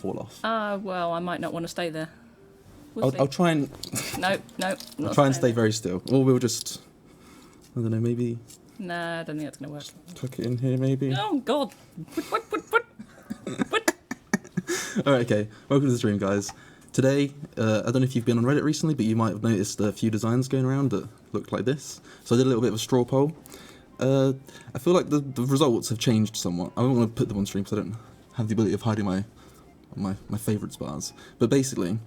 fall off. Well, I might not want to stay there. I'll try and... No. I'll try and stay very still. Or we'll just... I don't know, maybe... Nah, I don't think that's going to work. Tuck it in here, maybe? Oh, God. What? Alright, okay. Welcome to the stream, guys. Today, I don't know if you've been on Reddit recently, but you might have noticed a few designs going around that look like this. So I did a little bit of a straw poll. I feel like the results have changed somewhat. I don't want to put them on stream because I don't have the ability of hiding my favourites bars. But basically,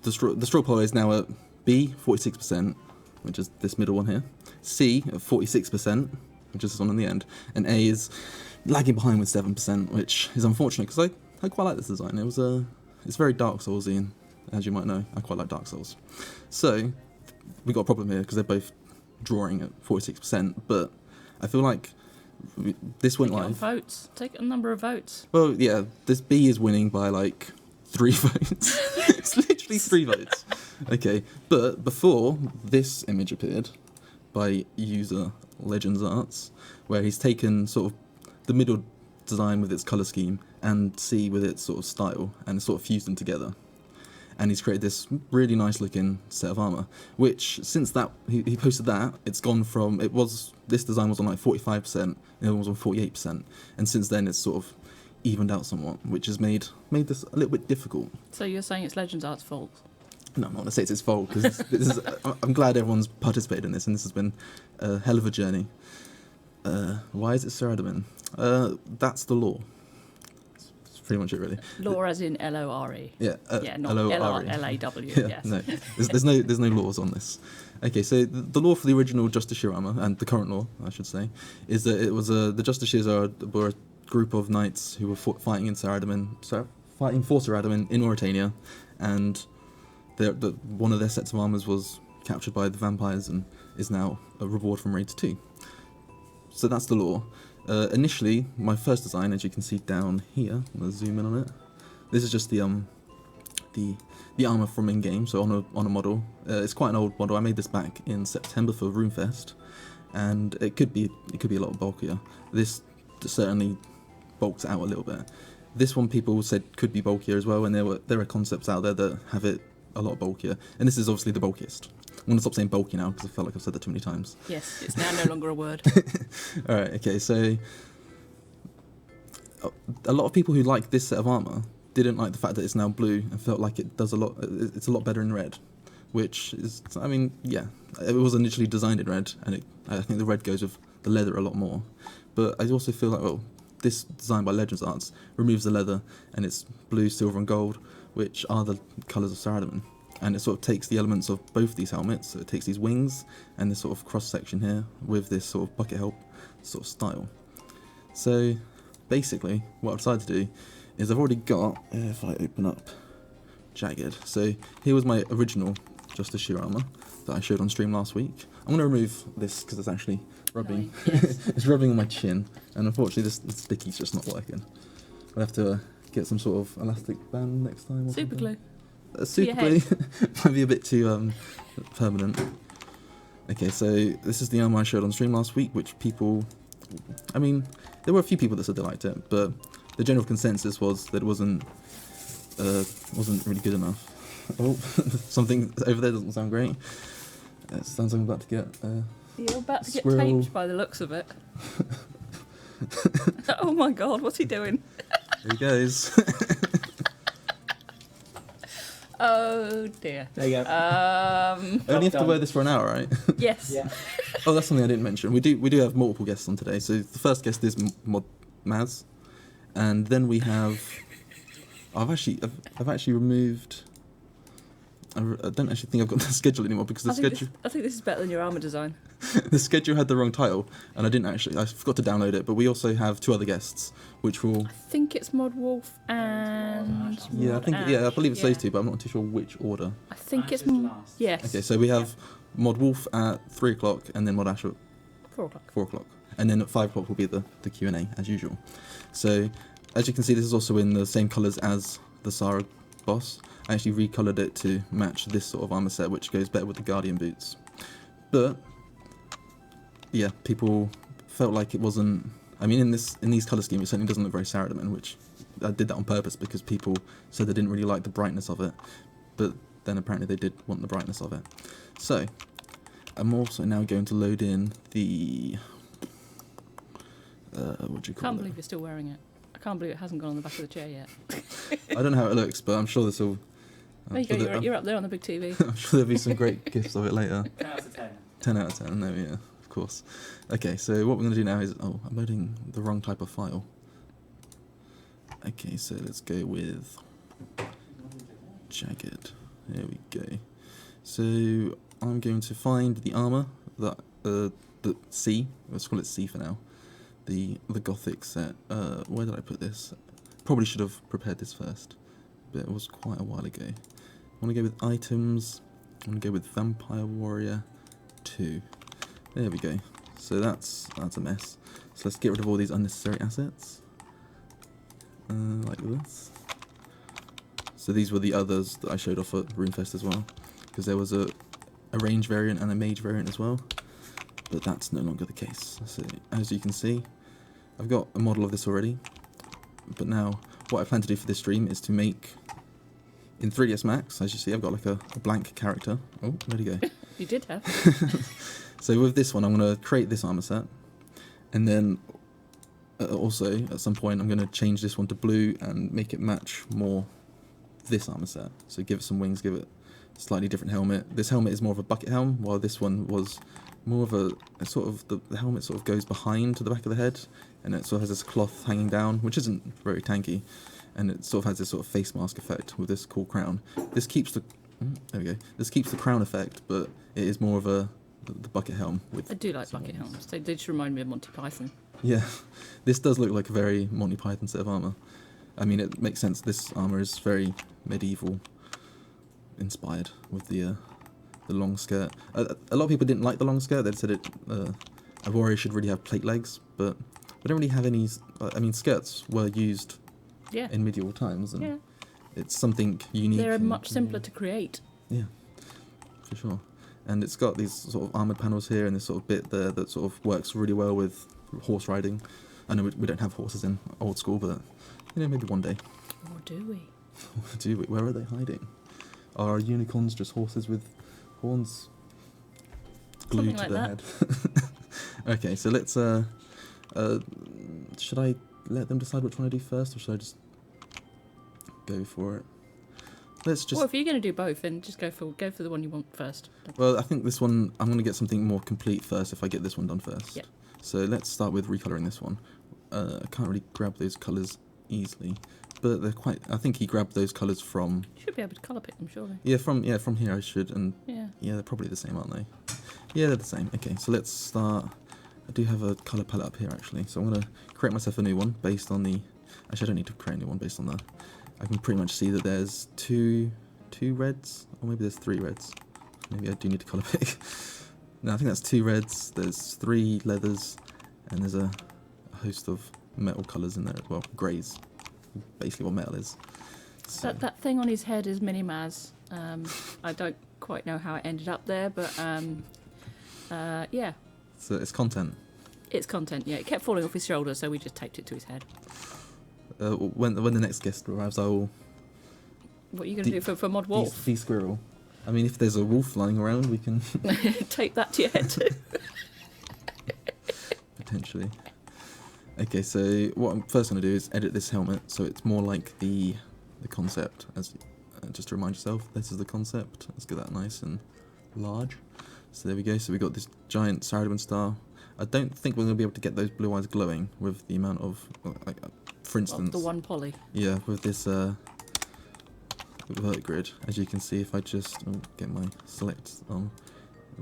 the straw poll is now at B, 46%, which is this middle one here. C, at 46%, which is this one in the end. And A is lagging behind with 7%, which is unfortunate because I quite like this design. It's very Dark Soulsy, and as you might know, I quite like Dark Souls. So, we got a problem here because they're both drawing at 46%, but I feel like this went live. Votes. Take a number of votes. Well, yeah, this B is winning by like 3 votes. It's literally 3 votes. Okay, but before this image appeared by user Legends Arts, where he's taken sort of the middle design with its colour scheme and C with its sort of style and sort of fused them together. And he's created this really nice looking set of armour, which since that he posted that, it's gone from, this design was on like 45%, and the other one was on 48%, and since then it's sort of evened out somewhat, which has made this a little bit difficult. So you're saying it's Legends Art's fault? No, I'm not going to say it's his fault, because I'm glad everyone's participated in this, and this has been a hell of a journey. Why is it Sir Adamant? That's the law. That's pretty much it, really. Law as in L-O-R-E. Yeah, not L-O-R-E. L-A-W, Yeah, yes. no, there's no laws on this. Okay, so the law for the original Justiciar Armour, and the current law, I should say, is that it was the Justiciars were a group of knights who were fighting for Sir Adamant in Mauritania, and one of their sets of armours was captured by the vampires and is now a reward from Raid 2. So that's the law. Initially, my first design, as you can see down here, I'm going to zoom in on it. This is just the armour from in-game, so on a model. It's quite an old model. I made this back in September for RuneFest, and it could be a lot bulkier. This certainly bulks out a little bit. This one people said could be bulkier as well, and there are concepts out there that have it a lot bulkier, and this is obviously the bulkiest. I'm going to stop saying bulky now because I felt like I've said that too many times. Yes, it's now no longer a word. Alright, okay, so a lot of people who like this set of armour didn't like the fact that it's now blue and felt like it's a lot better in red, which is, I mean, yeah, it was initially designed in red, and I think the red goes with the leather a lot more, but I also feel like, well, this design by Legends Arts removes the leather and it's blue, silver and gold, which are the colours of Sir Adamant. And it sort of takes the elements of both these helmets, so it takes these wings and this sort of cross section here with this sort of bucket help sort of style. So basically what I've decided to do is I've already got, if I open up Jagged, so here was my original Justiciar Armour that I showed on stream last week. I'm going to remove this because it's actually rubbing, Yes. it's rubbing on my chin, and unfortunately this sticky's just not working. I'll have to get some sort of elastic band next time. Or Super something. glue. Super glue might be a bit too permanent. Okay, so this is the armor I showed on stream last week, which people, I mean, there were a few people that said they liked it, but the general consensus was that it wasn't really good enough. Oh, something over there doesn't sound great. It sounds like I'm about to get You're about to get squirrel. taped by the looks of it. Oh my god, what's he doing? There he goes. Oh dear. There you go. Only have to wear this for an hour, right? Yes. Yeah. Oh, that's something I didn't mention. We do have multiple guests on today. So the first guest is Maz, and then we have. I've actually removed. I don't actually think I've got the schedule anymore because the schedule. I think this is better than your armour design. The schedule had the wrong title, and I forgot to download it. But we also have 2 other guests, which will. I think it's Mod Wolf and. Yeah, Mod Ash. I believe it's Yeah. those 2, but I'm not too sure which order. I think it's. last. Yes. Okay, so we have Mod Wolf at 3 o'clock, and then Mod Ash at 4 o'clock. 4 o'clock, and then at 5 o'clock will be the Q&A as usual. So as you can see, this is also in the same colours as the Sara boss. I actually recoloured it to match this sort of armour set, which goes better with the Guardian boots. But yeah, people felt like it wasn't. I mean, in these colour schemes, it certainly doesn't look very Sara Adamant, which I did that on purpose because people said they didn't really like the brightness of it, but then apparently they did want the brightness of it. So I'm also now going to load in the what do you call Can't it? believe you're still wearing it. I can't believe it hasn't gone on the back of the chair yet. I don't know how it looks, but I'm sure this will. There you go. You're up there on the big TV. I'm sure there'll be some great gifs of it later. 10 out of 10. 10 out of 10, no, yeah, of course. Okay, so what we're going to do now is... Oh, I'm loading the wrong type of file. Okay, so let's go with... Jagged. There we go. So I'm going to find the armour, the C, let's call it C for now. The Gothic set. Where did I put this? Probably should have prepared this first, but it was quite a while ago. I want to go with items. I want to go with Vampire Warrior 2. There we go. So that's a mess. So let's get rid of all these unnecessary assets. Like this. So these were the others that I showed off at RuneFest as well, because there was a range variant and a mage variant as well, but that's no longer the case. So as you can see, I've got a model of this already, but now what I plan to do for this stream is to make, in 3ds Max, as you see, I've got like a blank character. Oh, where'd he go? You did have. So with this one, I'm going to create this armor set, and then also at some point I'm going to change this one to blue and make it match more this armor set. So give it some wings, give it a slightly different helmet. This helmet is more of a bucket helm, while this one was more of a sort of, the helmet sort of goes behind to the back of the head, and it sort of has this cloth hanging down, which isn't very tanky, and it sort of has this sort of face mask effect with this cool crown. This keeps the there we go. This keeps the crown effect, but it is more of the bucket helm with. I do like bucket helms. They just remind me of Monty Python. Yeah, this does look like a very Monty Python set of armor. I mean, it makes sense. This armor is very medieval inspired with the long skirt. A lot of people didn't like the long skirt. They said a warrior should really have plate legs, but we don't really have any. I mean, skirts were used in medieval times, and it's something unique. They're much simpler to create. Yeah, for sure. And it's got these sort of armoured panels here and this sort of bit there that sort of works really well with horse riding. I know we don't have horses in old school, but you know, maybe one day. Or do we? Do we? Where are they hiding? Are unicorns just horses with horns glued to their head? Okay, so let's. Should I let them decide which one I do first, or should I just go for it? Let's just. Well, if you're going to do both, then just go for the one you want first. Well, I think this one I'm going to get something more complete first if I get this one done first. Yep. So let's start with recolouring this one. I can't really grab those colours easily, but they're quite. I think he grabbed those colours from. You should be able to colour pick them, surely. Yeah, from here I should, and Yeah. they're probably the same, aren't they? Yeah, they're the same. Okay, so let's start. I do have a colour palette up here actually, so I'm going to create myself a new one based on the. Actually, I don't need to create a new one based on that. I can pretty much see that there's two reds, or maybe there's 3 reds. Maybe I do need to colour pick. No, I think that's 2 reds, there's 3 leathers, and there's a host of metal colours in there as well. Greys, basically what metal is. So. That thing on his head is Mini Maz. I don't quite know how it ended up there, but yeah. So it's content. It's content, yeah. It kept falling off his shoulder, so we just taped it to his head. When the next guest arrives, I will. What are you going to do for Mod Wolf? De-squirrel. I mean, if there's a wolf lying around, we can tape that to your head too. Potentially. Okay, so what I'm first going to do is edit this helmet so it's more like the concept. As just to remind yourself, this is the concept. Let's get that nice and large. So there we go. So we got this giant Saradomin star. I don't think we're going to be able to get those blue eyes glowing with the amount of, like, for instance. Well, the one poly. Yeah, with this vert grid, as you can see, if I just get my select on,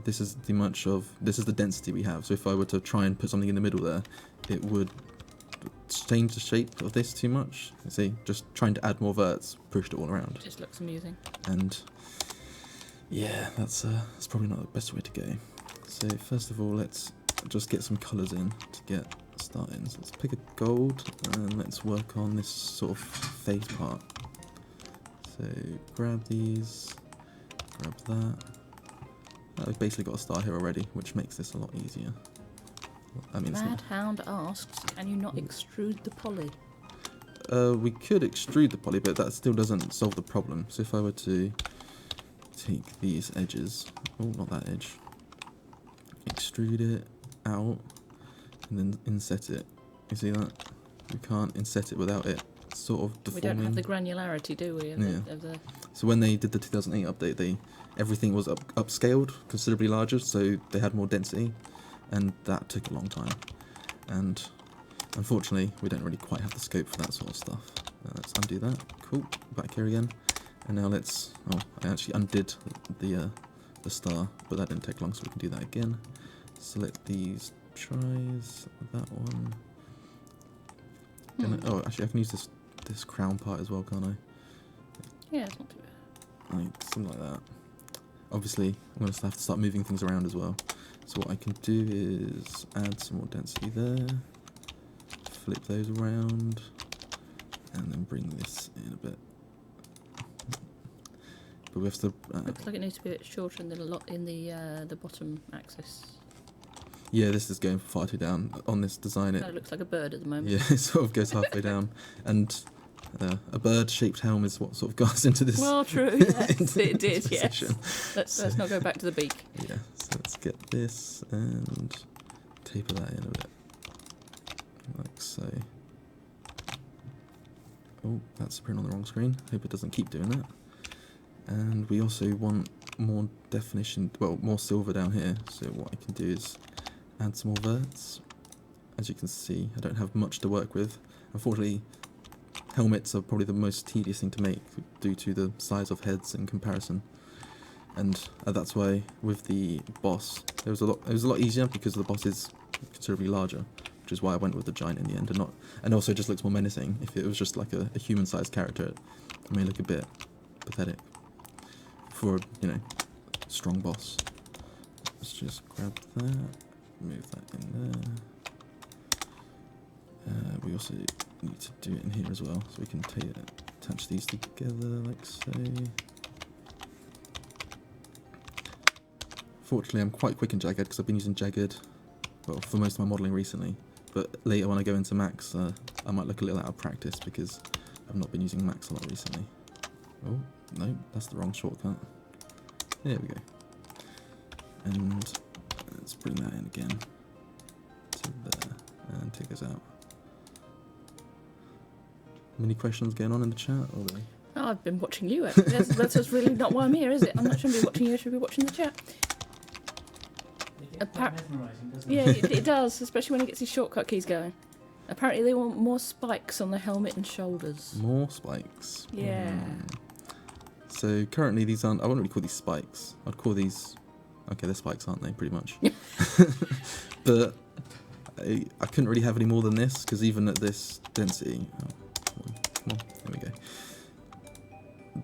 this is the density we have. So if I were to try and put something in the middle there, it would change the shape of this too much. You see, just trying to add more verts pushed it all around. It just looks amusing. And yeah, that's probably not the best way to go. So first of all, let's just get some colours in to get started. So let's pick a gold and let's work on this sort of face part. So grab these, grab that. We've basically got a star here already, which makes this a lot easier. I mean, Mad Hound asks, can you not extrude the poly? we could extrude the poly, but that still doesn't solve the problem. So if I were to take these edges, oh, not that edge, extrude it out, and then inset it. You see that? We can't inset it without it sort of deforming. We don't have the granularity, do we? Of the... So when they did the 2008 update, everything was upscaled considerably larger, so they had more density, and that took a long time. And unfortunately, we don't really quite have the scope for that sort of stuff. Let's undo that. Cool. Back here again. And now let's... Oh, I actually undid the star, but that didn't take long, so we can do that again. Select these tries. That one. Oh, actually, I can use this crown part as well, can't I? Yeah, it's not too bad. Like, something like that. Obviously, I'm going to have to start moving things around as well. So what I can do is add some more density there. Flip those around. And then bring this in a bit. But we have to... Looks like it needs to be a bit shorter in the bottom axis. Yeah, this is going far too down on this design. It looks like a bird at the moment. Yeah, it sort of goes halfway down. And a bird-shaped helm is what sort of got us into this. Well, true, yes, it did, yes. Position. Let's not go back to the beak. Yeah, so let's get this and taper that in a bit. Like so. Oh, that's appearing on the wrong screen. Hope it doesn't keep doing that. And we also want more definition, well, more silver down here. So what I can do is add some more verts. As you can see, I don't have much to work with. Unfortunately, helmets are probably the most tedious thing to make due to the size of heads in comparison. And that's why with the boss, it was a lot easier because the boss is considerably larger, which is why I went with the giant in the end, and also just looks more menacing. If it was just like a human-sized character, it may look a bit pathetic for, you know, strong boss. Let's just grab that, move that in there. We also need to do it in here as well, so we can attach these together like so. Fortunately, I'm quite quick in Jagged because I've been using Jagged, well, for most of my modelling recently. But later when I go into Max, I might look a little out of practice because I've not been using Max a lot recently. Oh, no, that's the wrong shortcut. There we go. And let's bring that in again to there and take this out. Any questions going on in the chat? Or Oh, I've been watching you. That's really not why I'm here, is it? I'm not shouldn't be watching you. I should be watching the chat. Mesmerising, doesn't Yeah, it? it does, especially when he gets his shortcut keys going. Apparently, they want more spikes on the helmet and shoulders. more spikes. Yeah. So currently these aren't, I wouldn't really call these spikes. I'd call these, okay, they're spikes, aren't they, pretty much? But I couldn't really have any more than this, because even at this density, come on, there we go.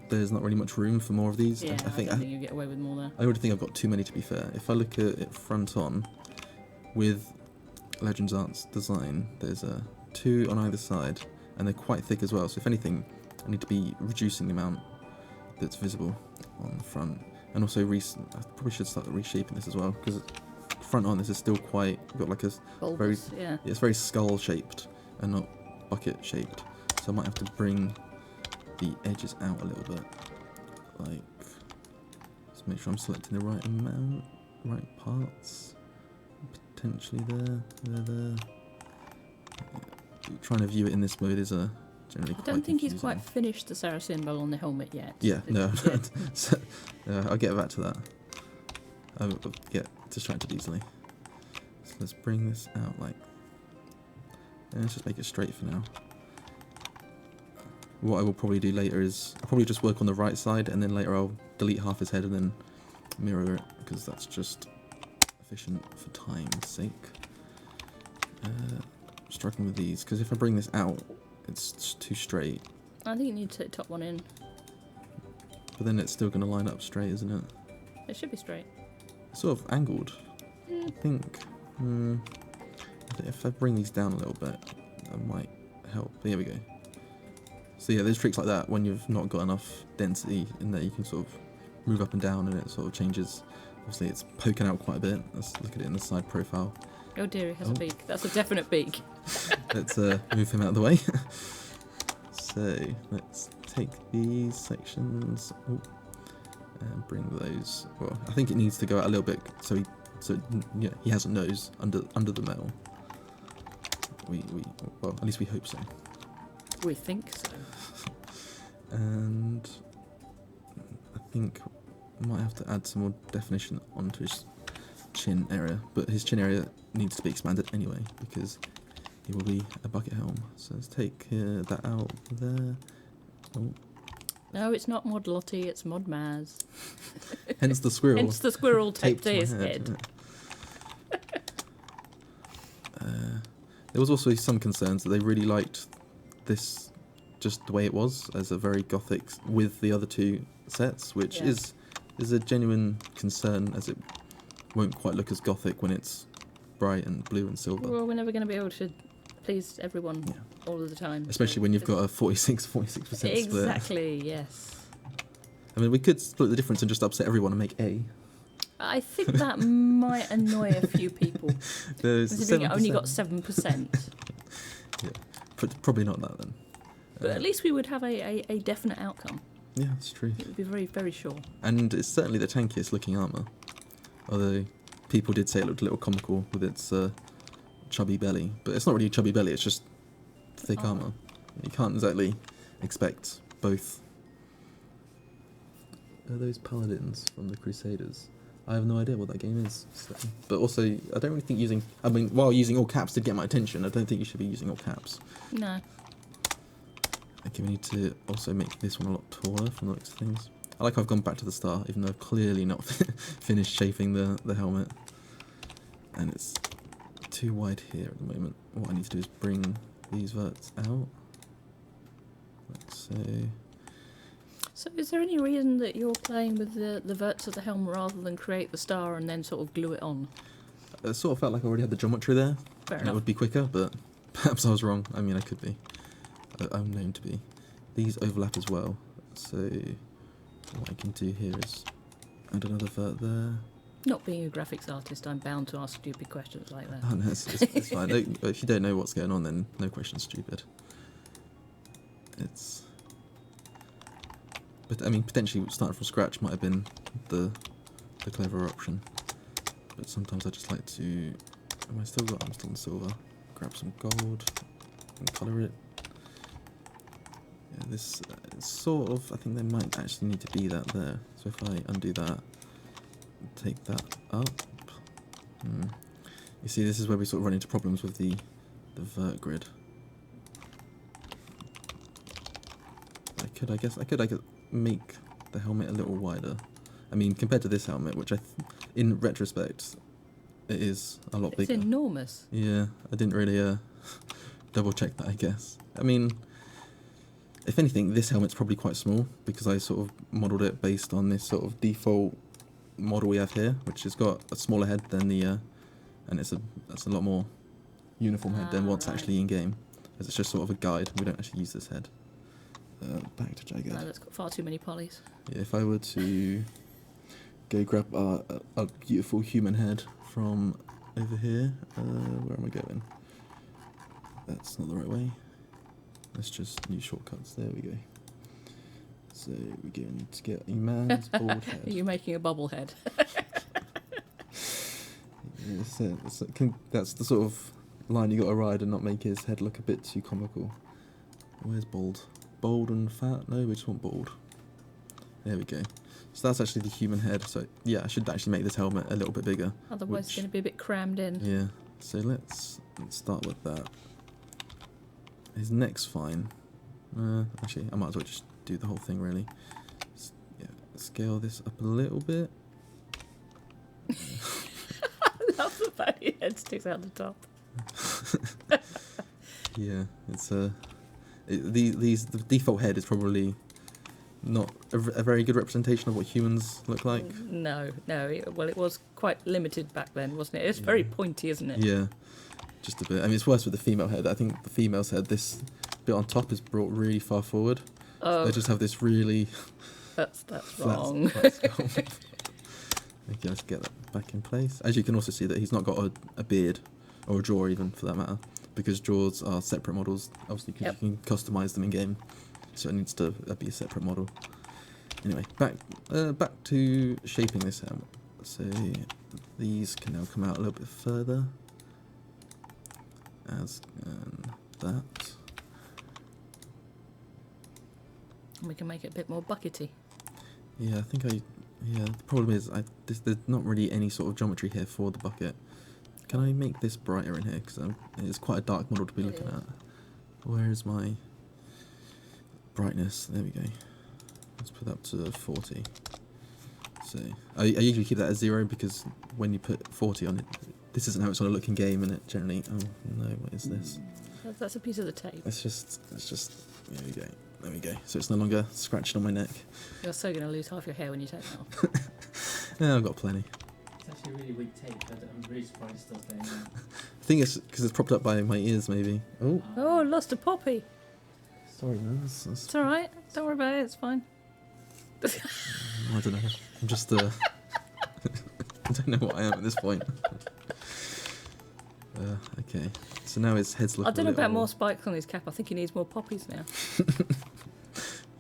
There's not really much room for more of these. Yeah, I think you get away with more there. I already think I've got too many, to be fair. If I look at it front on, with Legends Art's design, there's two on either side, and they're quite thick as well, so if anything, I need to be reducing the amount that's visible on the front. And also, I probably should start reshaping this as well, because front on this is still quite, got like a Bulbous, yeah. it's very skull shaped and not bucket shaped, so I might have to bring the edges out a little bit, like, just make sure I'm selecting the right amount, right parts, potentially there. Trying to view it in this mode is generally quite I don't think he's confusing. quite finished the Saracen symbol on the helmet yet. Yeah, no, so, I'll get back to that. I'll get distracted easily. So let's bring this out like, let's just make it straight for now. What I will probably do later is, I'll probably just work on the right side, and then later I'll delete half his head and then mirror it, because that's just efficient for time's sake. Struggling with these, because if I bring this out, it's too straight. I think you need to take the top one in. But then it's still going to line up straight, isn't it? It should be straight. It's sort of angled. I think if I bring these down a little bit, that might help. Here we go. So yeah, there's tricks like that when you've not got enough density in there. You can sort of move up and down, and it sort of changes. Obviously, it's poking out quite a bit. Let's look at it in the side profile. Oh dear, he has a beak. That's a definite beak. Let's move him out of the way. So let's take these sections and bring those. Well, I think it needs to go out a little bit so he has a nose under the metal. Well, at least we hope so. We think so. And I think I might have to add some more definition onto his chin area, but his chin area needs to be expanded anyway because he will be a bucket helm. So let's take that out there. Oh. No, it's not Mod Lottie, it's Mod Maz. Hence the squirrel. Hence the squirrel taped to his head. There was also some concerns that they really liked this just the way it was as a very gothic with the other two sets, which is a genuine concern as it won't quite look as gothic when it's bright and blue and silver. Well, we're never going to be able to please everyone all of the time. Especially when you've got a 46% split. Exactly, yes. I mean, we could split the difference and just upset everyone and make A. I think that might annoy a few people. Considering it only got 7%. Yeah, probably not that then. But at least we would have a definite outcome. Yeah, that's true. It would be very, very sure. And it's certainly the tankiest looking armour. Although people did say it looked a little comical with its chubby belly. But it's not really a chubby belly, it's just thick armour. You can't exactly expect both. Are those paladins from the Crusaders? I have no idea what that game is. So. But also, I don't really think while using all caps did get my attention, I don't think you should be using all caps. No. Okay, we need to also make this one a lot taller from the looks of things. I like how I've gone back to the start, even though I've clearly not finished shaping the helmet. And it's too wide here at the moment. What I need to do is bring these verts out. Like so. So is there any reason that you're playing with the verts of the helm rather than create the star and then sort of glue it on? It sort of felt like I already had the geometry there. Fair and enough. it would be quicker, but perhaps I was wrong. I mean, I could be. I'm known to be. These overlap as well. So what I can do here is add another vert there. Not being a graphics artist, I'm bound to ask stupid questions like that. Oh, no, it's fine. If you don't know what's going on, then no question's stupid. But I mean, potentially starting from scratch might have been the cleverer option. But sometimes I just like to. I'm still in silver. Grab some gold and colour it. Yeah, this sort of. I think there might actually need to be that there. So if I undo that, take that up. You see, this is where we sort of run into problems with the vert grid. I could make the helmet a little wider. I mean, compared to this helmet, which in retrospect, it is a lot bigger. It's enormous. Yeah, I didn't really double check that, I guess. I mean, if anything, this helmet's probably quite small because I sort of modelled it based on this sort of default model we have here, which has got a smaller head than the, and that's a lot more uniform head than what's actually in game, as it's just sort of a guide. We don't actually use this head. Back to Jagged. No, that's got far too many polys. Yeah, if I were to go grab a beautiful human head from over here, where am I going? That's not the right way. Let's just use shortcuts. There we go. So we're going to get a man's bald head. Are you making a bubble head? Yeah, that's the sort of line you got to ride and not make his head look a bit too comical. Where's bald? Bold and fat? No, we just want bald. There we go. So that's actually the human head. So yeah, I should actually make this helmet a little bit bigger. Otherwise it's going to be a bit crammed in. Yeah. So let's start with that. His neck's fine. Actually, I might as well just do the whole thing really. Yeah, scale this up a little bit. I love the fact your head sticks out the top. Yeah, it's the default head is probably not a very good representation of what humans look like. No. Well, it was quite limited back then, wasn't it? It's very pointy, isn't it? Yeah, just a bit. I mean, it's worse with the female head. I think the female's head, this bit on top is brought really far forward. Oh, they just have this really that's wrong. flat skull. Okay, let's get that back in place. As you can also see that he's not got a beard or a jaw even for that matter. because jaws are separate models, obviously, because you can customize them in game. So it needs to be a separate model. Anyway, back to shaping this helmet. So these can now come out a little bit further, as that. And we can make it a bit more buckety. Yeah, I think yeah, the problem is there's not really any sort of geometry here for the bucket. Can I make this brighter in here? Because it's quite a dark model to be looking at. Where is my brightness? There we go. Let's put that to 40. So I usually keep that at 0 because when you put 40 on it, this isn't how it's going to look in game, and it generally. Oh no, what is this? That's a piece of the tape. It's just. There we go. There we go. So it's no longer scratching on my neck. You're so going to lose half your hair when you take that off. Yeah, I've got plenty. It's actually really weak tape. I'm really surprised it's still staying there. I think it's because it's propped up by my ears, maybe. Oh. Oh, lost a poppy. Sorry, man. It's all right. Don't worry about it. It's fine. I don't know. I'm just. I don't know what I am at this point. Okay. So now his head's looking. I don't know about more spikes on his cap. I think he needs more poppies now.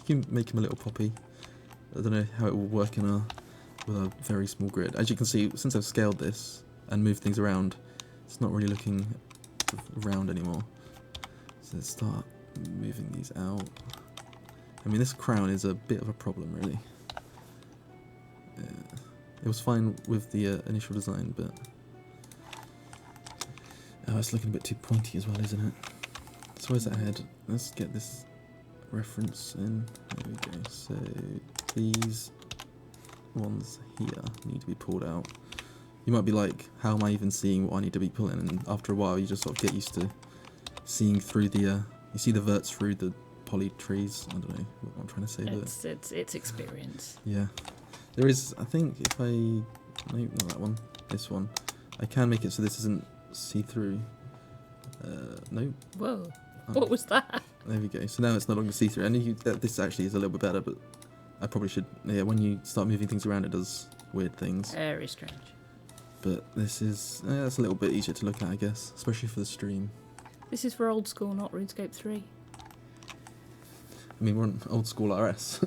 You can make him a little poppy. I don't know how it will work with a very small grid. As you can see, since I've scaled this and moved things around, it's not really looking round anymore. So let's start moving these out. I mean, this crown is a bit of a problem, really. It was fine with the initial design, but it's looking a bit too pointy as well, isn't it? So where's that head? Let's get this reference in. There we go. So these ones here need to be pulled out. You might be like, how am I even seeing what I need to be pulling? And after a while, you just sort of get used to seeing through the. You see the verts through the poly trees. I don't know what I'm trying to say. It's experience. Yeah, there is. I think if I no, not that one. This one, I can make it so this isn't see-through. No. Whoa! Oh. What was that? There we go. So now it's no longer see-through, and this actually is a little bit better. But I probably should. Yeah, when you start moving things around, it does weird things. Very strange. But this is it's a little bit easier to look at, I guess, especially for the stream. This is for old school, not RuneScape 3. I mean, we're on old school RS.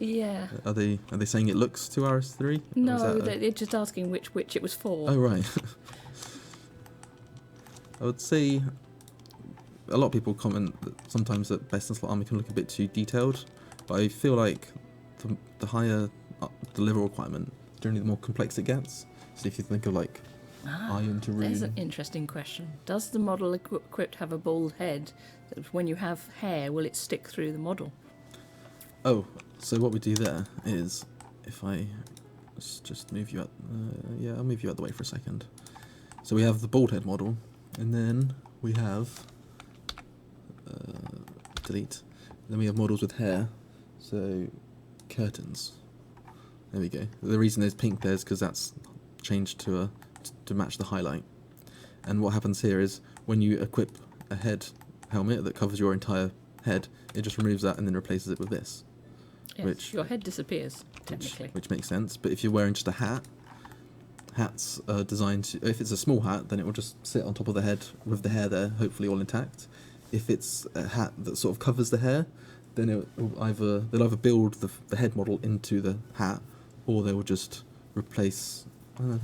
Yeah. Are they saying it looks to RS3? No, they're just asking which it was for. Oh right. I would say a lot of people comment that sometimes that Best in Slot Army can look a bit too detailed, but I feel like the higher the level requirement, generally the more complex it gets. So if you think of like iron to rune. There's an interesting question. Does the model equipped have a bald head that when you have hair, will it stick through the model? Oh, so what we do there is, if I just move you out, yeah, I'll move you out the way for a second. So we have the bald head model, and then we have, delete, then we have models with hair, so curtains. There we go. The reason there's pink there is because that's changed to match the highlight. And what happens here is when you equip a head helmet that covers your entire head, it just removes that and then replaces it with this. Yes, your head disappears, technically. Which makes sense, but if you're wearing just a hat, hats are designed to, if it's a small hat, then it will just sit on top of the head with the hair there, hopefully all intact. If it's a hat that sort of covers the hair, then they'll either build the head model into the hat, or they will just replace.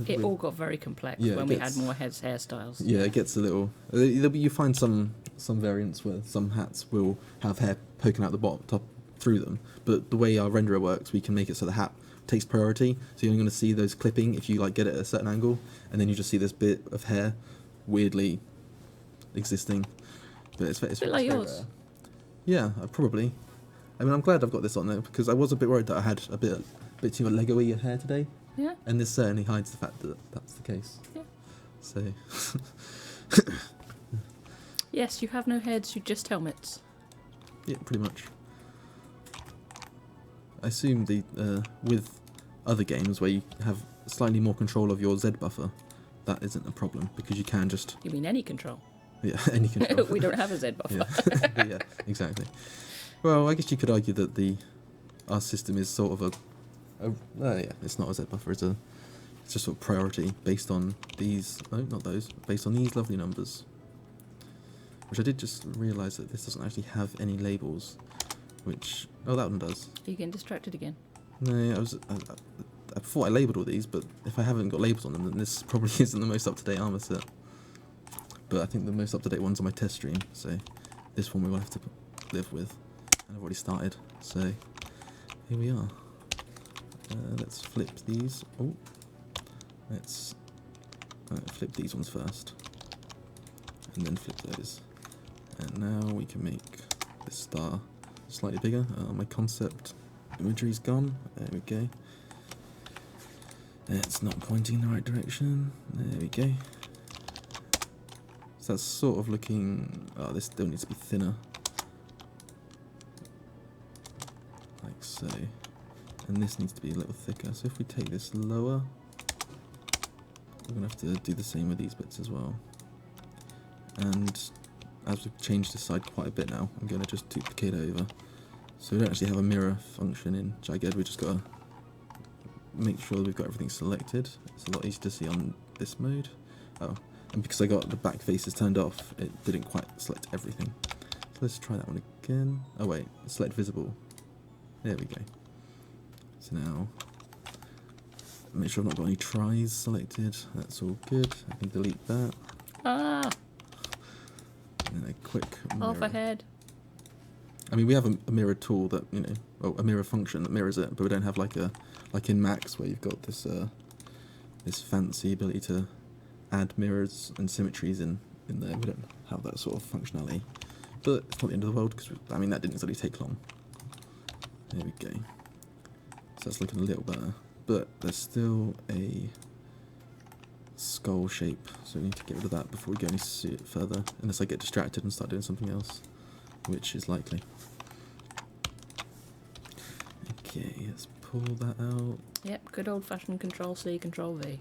It all got very complex when we had more hairstyles. Yeah, it gets a little. You find some variants where some hats will have hair poking out the bottom top through them, but the way our renderer works, we can make it so the hat takes priority. So you're only going to see those clipping if you like get it at a certain angle, and then you just see this bit of hair weirdly existing. But it's a bit like yours. Rare. Yeah, probably. I mean, I'm glad I've got this on there because I was a bit worried that I had a bit too Lego-y hair today. Yeah. And this certainly hides the fact that that's the case. Yeah. So. Yes, you have no heads, you just helmets. Yeah, pretty much. I assume with other games where you have slightly more control of your Z buffer, that isn't a problem because you can just. You mean any control? Yeah, any control. We don't have a Z buffer. Yeah. Yeah, exactly. Well, I guess you could argue that our system is sort of yeah, it's not a Z buffer. It's just sort of priority based on these. No, not those. Based on these lovely numbers. which I did just realise that this doesn't actually have any labels, which, oh, that one does. Are you getting distracted again? No, I thought I labelled all these, but if I haven't got labels on them, then this probably isn't the most up-to-date armour set. But I think the most up-to-date one's on my test stream, so this one we will have to live with. And I've already started, so here we are. Let's flip these. Oh, let's flip these ones first, and then flip those. And now we can make this star slightly bigger. My concept imagery's gone. There we go. It's not pointing in the right direction. There we go. So that's sort of looking... Oh, this still needs to be thinner. Like so. And this needs to be a little thicker. So if we take this lower, we're going to have to do the same with these bits as well. And as we've changed this side quite a bit now, I'm going to just duplicate it over. So we don't actually have a mirror function in Jagged, we just got to make sure we've got everything selected. It's a lot easier to see on this mode. Oh, and because I got the back faces turned off, it didn't quite select everything. So let's try that one again. Oh wait, select visible. There we go. So now, make sure I've not got any tries selected. That's all good. I can delete that. Ah! And then a quick mirror. Half ahead. I mean, we have a mirror tool that, you know, well, a mirror function that mirrors it, but we don't have like in Max where you've got this this fancy ability to add mirrors and symmetries in there. We don't have that sort of functionality, but it's not the end of the world because I mean that didn't really take long. There we go. So that's looking a little better, but there's still a skull shape, so we need to get rid of that before we go any further, unless I get distracted and start doing something else, which is likely. Okay, let's pull that out. Yep, good old-fashioned Control-C, Control-V.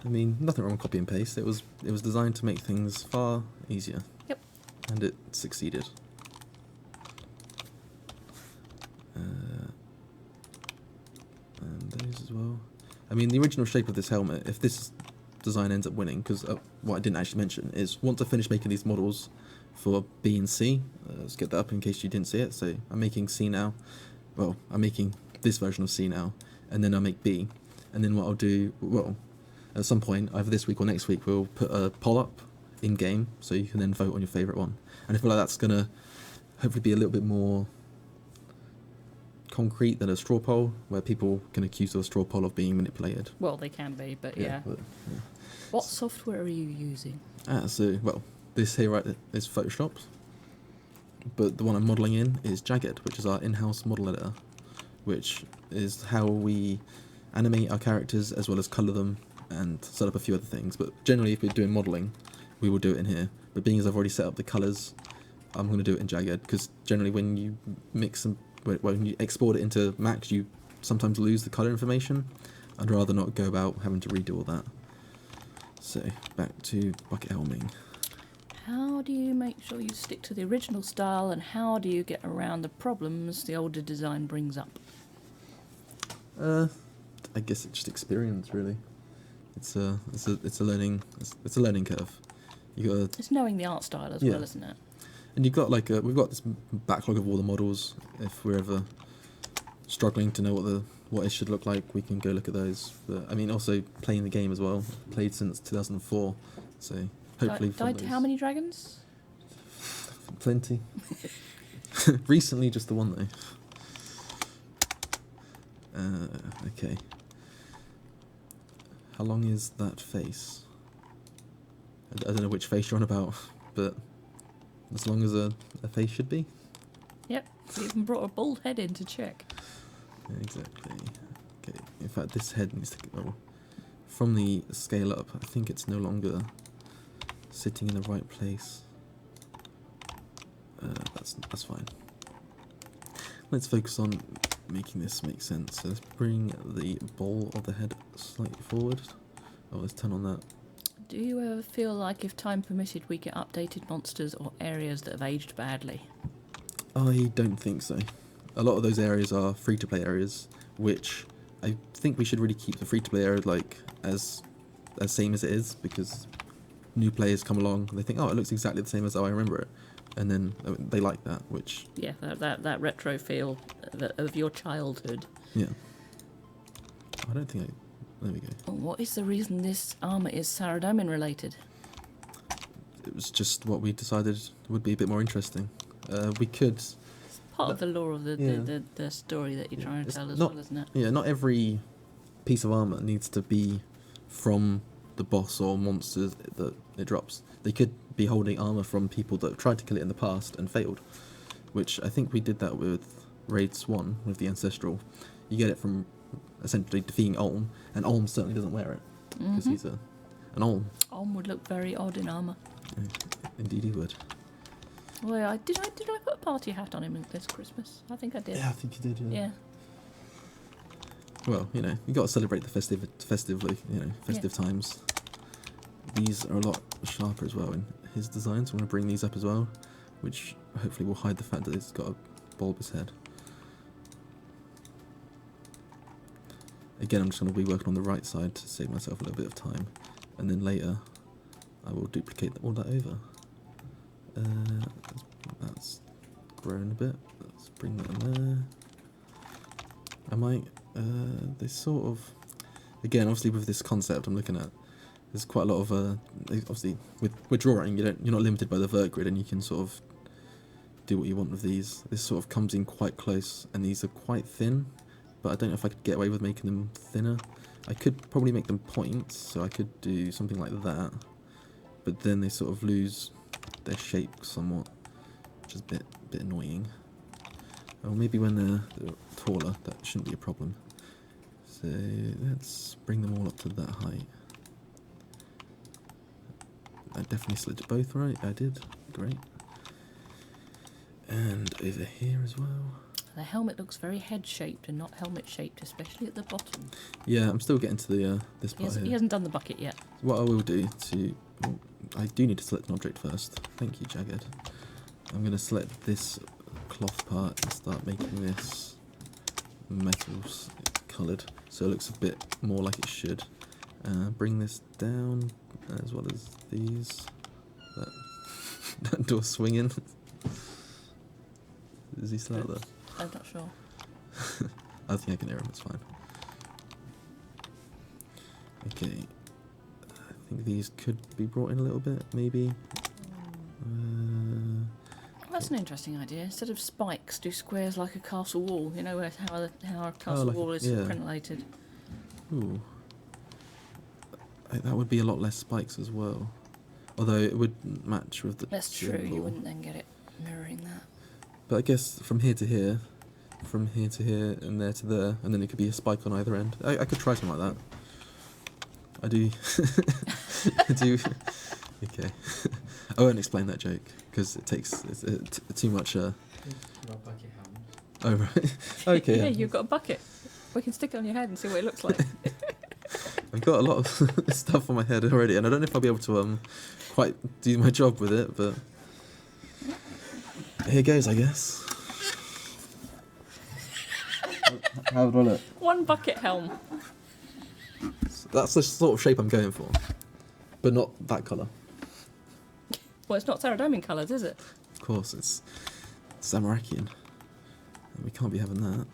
I mean, nothing wrong with copy and paste. It was designed to make things far easier. Yep. And it succeeded. And those as well. I mean, the original shape of this helmet, if this design ends up winning, because what I didn't actually mention is once I finish making these models for B and C, let's get that up in case you didn't see it. So I'm making C now. Well, I'm making this version of C now, and then I'll make B. And then what I'll do, well, at some point, either this week or next week, we'll put a poll up in-game, so you can then vote on your favourite one. And I feel like that's going to hopefully be a little bit more concrete than a straw poll, where people can accuse a straw poll of being manipulated. Well, they can be, but yeah. Yeah. What software are you using? So, well, this here right is Photoshop, but the one I'm modelling in is Jagged, which is our in-house model editor, which is how we animate our characters as well as colour them and set up a few other things. But generally, if we're doing modelling, we will do it in here. But being as I've already set up the colours, I'm going to do it in Jagged, because generally when you mix them, when you export it into Max, you sometimes lose the colour information. I'd rather not go about having to redo all that. So, back to bucket helming. How do you make sure you stick to the original style, and how do you get around the problems the older design brings up? I guess it's just experience, really. It's a learning curve. You got It's knowing the art style as well, isn't it? and you've got like we've got this backlog of all the models. If we're ever struggling to know what it should look like, we can go look at those. But I mean, also playing the game as well. Played since 2004, so hopefully Died to how many dragons? Plenty. Recently, just the one though. Okay. How long is that face? I don't know which face you're on about, but as long as a face should be. Yep, we even brought a bald head in to check. Yeah, exactly. Okay. In fact, this head needs to go from the scale up. I think it's no longer sitting in the right place. That's fine. Let's focus on making this make sense. So let's bring the bowl of the head slightly forward. Oh, let's turn on that. Do you ever feel like if time permitted we get updated monsters or areas that have aged badly? I don't think so. A lot of those areas are free-to-play areas, which I think we should really keep the free-to-play area like as same as it is, because new players come along, they think, oh, it looks exactly the same as how I remember it, and then they like that, which Yeah, that retro feel of your childhood. yeah. I don't think there we go. What is the reason this armour is Saradomin related? It was just what we decided would be a bit more interesting. We could. Part of the lore of the story that you're trying to It's tell as not- well, isn't it? Yeah, not every piece of armor needs to be from the boss or monsters that it drops. They could be holding armor from people that have tried to kill it in the past and failed, which I think we did that with Raid Swan, with the Ancestral. You get it from essentially defeating Olm, and Olm certainly doesn't wear it, because he's an Olm. Olm would look very odd in armour. Indeed he would. Well, did I put a party hat on him this Christmas? I think I did. Yeah, I think you did, Yeah. Well, you got to celebrate the festively, festive times. These are a lot sharper as well in his designs. I'm going to bring these up as well, which hopefully will hide the fact that it's got a bulbous head. Again, I'm just going to be working on the right side to save myself a little bit of time, and then later I will duplicate all that over. That's grown a bit. Let's bring that in there. I might. They sort of. Again, obviously with this concept I'm looking at, there's quite a lot of. Obviously, with drawing, you're not limited by the vert grid, and you can sort of do what you want with these. This sort of comes in quite close, and these are quite thin. But I don't know if I could get away with making them thinner. I could probably make them points, so I could do something like that. But then they sort of lose their shape somewhat, which is a bit annoying. Or maybe when they're taller, that shouldn't be a problem. So let's bring them all up to that height. I definitely slid both right. I did. Great. And over here as well. The helmet looks very head-shaped and not helmet-shaped, especially at the bottom. Yeah, I'm still getting to the this part He here. hasn't done the bucket yet. What I will do to... oh, I do need to select an object first. Thank you, Jagged. I'm going to select this cloth part and start making this metals coloured, so it looks a bit more like it should. Bring this down, as well as these. That door swinging. Is he still out there? I'm not sure. I think I can hear him, it's fine. Okay. I think these could be brought in a little bit, maybe. Well, that's an interesting idea. Instead of spikes, do squares like a castle wall. You know how a castle like wall is yeah. crenellated. Ooh. That would be a lot less spikes as well. Although it would match with the That's true. symbol. You wouldn't then get it mirroring that. But I guess from here to here, and there to there, and then it could be a spike on either end. I could try something like that. I do. I do. Okay. I won't explain that joke because it takes too much. Your bucket helmet. Oh right. Okay. Yeah, you've got a bucket. We can stick it on your head and see what it looks like. I've got a lot of stuff on my head already, and I don't know if I'll be able to quite do my job with it, but here goes, I guess. How would I look? One bucket helm. That's the sort of shape I'm going for, but not that colour. Well, it's not Saradomin colours, is it? Of course, it's Samarakian. We can't be having that.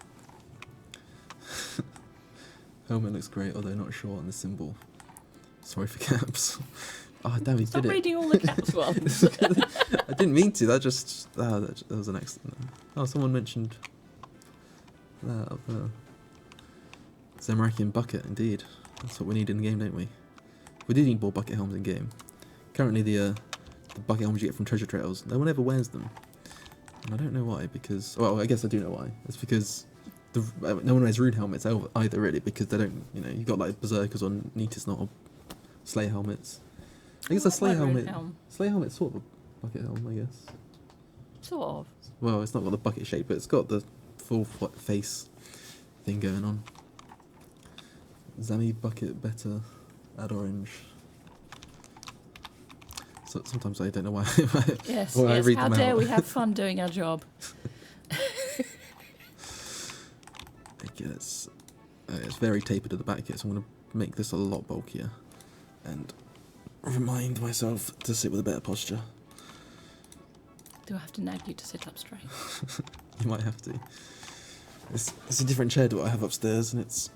Helmet looks great, although not sure on the symbol. Sorry for caps. Oh damn, he Stop did it. reading all the caps ones. I didn't mean to. That was an accident. Oh, someone mentioned that up there. Zamarakian bucket, indeed. That's what we need in the game, don't we? We do need more bucket helms in game. Currently, the bucket helms you get from treasure trails, no one ever wears them. And I don't know why, because... Well, I guess I do know why. It's because no one wears rune helmets either, really, because they don't... you've got, like, Berserkers on Neatis, not Slay helmets. I guess a Slay helmet... Slay helmet's sort of a bucket helm, I guess. Sort of. Well, it's not got the bucket shape, but it's got the full face thing going on. Zami bucket better, add orange. So sometimes I don't know why. Yes, I yes. read How them dare out. we have fun doing our job? I guess it's very tapered at the back here, so I'm going to make this a lot bulkier and remind myself to sit with a better posture. Do I have to nag you to sit up straight? You might have to. It's a different chair to what I have upstairs, and it's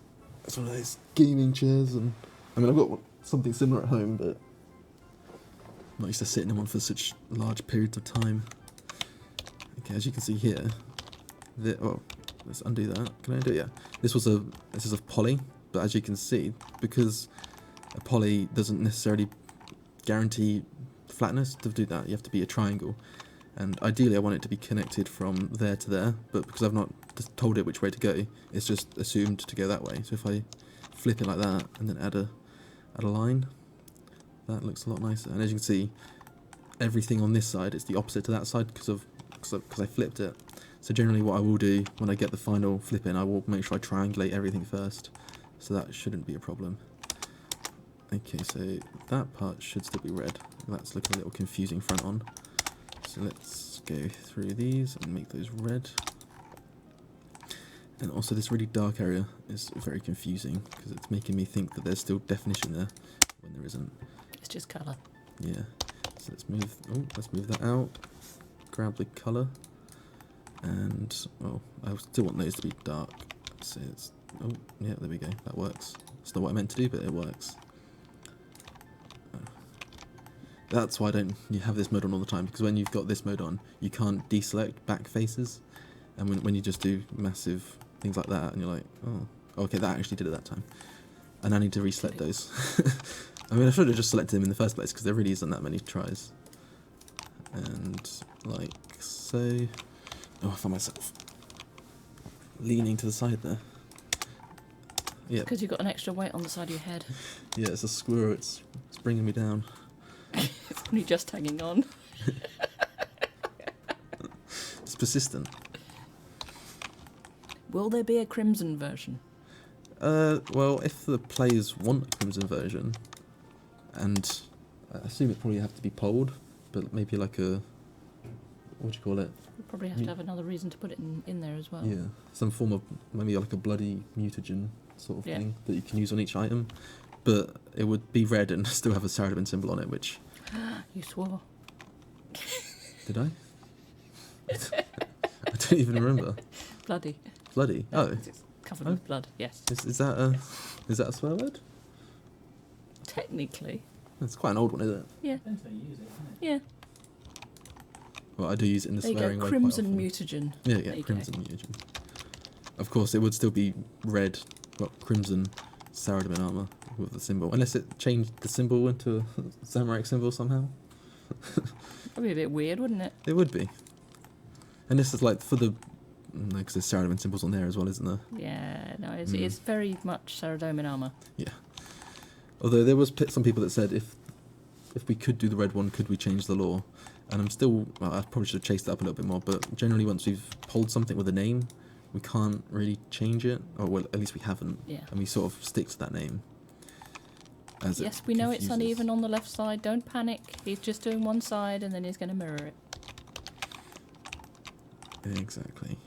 one of those gaming chairs. And I mean, I've got something similar at home, but I'm not used to sitting in one for such large periods of time. Okay, as you can see here, well, let's undo that. Can I do it? Yeah. This is a poly, but as you can see, because a poly doesn't necessarily guarantee flatness to do that, you have to be a triangle. And ideally I want it to be connected from there to there, but because I've not just told it which way to go, it's just assumed to go that way. So if I flip it like that and then add a line, that looks a lot nicer. And as you can see, everything on this side is the opposite to that side because I flipped it. So generally what I will do when I get the final flip in, I will make sure I triangulate everything first. So that shouldn't be a problem. Okay, so that part should still be red. That's looking a little confusing front on. So let's go through these and make those red. And also this really dark area is very confusing because it's making me think that there's still definition there when there isn't. It's just colour. Yeah. So let's move that out. Grab the colour. And well, I still want those to be dark. So it's yeah, there we go. That works. It's not what I meant to do, but it works. That's why you have this mode on all the time, because when you've got this mode on, you can't deselect back faces, and when you just do massive things like that, and you're like, oh, okay, that actually did it that time, and I need to reselect those. I mean, I should have just selected them in the first place, because there really isn't that many tries. And like so, oh, I found myself leaning to the side there. Yeah, Because you've got an extra weight on the side of your head. yeah, it's a squirrel. It's bringing me down. It's only just hanging on. It's persistent. Will there be a crimson version? Well, if the players want a crimson version, and I assume it probably have to be polled, but maybe like a, what do you call it? We'll probably have to have another reason to put it in there as well. Yeah, some form of, maybe like a bloody mutagen sort of thing that you can use on each item, but it would be red and still have a Saradomin symbol on it, which... You swore. Did I? I don't even remember. Bloody. Bloody? Oh. It's covered with blood, yes. Is that a swear word? Technically. It's quite an old one, isn't it? Yeah. Depends how you use it, isn't it? Yeah. Well, I do use it in the There you swearing go, way crimson quite often. mutagen. Yeah, There you crimson mutagen. Of course, it would still be red, well, crimson Saradomin armor with the symbol, unless it changed the symbol into a samurai symbol somehow. That'd be a bit weird, wouldn't it? It would be. And this is like for the, because there's Saradomin symbols on there as well, isn't there? Yeah, no, it's very much Saradomin armor. Yeah. Although there was some people that said if we could do the red one, could we change the law? And I'm still, well, I probably should have chased it up a little bit more, but generally once we've polled something with a name, we can't really change it, or well, at least we haven't. Yeah. And we sort of stick to that name. As Yes, we know it's confuses. uneven on the left side. Don't panic. He's just doing one side and then he's going to mirror it. Exactly.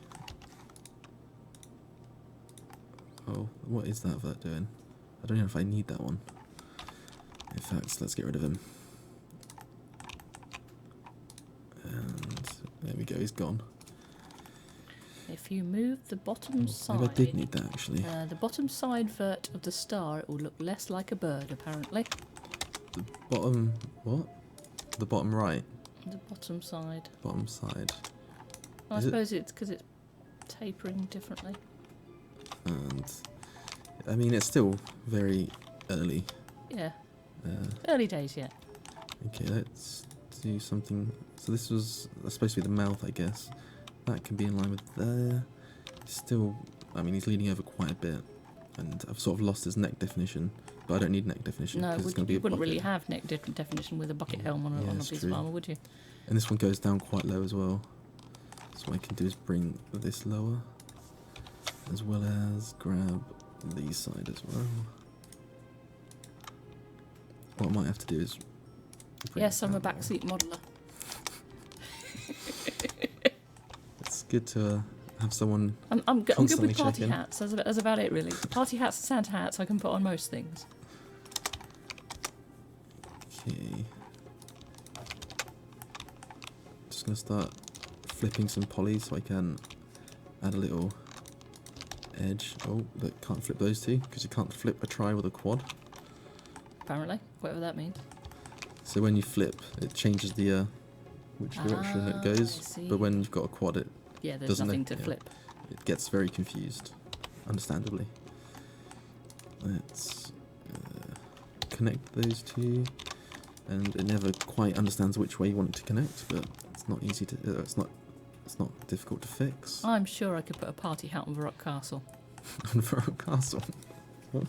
Oh, what is that vert doing? I don't know if I need that one. In fact, let's get rid of him. And there we go, he's gone. If you move the bottom side... Maybe I did need that, actually. The bottom side vert of the star, it will look less like a bird, apparently. The bottom... what? The bottom right? The bottom side. Bottom side. I suppose it's because it's tapering differently. And... I mean, it's still very early. Yeah. Early days yet. Okay, let's do something... So this was supposed to be the mouth, I guess. That can be in line with there. Still, I mean, he's leaning over quite a bit. And I've sort of lost his neck definition. But I don't need neck definition. No, it's going to be you a wouldn't bucket. really have neck definition with a bucket helm on a piece of armour, would you? And this one goes down quite low as well. So what I can do is bring this lower. As well as grab these side as well. What I might have to do is... Yes, I'm a backseat modeller. It's good to have someone I'm good constantly with party checking. hats. That's about it, really. Party hats and Santa hats I can put on most things. Okay. Just gonna start flipping some polys so I can add a little edge. Oh, but can't flip those two because you can't flip a tri with a quad. Apparently, whatever that means. So when you flip, it changes the which direction it goes. I see. But when you've got a quad, it Yeah, there's doesn't nothing it? to Yeah. flip. It gets very confused, understandably. Let's connect those two, and it never quite understands which way you want it to connect, but it's not easy to. It's not difficult to fix. I'm sure I could put a party hat on Varrock Castle. On Varrock Castle. What?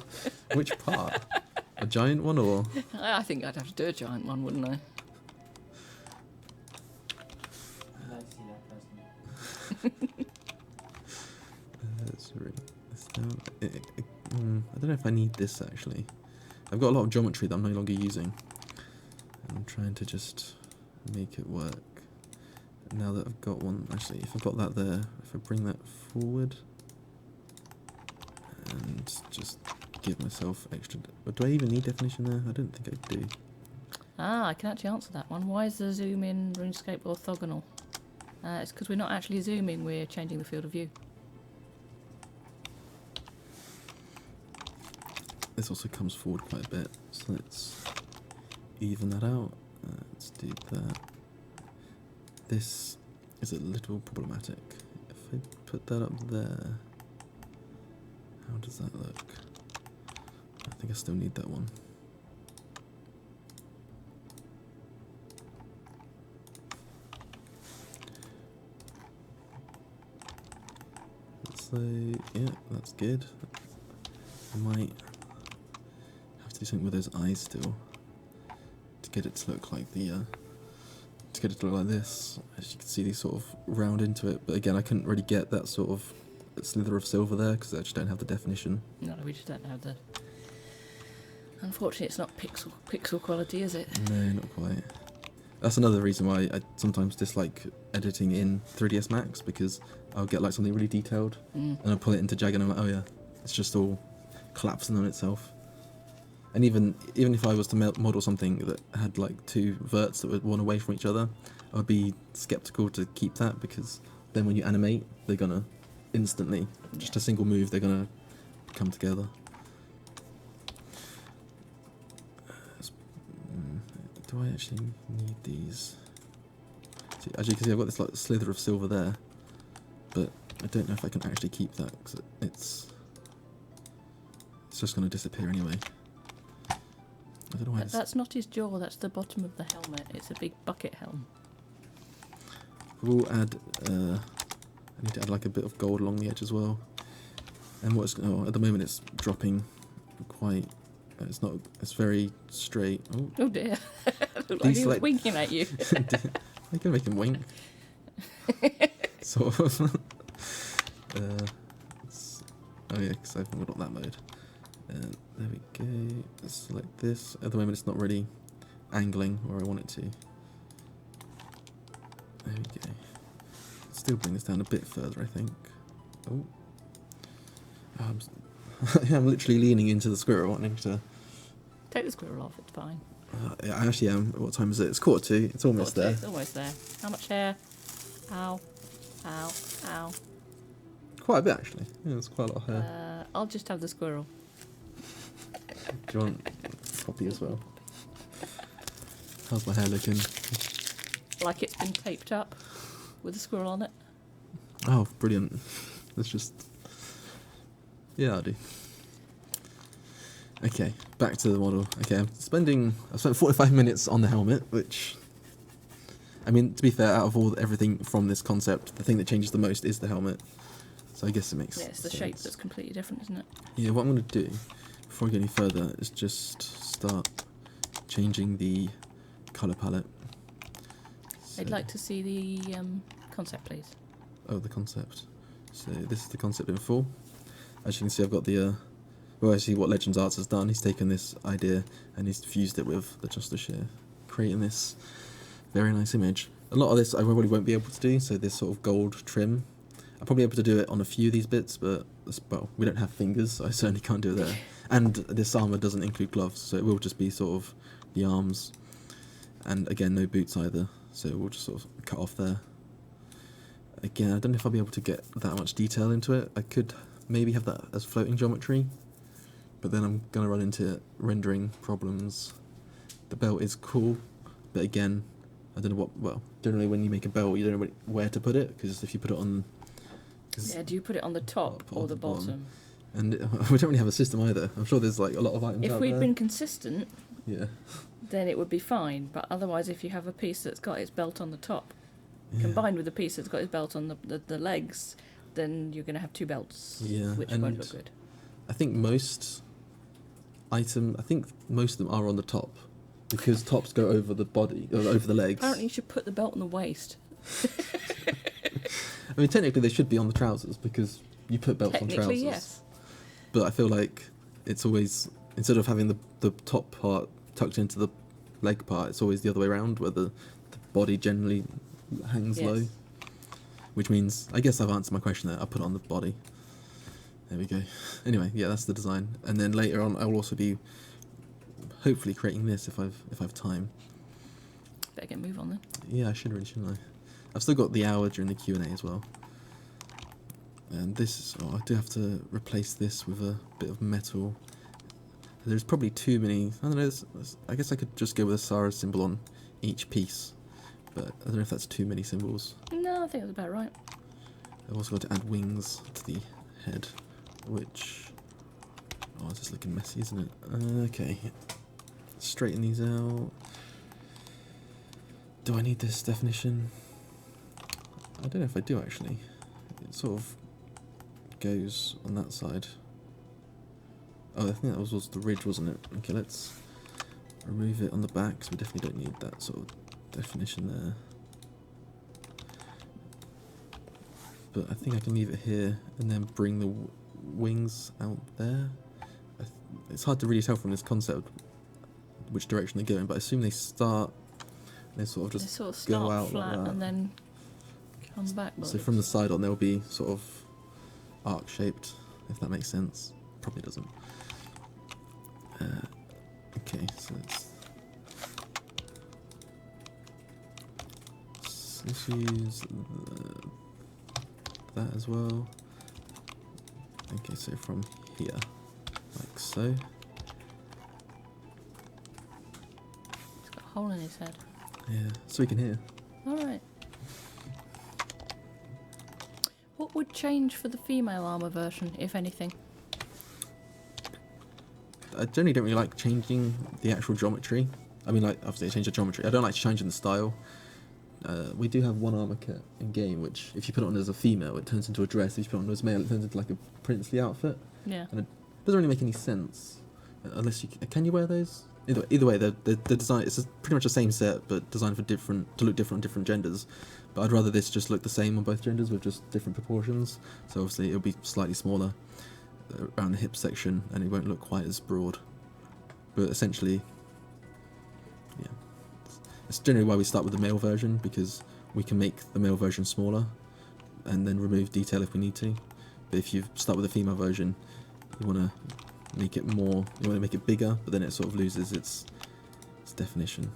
Which part? A giant one or? I think I'd have to do a giant one, wouldn't I? I'd like to see that personally. Let's ring this down. I don't know if I need this actually. I've got a lot of geometry that I'm no longer using. And I'm trying to just make it work. Now that I've got one, actually, if I've got that there, if I bring that forward and just give myself extra. Do I even need definition there? I don't think I do. Ah, I can actually answer that one. Why is the zoom in RuneScape orthogonal? It's because we're not actually zooming, we're changing the field of view. This also comes forward quite a bit, so let's even that out. Let's do that. This is a little problematic. If I put that up there, how does that look? I think I still need that one. Let's say, yeah, that's good. I might have to do something with those eyes still to get it to look like the to get it to look like this. As you can see, these sort of round into it, but again, I couldn't really get that sort of slither of silver there because I just don't have the definition. No, we just don't have the... Unfortunately, it's not pixel quality, is it? No, not quite. That's another reason why I sometimes dislike editing in 3ds Max, because I'll get like something really detailed and I'll pull it into Jag and I'm like, oh yeah, it's just all collapsing on itself. And even if I was to model something that had like two verts that were one away from each other, I'd be skeptical to keep that, because then when you animate, they're gonna instantly, just a single move, they're gonna come together. Do I actually need these? See, as you can see, I've got this like slither of silver there, but I don't know if I can actually keep that because it's just going to disappear anyway. I don't know why. That's not his jaw, that's the bottom of the helmet. It's a big bucket helm. We'll add. I need to add like a bit of gold along the edge as well. And what's at the moment it's dropping quite. It's not. It's very straight. Oh dear! Looked like he was winking at you. I can make him wink. Sort of. Oh yeah, because I've got that mode. There we go. Let's select this. At the moment, it's not really angling where I want it to. There we go. Still bring this down a bit further, I think. Oh. I'm literally leaning into the squirrel, wanting to... Take the squirrel off, it's fine. Yeah, I actually am. What time is it? It's 1:45. It's almost there. It's almost there. How much hair? Ow. Ow. Ow. Quite a bit, actually. Yeah, it's quite a lot of hair. I'll just have the squirrel. Do you want Poppy as well? How's my hair looking? Like it's been taped up with a squirrel on it. Oh, brilliant. Let's just... Yeah, I do. Okay, back to the model. Okay, I've spent 45 minutes on the helmet, which... I mean, to be fair, out of everything from this concept, the thing that changes the most is the helmet. So I guess it makes Yeah, it's the sense. shape that's completely different, isn't it? Yeah, what I'm going to do, before I go any further, is just start changing the colour palette. So, I'd like to see the concept, please. oh, the concept. So this is the concept in full. As you can see, I've got the... well, actually, what Legends Arts has done, he's taken this idea and he's fused it with the Justiciar, creating this very nice image. A lot of this I probably won't be able to do, so this sort of gold trim. I'll probably be able to do it on a few of these bits, but, well, we don't have fingers, so I certainly can't do it there. And this armour doesn't include gloves, so it will just be sort of the arms. And again, no boots either, so we'll just sort of cut off there. Again, I don't know if I'll be able to get that much detail into it. I could maybe have that as floating geometry, but then I'm going to run into rendering problems. The belt is cool, but again, I don't know what, well, generally when you make a belt, you don't know where to put it, because if you put it on... Yeah, do you put it on the top or the bottom? And we don't really have a system either. I'm sure there's like a lot of items If out we'd there. been consistent, Yeah. then it would be fine, but otherwise if you have a piece that's got its belt on the top, Yeah. combined with a piece that's got its belt on the legs, then you're going to have two belts, Yeah, which and won't look good. I think most of them are on the top, because tops go over the body, or over the legs. Apparently you should put the belt on the waist. I mean, technically they should be on the trousers, because you put belts on trousers. Technically, yes. But I feel like it's always, instead of having the top part tucked into the leg part, it's always the other way around, where the body generally hangs low. Which means, I guess I've answered my question there. I'll put it on the body. There we go. Anyway, yeah, that's the design. And then later on, I will also be hopefully creating this if I've time. Better get a move on then. Yeah, I should really, shouldn't I? I've still got the hour during the Q&A as well. And this is, I do have to replace this with a bit of metal. There's probably too many, I don't know, I guess I could just go with a Sarah symbol on each piece. But I don't know if that's too many symbols. No, I think that's about right. I've also got to add wings to the head, which... Oh, it's just looking messy, isn't it? Okay. Straighten these out. Do I need this definition? I don't know if I do, actually. It sort of goes on that side. Oh, I think that was the ridge, wasn't it? Okay, let's remove it on the back, so we definitely don't need that sort of definition there. But I think I can leave it here and then bring the wings out there. It's hard to really tell from this concept which direction they're going, but I assume they start, they sort of just They sort of go start out flat like that. and then come back. So from the side on, they'll be sort of arc-shaped, if that makes sense. Probably doesn't. Okay, so let's use that as well. Okay, so from here, like so. He's got a hole in his head. Yeah, so we can hear. Alright. What would change for the female armour version, if anything? I generally don't really like changing the actual geometry. I mean, like, obviously I change the geometry. I don't like changing the style. We do have one armor kit in game, which if you put it on as a female, it turns into a dress. If you put it on as a male, it turns into like a princely outfit. Yeah. And it doesn't really make any sense unless you can you wear those? Either way, the design it's pretty much the same set, but designed for to look different on different genders. But I'd rather this just look the same on both genders with just different proportions. So obviously it'll be slightly smaller around the hip section, and it won't look quite as broad. But essentially, yeah, it's generally why we start with the male version, because we can make the male version smaller and then remove detail if we need to. But if you start with the female version, you want to make it more, you want to make it bigger, but then it sort of loses its definition.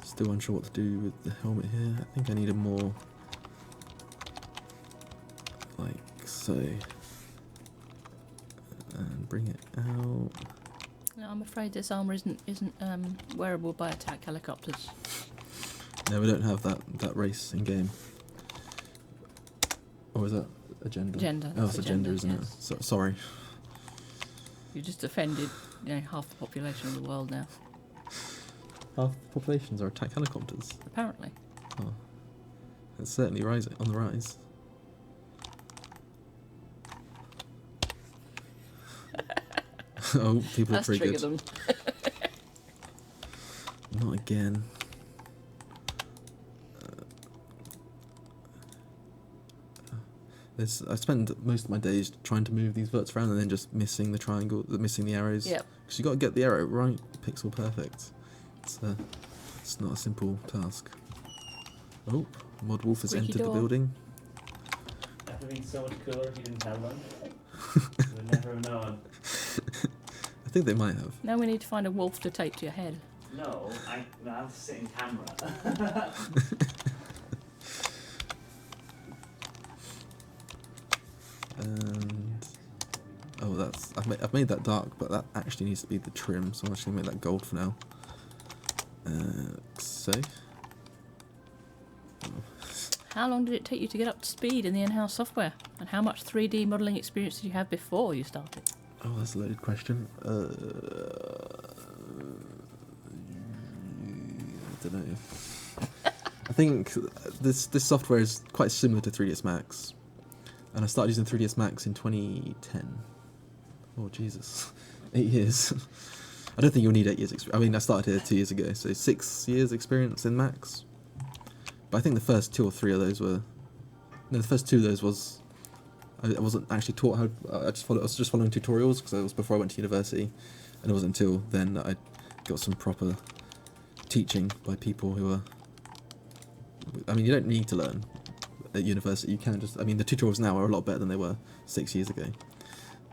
Still unsure what to do with the helmet here. I think I need a more like so, and bring it out. No, I'm afraid this armour isn't wearable by attack helicopters. No, we don't have that race in game. Or is that a gender? Gender. Oh, it's a gender, isn't yes. it? So, sorry. You just offended, half the population of the world now. Half the populations are attack helicopters. Apparently. Oh, it's certainly rising on the rise. Oh, people are That's triggered. triggered them. Not again. I spend most of my days trying to move these verts around and then just missing the triangle, missing the arrows. Yep. Because you got to get the arrow right, pixel perfect. It's not a simple task. Oh, Mod Wolf has Squeaky entered door. the building. After being so much cooler if you didn't tell them. You would never have known. I think they might have. Now we need to find a wolf to tape to your head. No, I'll sit in camera. And oh, that's I've made that dark, but that actually needs to be the trim, so I'm actually gonna make that gold for now. So. How long did it take you to get up to speed in the in-house software? And how much 3D modelling experience did you have before you started? Oh, that's a loaded question. I don't know. I think this software is quite similar to 3ds Max, and I started using 3ds Max in 2010. Oh Jesus, 8 years. I don't think you'll need 8 years experience. I mean, I started here 2 years ago, so 6 years experience in Max. But I think the first 2 or 3 of those were... No, the first 2 of those was... I wasn't actually taught how... I was just following tutorials, because it was before I went to university. And it wasn't until then that I got some proper teaching by people who are... I mean, you don't need to learn at university. You can just... I mean, the tutorials now are a lot better than they were 6 years ago.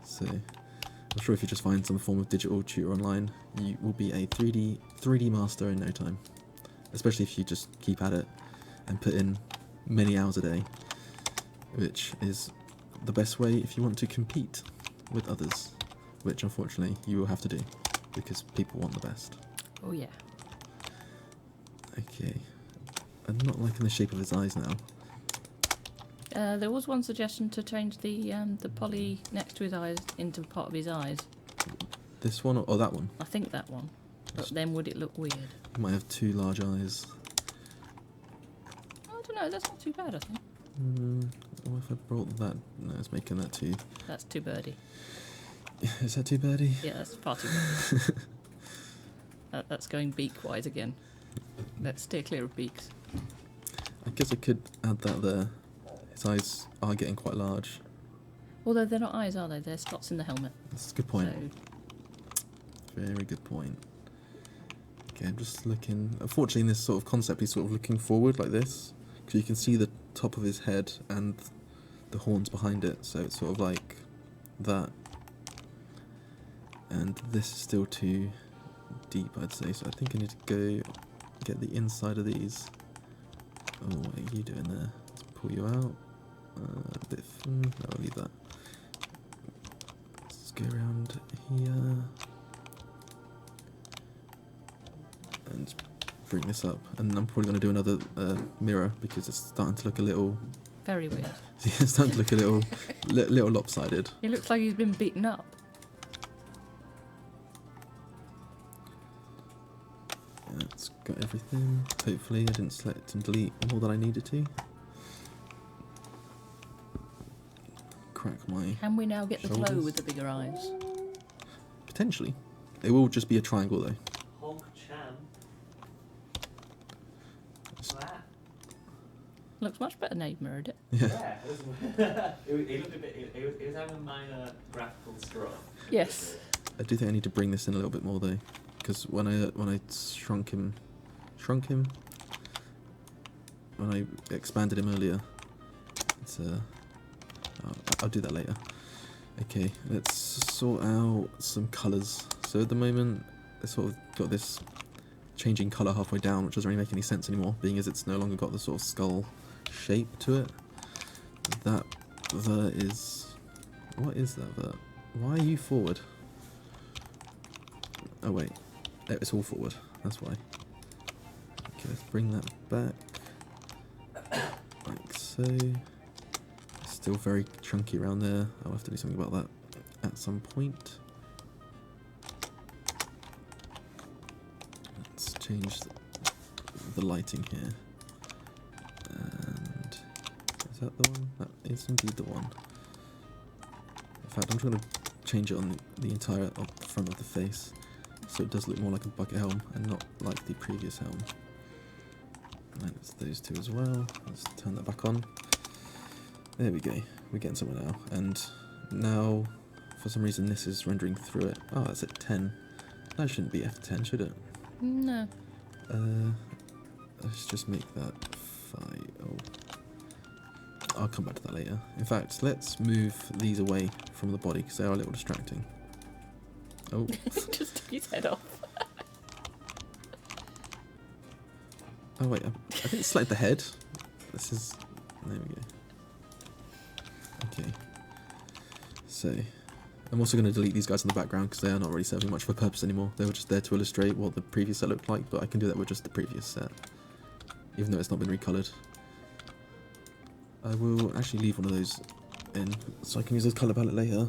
So... I'm sure if you just find some form of digital tutor online, you will be a 3D master in no time. Especially if you just keep at it and put in many hours a day, which is the best way if you want to compete with others, which unfortunately you will have to do because people want the best. Oh yeah. Okay, I'm not liking the shape of his eyes now. There was one suggestion to change the poly next to his eyes into part of his eyes. This one or that one? I think that one. But then would it look weird? He might have 2 large eyes. I don't know, that's not too bad, I think. What if I brought that? No, it's making that too. That's too birdie. Is that too birdie? Yeah, that's far too birdie. That's going beak-wise again. Let's steer clear of beaks. I guess I could add that there. His eyes are getting quite large. Although they're not eyes, are they? They're slots in the helmet. That's a good point. So... Very good point. Okay, I'm just looking... Unfortunately, in this sort of concept, he's sort of looking forward like this. Because you can see the top of his head and the horns behind it. So it's sort of like that. And this is still too deep, I'd say. So I think I need to go get the inside of these. Oh, what are you doing there? Let's pull you out. A bit... no, I'll leave that. Let's go around here. And bring this up. And I'm probably going to do another mirror because it's starting to look a little... Very weird. It's starting to look a little, little lopsided. He looks like he's been beaten up. That's got everything. Hopefully I didn't select and delete more than I needed to. Crack my... Can we now get the glow shoulders. with the bigger eyes? Potentially. It will just be a triangle though. Hog Chan. What's that? Looks much better now you've mirrored it. Yeah. Yeah, it looked a bit. It was having a minor graphical screw up. Yes. I do think I need to bring this in a little bit more though, because when I shrunk him, when I expanded him earlier, it's I'll do that later. Okay, let's sort out some colours. So at the moment, it's sort of got this changing colour halfway down, which doesn't really make any sense anymore, being as it's no longer got the sort of skull shape to it. That there is... What is that there? Why are you forward? Oh wait, it's all forward, that's why. Okay, let's bring that back. Like so. Still very chunky around there. I'll have to do something about that at some point. Let's change the lighting here. And is that the one? That is indeed the one. In fact, I'm just going to change it on the entire front of the face, so it does look more like a bucket helm and not like the previous helm. And it's those two as well. Let's turn that back on. There we go. We're getting somewhere now. And now, for some reason, this is rendering through it. Oh, that's at 10. That shouldn't be F10, should it? No. Let's just make that 5. Oh. I'll come back to that later. In fact, let's move these away from the body because they are a little distracting. Oh. Just took his head off. Oh wait, I didn't select the head. This is... There we go. Okay. So, I'm also going to delete these guys in the background because they are not really serving much of a purpose anymore. They were just there to illustrate what the previous set looked like, but I can do that with just the previous set, even though it's not been recolored. I will actually leave one of those in so I can use this colour palette later.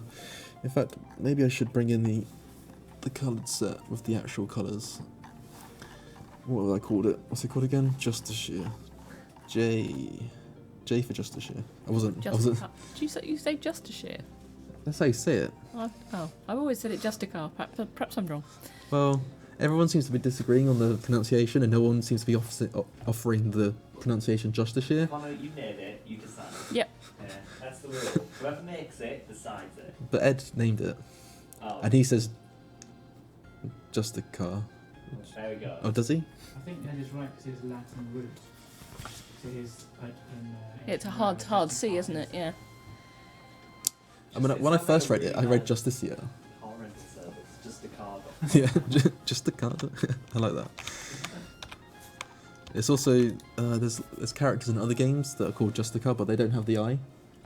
In fact, maybe I should bring in the coloured set with the actual colours. What have I called it? What's it called again? Justiciar. J for Justiciar. I wasn't. Did you say Justiciar? That's how you say it. Oh, I've always said it Justicar. Perhaps I'm wrong. Well, everyone seems to be disagreeing on the pronunciation, and no one seems to be offering the pronunciation Justiciar. Connor, you named it, you decide. Yep. Yeah, that's the rule. Whoever makes it decides it. But Ed named it, Oh, and he says Justicar. there we go. Oh, does he? I think Ed is right because he has Latin roots. So his It's a hard C, isn't it? Yeah. I mean, when I first read it, I read Justiciar. Car rental service, just a car. Yeah, just a card. I like that. It's also there's characters in other games that are called Justicar, but they don't have the I.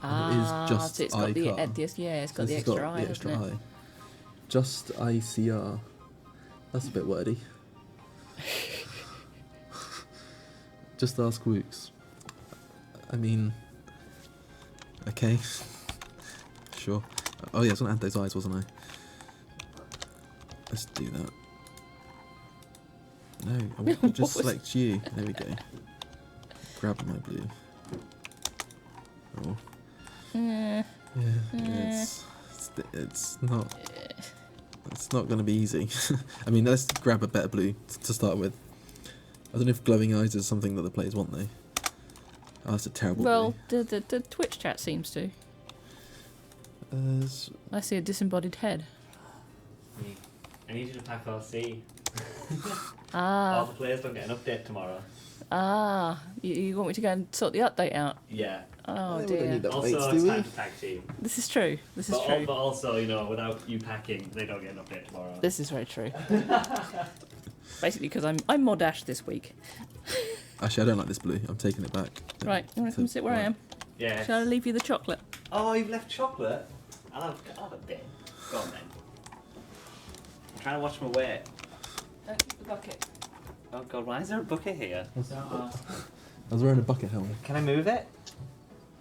And it is just so it's got the I-car. it's got This the has extra I, the extra hasn't it? I. Just ICR. That's a bit wordy. Just ask Wooks. I mean, okay, sure. Oh yeah, I was gonna add those eyes, wasn't I? Let's do that. No, I want to just select you. There we go. Grab my blue. Oh. Yeah, it's not. It's not going to be easy. I mean, let's grab a better blue to start with. I don't know if glowing eyes is something that the players want though. Oh, that's a terrible Well, blue. the Twitch chat seems to. Uh, I see a disembodied head. I need you to pack RC. All Ah, the players don't get an update tomorrow. you want me to go and sort the update out? Yeah. Oh we don't dear. need that. Also, Updates, it's do time we? to tag team. This is true. This is true. But also, you know, without you packing, they don't get an update tomorrow. This is very true. Basically, because I'm mod Ash this week. Actually, I don't like this blue. I'm taking it back. Right, you want to come sit where I am? Yeah. Shall I leave you the chocolate? Oh, you've left chocolate? I'll have a bit. Go on then. I'm trying to watch my weight. Don't keep the bucket. Oh god, why is there a bucket here? I was wearing a bucket helmet. Can I move it?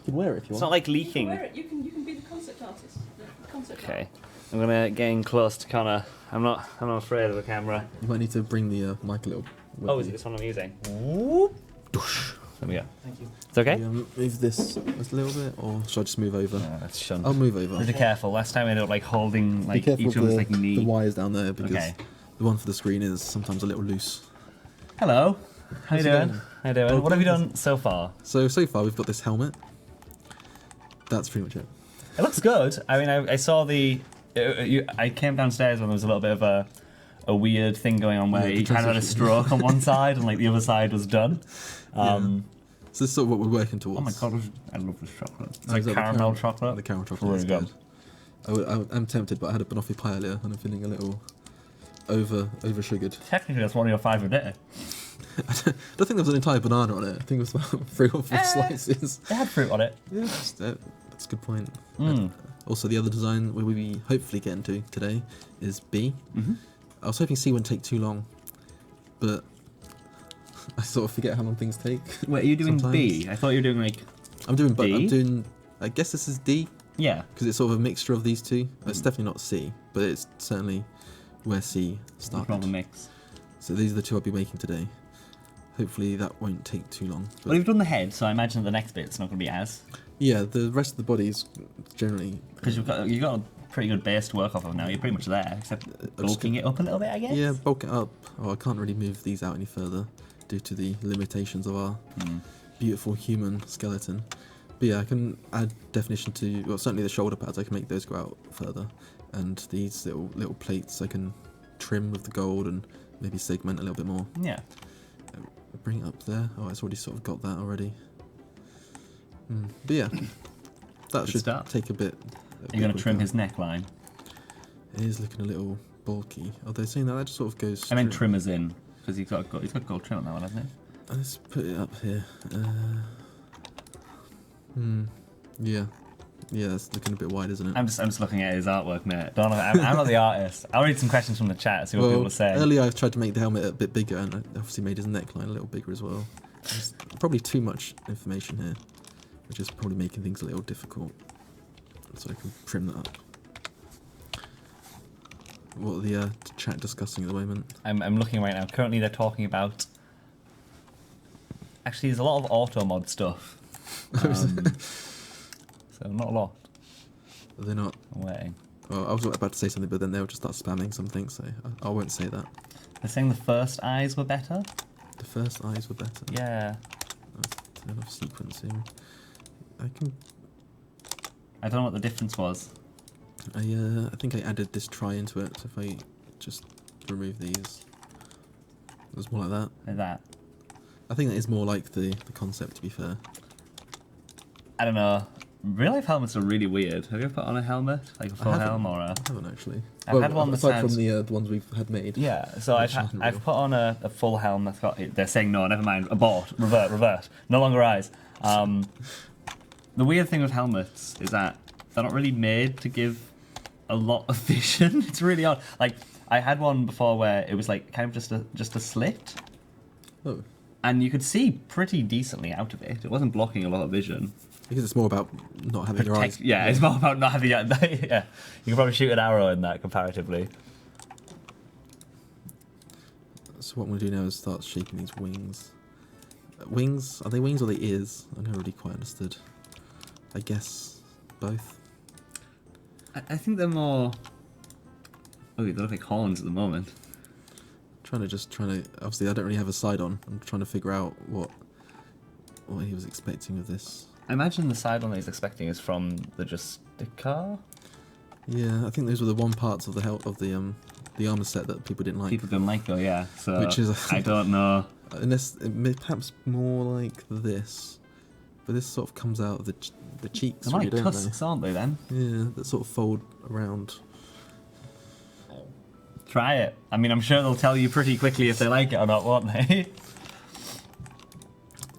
You can wear it if you It's want. not like You can leaking. wear it. You can be the concept artist. The concept Okay. I'm gonna get in close to Connor. I'm not afraid of the camera. You might need to bring the mic a little. with Oh, is it you. this one I'm using? Whoop. Doosh. There we go. Thank you. It's okay? Can you, move this a little bit, or should I just move over? Oh, that's shunned. I'll move over. Be careful. Last time I ended up like holding Be like careful each of other's like knee. the wires down there because Okay. the one for the screen is sometimes a little loose. Hello. How you How's it doing? going? How you doing? Oh, What have you good. done so far? So far we've got this helmet. That's pretty much it. It looks good. I mean, I saw the. I came downstairs when there was a little bit of a weird thing going on where Yeah, you the kind of had a transition. stroke on one side and like the other side was done. So this is sort of what we're working towards. Oh my god, I love this chocolate. It's Oh, like is that the caramel chocolate. The caramel chocolate Really is good. good. I'm tempted, but I had a banoffee pie earlier and I'm feeling a little over sugared. Technically, that's one of your 5 a day. I don't think there was an entire banana on it. I think it was about 3 or 4 slices. It had fruit on it. Yeah, that's a good point. Mm. Also, the other design we will be hopefully getting to today is B. Mhm. I was hoping C wouldn't take too long, but I sort of forget how long things take. Wait, are you doing Sometimes. B? I thought you were doing like. I'm doing both. D? I'm doing. I guess this is D Yeah. because it's sort of a mixture of these two. It's definitely not C, but it's certainly where C It's not started. the mix. So these are the two I'll be making today. Hopefully that won't take too long. But Well, you've done the head, so I imagine the next bit's not going to be as. yeah, the rest of the body is generally. Because you've got a pretty good base to work off of now. You're pretty much there, except bulking it up a little bit, I guess. Yeah, bulk it up. Oh, I can't really move these out any further due to the limitations of our beautiful human skeleton. But yeah, I can add definition to, well, certainly the shoulder pads. I can make those go out further, and these little plates I can trim with the gold and maybe segment a little bit more. Yeah. Bring it up there. Oh, it's already sort of got that already. But yeah, that Good should start. take a bit. You're going to trim his neckline. It is looking a little bulky. Are they saying that just sort of goes? I meant straight- trimmers in because he's got gold trim on that one, hasn't he? Let's put it up here. Yeah. Yeah, that's looking a bit wide, isn't it? I'm just looking at his artwork, mate. Don't know, I'm not the artist. I'll read some questions from the chat, see what people are saying. Earlier I've tried to make the helmet a bit bigger, and I obviously made his neckline a little bigger as well. There's probably too much information here, which is probably making things a little difficult. So I can trim that up. What are the chat discussing at the moment? I'm looking right now. Currently, they're talking about. Actually, there's a lot of auto mod stuff. So not a lot. Are they not? I'm waiting. Well, I was about to say something, but then they'll just start spamming something, so I won't say that. They're saying the first eyes were better. The first eyes were better. Yeah. Turn off sequencing. I I don't know what the difference was. I think I added this try into it, so if I just remove these, it's more like that. Like that. I think that is more like the concept, to be fair. I don't know. Real life helmets are really weird. Have you ever put on a helmet? Like a full helm or a... I haven't actually. I've had one that's aside had... from the ones we've had made. Yeah, so Which I've aren't real. put on a full helm that's got... They're saying no, never mind. Abort. Revert. No longer eyes. The weird thing with helmets is that they're not really made to give a lot of vision. It's really odd. Like, I had one before where it was like kind of just a slit. Oh, And you could see pretty decently out of it. It wasn't blocking a lot of vision. because it's more about not having your eyes. Yeah, it's more about not having... Yeah, you can probably shoot an arrow in that comparatively. So what I'm going to do now is start shaping these wings. Wings? Are they wings or are they ears? I never really quite understood. I guess both. I think they're more... Oh, they look like horns at the moment. Trying to obviously I don't really have a side on. I'm trying to figure out what he was expecting of this. I imagine the side one that he's expecting is from the Justiciar. Yeah, I think those were the one parts of the armor set that people didn't like. People didn't like though, yeah. So Which is I don't know. Unless perhaps more like this, but this sort of comes out of the cheeks. They're Really, like don't tusks, aren't they? Then they? Yeah, that sort of fold around. try it. I mean, I'm sure they'll tell you pretty quickly if they like it or not, won't they?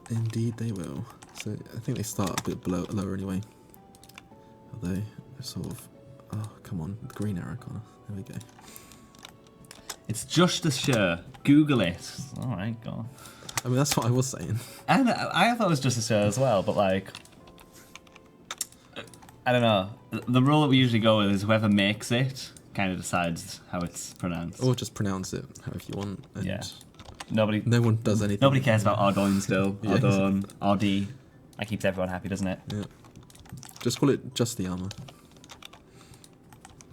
Indeed, they will. So I think they start a bit lower anyway. Although they're sort of, oh come on, the green arrow corner. There we go. It's Justiciar. Google it. All right, go on. I mean, that's what I was saying. And I thought it was Justiciar as well, but like, I don't know. The rule that we usually go with is whoever makes it kind of decides how it's pronounced. Or just pronounce it however you want. And Yeah. Nobody does anything. Nobody cares about Ardougne still. Yeah. Ardougne, RD. That keeps everyone happy, doesn't it? Yeah. Just call it Just Armor.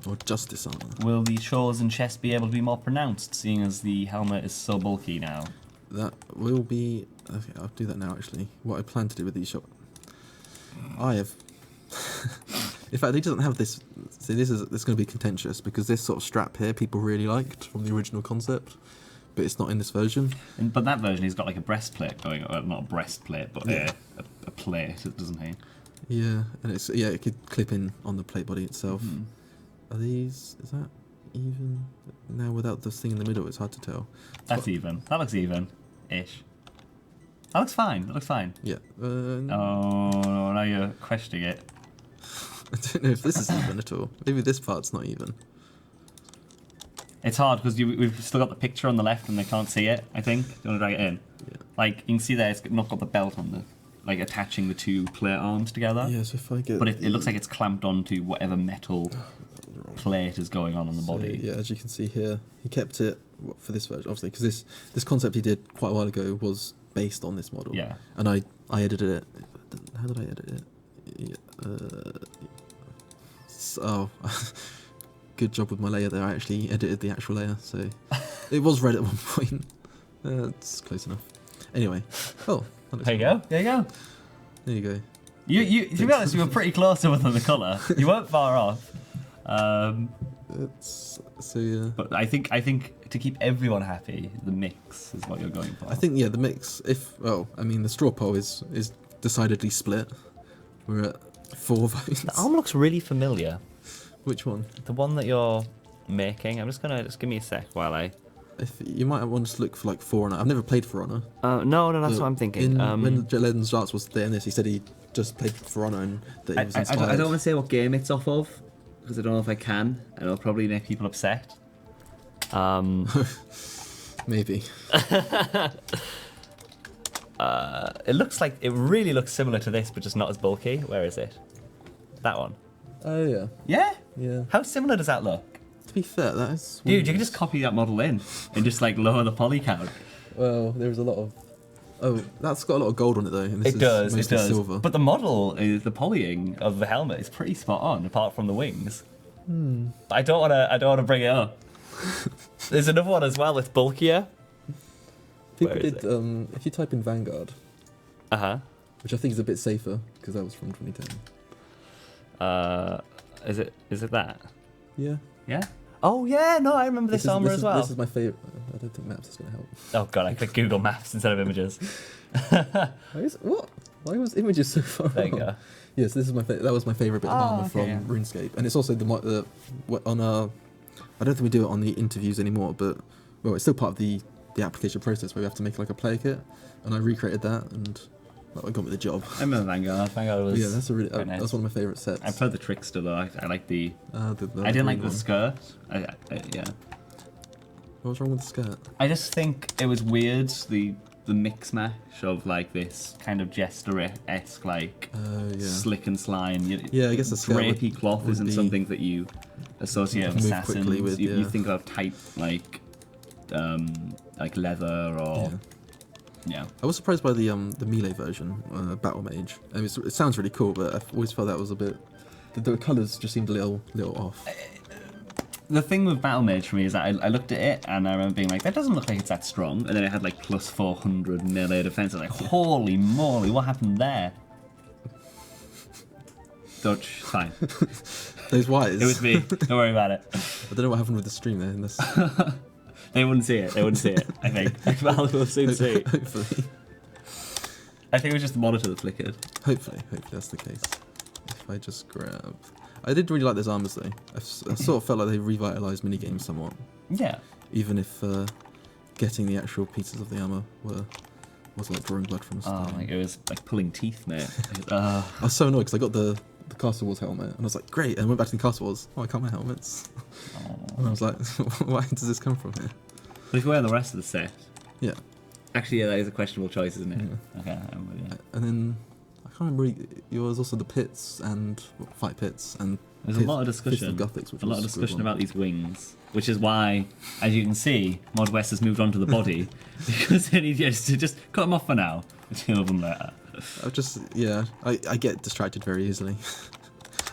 Or Justice Armor. Will the shoulders and chest be able to be more pronounced, seeing as the helmet is so bulky now? That will be. Okay, I'll do that now. Actually, what I plan to do with these shots, I have. In fact, he doesn't have this. See, this is going to be contentious because this sort of strap here people really liked from the original concept, but it's not in this version. But that version, he's got like a breastplate going. Well, not a breastplate, but Yeah. a plate, doesn't he? Yeah, and it could clip in on the plate body itself. Mhm. Are these? Is that even? Now without this thing in the middle, it's hard to tell. That's even. That looks even-ish. That looks fine. That looks fine. Yeah. Oh, no, now you're questioning it. I don't know if this is even at all. Maybe this part's not even. It's hard because we've still got the picture on the left and they can't see it, I think. Do you want to drag it in? Yeah. Like, you can see there it's not got the belt on the... Like, attaching the two plate arms together. Yeah. So if I get. But it looks like it's clamped onto whatever metal plate is going on the So, body. yeah, as you can see here, he kept it for this version, obviously, because this concept he did quite a while ago was based on this model. Yeah. And I edited it. How did I edit it? Yeah, good job with my layer there. I actually edited the actual layer, so it was red at one point. It's close enough. Anyway, oh, that looks There you cool. go. There you go. There you go. To be honest, you were pretty close to the colour. You weren't far off. It's so yeah. But I think to keep everyone happy, the mix is what you're going for. I think the mix. I mean the straw poll is decidedly split. We're at 4 votes. the arm looks really familiar. Which one? The one that you're making. I'm just give me a sec while I. If you might want to look for like For Honor. I've never played For Honor. No, that's what I'm thinking. When Legends Arts was there in this, he said he just played For Honor and that he was inspired. I don't want to say what game it's off of because I don't know if I can, and it'll probably make people upset. Maybe. It really looks similar to this, but just not as bulky. Where is it? That one. Oh yeah. Yeah. Yeah. How similar does that look? To be fair, that is. Dude, you can just copy that model in and just like lower the poly count. Well, there's a lot of. Oh, that's got a lot of gold on it though. And this It does. Mostly silver. But the model is the polying of the helmet is pretty spot on, apart from the wings. I don't want to bring it up. There's another one as well that's bulkier. People Where is did. If you type in Vanguard, which I think is a bit safer because that was from 2010. Is it that? Yeah. Yeah. Oh yeah, no, I remember this armor as well. This is my favorite. I don't think maps is going to help. Oh god, I clicked Google Maps instead of images. What? Why was images so far? There you go. Yes, this is my that was my favorite bit of armor okay, from yeah. RuneScape, and it's also on our. I don't think we do it on the interviews anymore, but well, it's still part of the application process where we have to make like a player kit, and I recreated that, and I got me the job. I remember Vanguard. Vanguard was. Yeah, that's a really nice. that's one of my favorite sets. I prefer the Trickster though. I like the. I I didn't like the skirt. Yeah. What was wrong with the skirt? I just think it was weird the mix mash of like this kind of jester-esque like slick and slime. Yeah, I guess the skirt drapey cloth would isn't be something that you associate with move assassins. quickly with, you yeah. think of tight like leather or yeah. I was surprised by the melee version, Battle Mage. I mean, it sounds really cool, but I've always felt that was a bit. The colours just seemed a little off. The thing with Battle Mage for me is that I looked at it and I remember being like, that doesn't look like it's that strong. And then it had like plus 400 melee defense. I was like, holy moly, what happened there? Dodge, fine. Those wires. It was me. Don't worry about it. I don't know what happened with the stream there. In this. They wouldn't see it. I think. Val will soon see. Hopefully. I think it was just the monitor that flickered. Hopefully that's the case. If I just grab. I did really like those armors though. I sort of felt like they revitalized minigames somewhat. Yeah. Even if getting the actual pieces of the armor was like drawing blood from a Oh, stone. it was like pulling teeth, mate. I was so annoyed because I got the Castle Wars helmet and I was like, great, and I went back to the Castle Wars. Oh, I can't wear helmets. And I was like, why does this come from here? But if you wear the rest of the set. Yeah. Actually, yeah, that is a questionable choice, isn't it? Yeah. Okay, I'm with you. And then I can't remember. Yours also the pits and fight pits and. There's a lot of discussion. Gothics, which a lot of was a good discussion one. about these wings, which is why, as you can see, Mod West has moved on to the body because they need to just cut them off for now. Deal with them later. I get distracted very easily.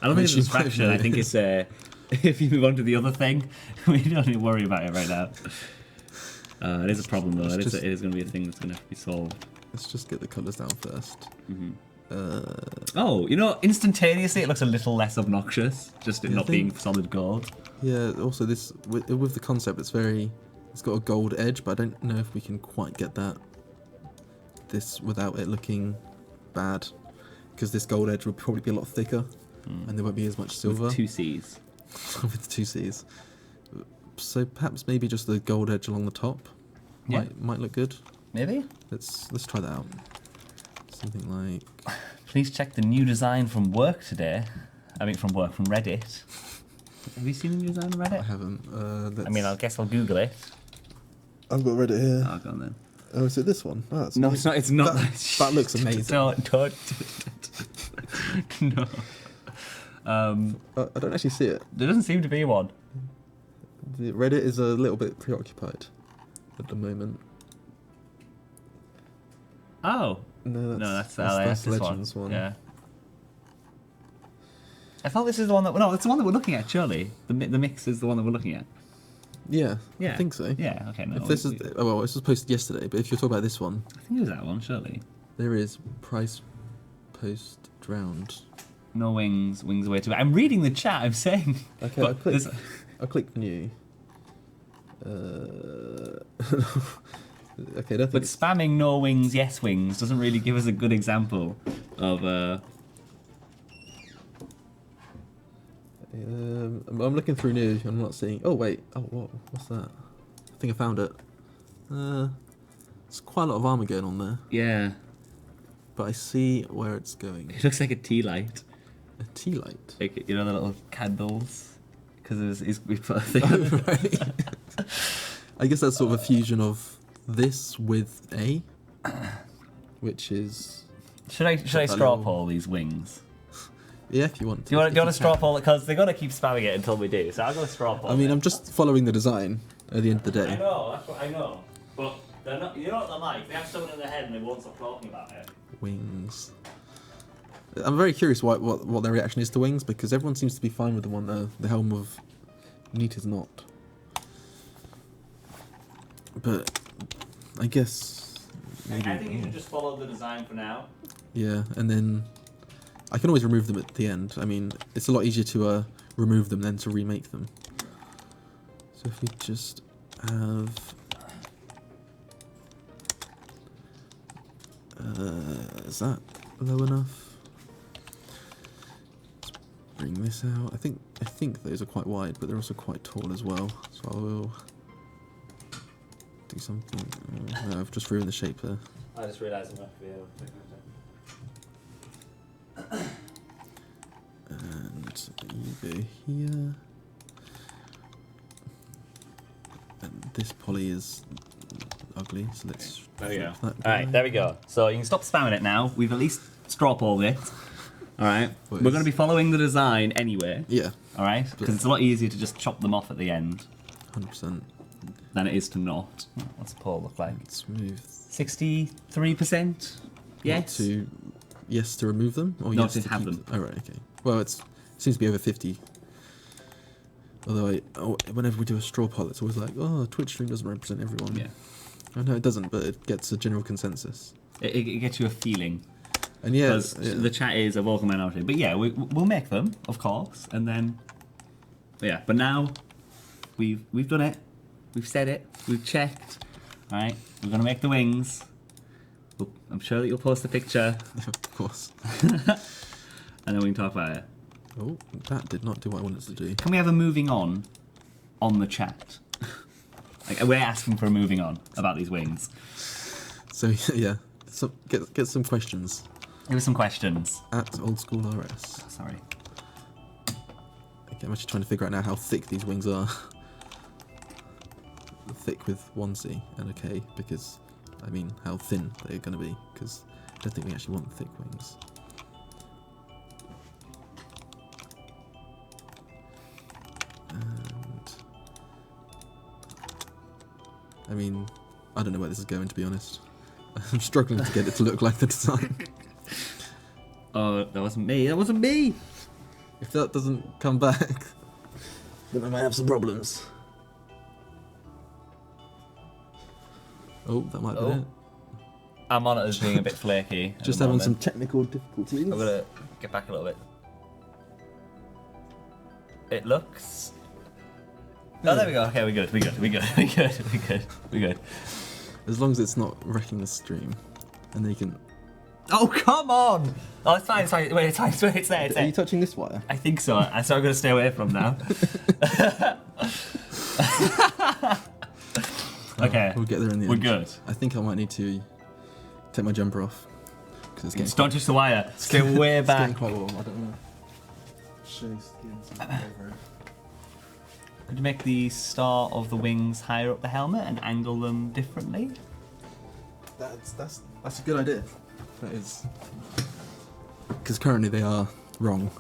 I don't think it's a distraction. I think it's if you move on to the other thing, we don't need to worry about it right now. It is a problem though. It is going to be a thing that's going to have to be solved. Let's just get the colours down first. Oh, instantaneously it looks a little less obnoxious, just it not being solid gold. Yeah. Also, this with the concept, it's got a gold edge, but I don't know if we can quite get this without it looking bad, because this gold edge would probably be a lot thicker, and there won't be as much silver. With 2 C's. With 2 C's. So perhaps maybe just the gold edge along the top might look good. Maybe. Let's try that out. Something like. Please check the new design from work today. I mean, from Reddit. Have you seen the new design on Reddit? I haven't. I guess I'll Google it. I've got Reddit here. Oh, go on then. Oh, is it this one? Oh, No, it's not. It's not. That looks amazing. Don't. No. I don't actually see it. There doesn't seem to be one. The Reddit is a little bit preoccupied at the moment. Oh. No, that's this Legends one. Yeah. I thought this is the one that. No, it's the one that we're looking at. Surely the mix is the one that we're looking at. Yeah, Yeah. I think so. Yeah. Okay. No. If this this was posted yesterday, but if you're talking about this one, I think it was that one. Surely. there is price post drowned. No wings. Wings away to. I'm reading the chat. I'm saying. Okay, But I'll click new. Okay, I don't But think it's, spamming no wings, yes wings doesn't really give us a good example of. I'm looking through new. I'm not seeing. Oh wait. Oh what's that? I think I found it. There's quite a lot of armor going on there, Yeah. but I see where it's going. It looks like a tea light. A tea light. Like, you know, the little candles? Because we put a thing. Oh, right. I guess that's sort of a fusion of this with A, which is. Should I that straw little- pull these wings? Yeah, if you want to. Do you want If to straw can. pull it? Because they're going to keep spamming it until we do. So I'm going to straw pull I mean, it. I'm just following the design at the end of the I day. know, that's what I know. But they're not, you know what they're like? They have someone in their head and they won't stop talking about it. Wings. I'm very curious what their reaction is to wings, because everyone seems to be fine with the one the helm of Neat is not. But I guess maybe, I think you should just follow the design for now. yeah, and then I can always remove them at the end. I mean, it's a lot easier to remove them than to remake them. So if we just have is that low enough? Let's bring this out. I think those are quite wide, but they're also quite tall as well. So I will do something. Oh, no, I've just ruined the shape there. I just realised I'm not going to be able to take And you go here. And this poly is ugly, so let's. There we go. flip that Alright, guy. there we go. So you can stop spamming it now. We've at least straw pulled it. Alright. What We're is- going to be following the design anyway. Yeah, Alright? Because it's a lot easier to just chop them off at the end 100%. than it is to not. What's the poll look like? Let's move. 63%? Yes? Yes to remove them, or No, yes to to have keep them. Oh right, okay. Well, it seems to be over 50. Although whenever we do a straw poll, it's always like, oh, Twitch stream doesn't represent everyone. Yeah. I know it doesn't, but it gets a general consensus. It gets you a feeling. And yeah, Because the chat is a vocal minority. But yeah, we'll make them, of course, and then. But yeah, but now we've done it. We've said it. We've checked. All right, we're gonna make the wings. I'm sure that you'll post a picture, of course. and then we can talk about it. Oh, that did not do what I wanted to do. Can we have a moving on the chat? Like, we're asking for a moving on about these wings. So yeah, so get some questions Give us some questions. at Old School RS. Sorry. Okay, I'm actually trying to figure out now how thick these wings are. Thick with one C and a K, because I mean how thin they're going to be, because I don't think we actually want thick wings. And I mean, I don't know where this is going, to be honest. I'm struggling to get it to look like the design. Oh, that wasn't me. That wasn't me. If that doesn't come back, then I might have some problems. Oh, that might be it. Our monitor's being a bit flaky. Just having some technical difficulties. I'm gonna get back a little bit. It looks. Oh, there we go. Okay, we're good. We're good. As long as it's not wrecking the stream, and then you can. Oh, come on! Oh, it's fine. It's fine. Wait, it's fine. It's there. It's Are there. you touching this wire? I think so. That's what I'm gonna stay away from now. Okay. We'll get there in the We're end. good. I think I might need to take my jumper off because it's getting. Just don't touch the wire. Stay way It's getting back. quite warm. I don't know. Show skin something over it. Could you make the star of the wings higher up the helmet and angle them differently? That's a good idea. That is. Because currently they are wrong.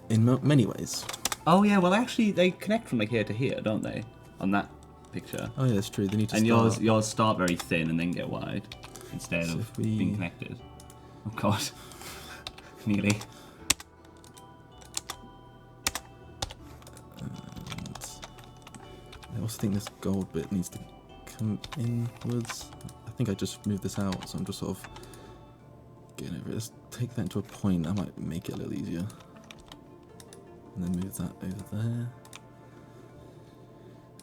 In many ways. Oh yeah. Well, actually, they connect from like here to here, don't they? On that picture. Oh yeah, that's true. They need to. And start. yours start very thin and then get wide instead So of if we- being connected. Oh god. Nearly. And I also think this gold bit needs to come inwards. I think I just moved this out, so I'm just sort of getting over it. Let's take that into a point. That might make it a little easier. And then move that over there.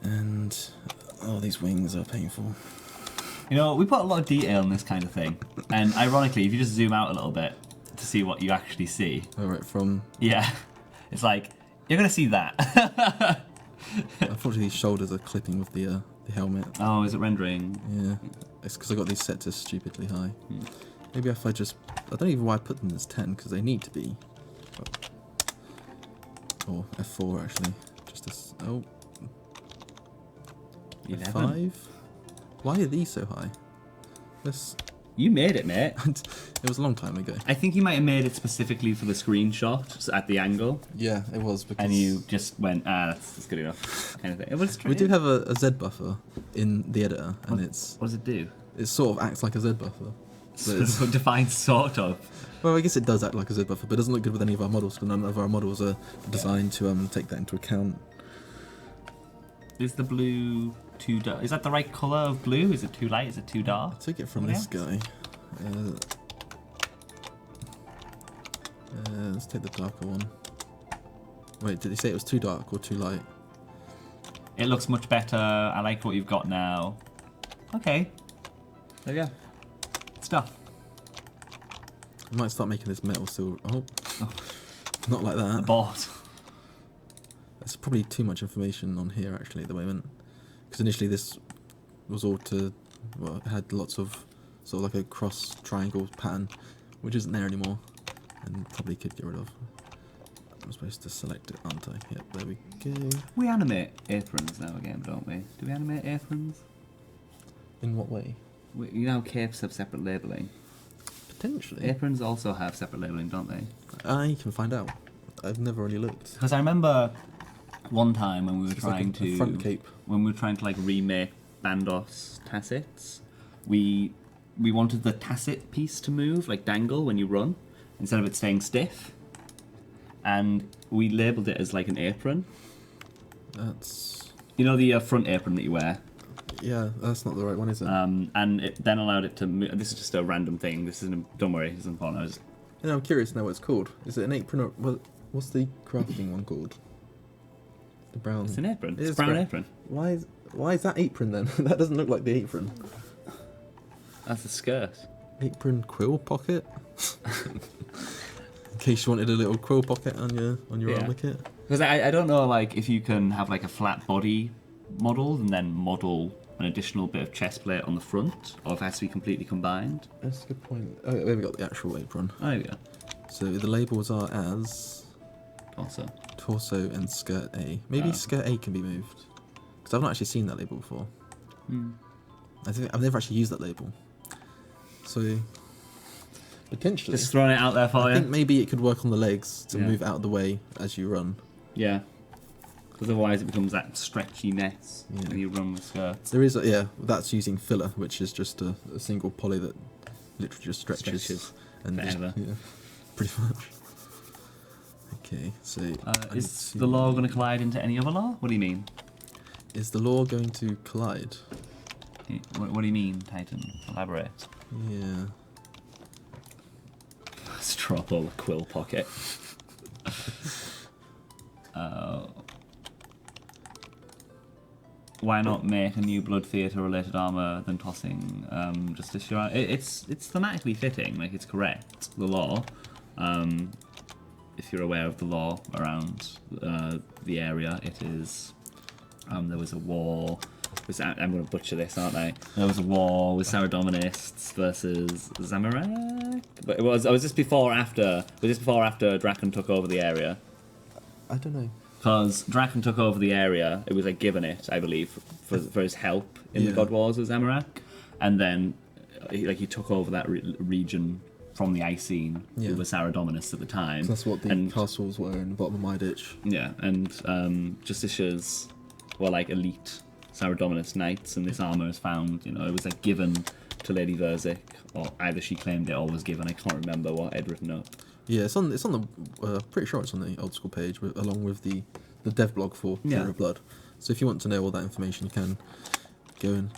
And oh, these wings are painful. You know, we put a lot of detail in this kind of thing. And ironically, if you just zoom out a little bit to see what you actually see, All right, from yeah, it's like You're gonna see that. Unfortunately, these shoulders are clipping with the helmet. Oh, is it rendering? Yeah, it's because I got these set to stupidly high. Maybe if I don't even know why I put them as 10 because they need to be. Or F4 actually. Just as F5. Why are these so high? You made it, mate. It was a long time ago. I think you might have made it specifically for the screenshot at the angle, Yeah, it was because. and you just went, that's good enough, kind of thing. It was We do have a Z buffer in the editor, and What does it do? it sort of acts like a Z buffer. So it's- So defined sort of. well, I guess it does act like a Z buffer, but it doesn't look good with any of our models because none of our models are designed to take that into account. Is the blue too dark? Is that the right color of blue? Is it too light? Is it too I dark? took it from Somebody this guy. Let's take the darker one. Wait, did he say it was too dark or too light? It looks much better. I like what you've got now. Okay. There we go. Stuff. I might start making this metal silver. Oh. Not like that. Bought. There's probably too much information on here actually at the moment. Because initially this was all it had lots of sort of like a cross triangle pattern, which isn't there anymore, and probably could get rid of. I'm supposed to select it, aren't I? Yep, there we go. We animate aprons now again, don't we? Do we animate aprons? In what way? You know how capes have separate labelling? Potentially. Aprons also have separate labelling, don't they? I can find out. I've never really looked. Because I remember one time when we were It's like trying a front cape. when we were trying to like remake Bandos tassets, we wanted the tasset piece to move, like dangle when you run, instead of it staying stiff. And we labelled it as like an apron. That's... You know the front apron that you wear? Yeah, that's not the right one, is it? And it then allowed it to move. This is just a random thing. This isn't, don't worry, this isn't important. I was, Yeah, I'm curious to know what it's called. Is it an apron or... What's the crafting one called? The brown... it's an apron. It It's a is brown brown. apron. Why is that apron then? That doesn't look like the apron. That's the skirt. Apron quill pocket? In case you wanted a little quill pocket on your Yeah. armor kit. Because I don't know, like, if you can have like a flat body model and then model an additional bit of chest plate on the front, or if it has to be completely combined. That's a good point. Oh, there we got the actual apron. Oh, there we go. So the labels are as Also. torso and skirt A. Maybe Oh. skirt A can be moved. Because I've not actually seen that label before. Hmm. I think I've never actually used that label. So potentially, Just throwing it out there for I you. think maybe it could work on the legs to Yeah. move out of the way as you run. Yeah. Because otherwise it becomes that stretchy mess Yeah. when you run with skirts. There is that's using filler, which is just a single poly that literally just stretches and just, forever. yeah, pretty much. Okay, so I need Is to- the law going to collide into any other law? What do you mean? Is the law going to collide? What do you mean, Titan? Elaborate. Yeah. Straw ball quill pocket. Why not make a new blood theatre related armor than tossing Justiciar Armour? It's thematically fitting, like it's correct, the law. If you're aware of the law around the area, it is there was a war. I'm going to butcher this, aren't I? There was a war with Saradominists versus Zamorak. But was this before or after? Was this before or after Draken took over the area? I don't know. Because Draken took over the area, it was like given it, I believe, for his help in the Yeah. God Wars with Zamorak, and then he took over that region from the Icene, Yeah. who were Saradominists at the time. So that's what the and, castles were in the bottom of my ditch. Yeah, and Justiciars were like elite Saradominist knights, and this armor is found, it was like given to Lady Verzik, or either she claimed it or was given. I can't remember what I'd written up. Yeah, it's on the. Pretty sure it's on the old school page, along with the dev blog for Yeah. Fear of Blood. So if you want to know all that information, you can go and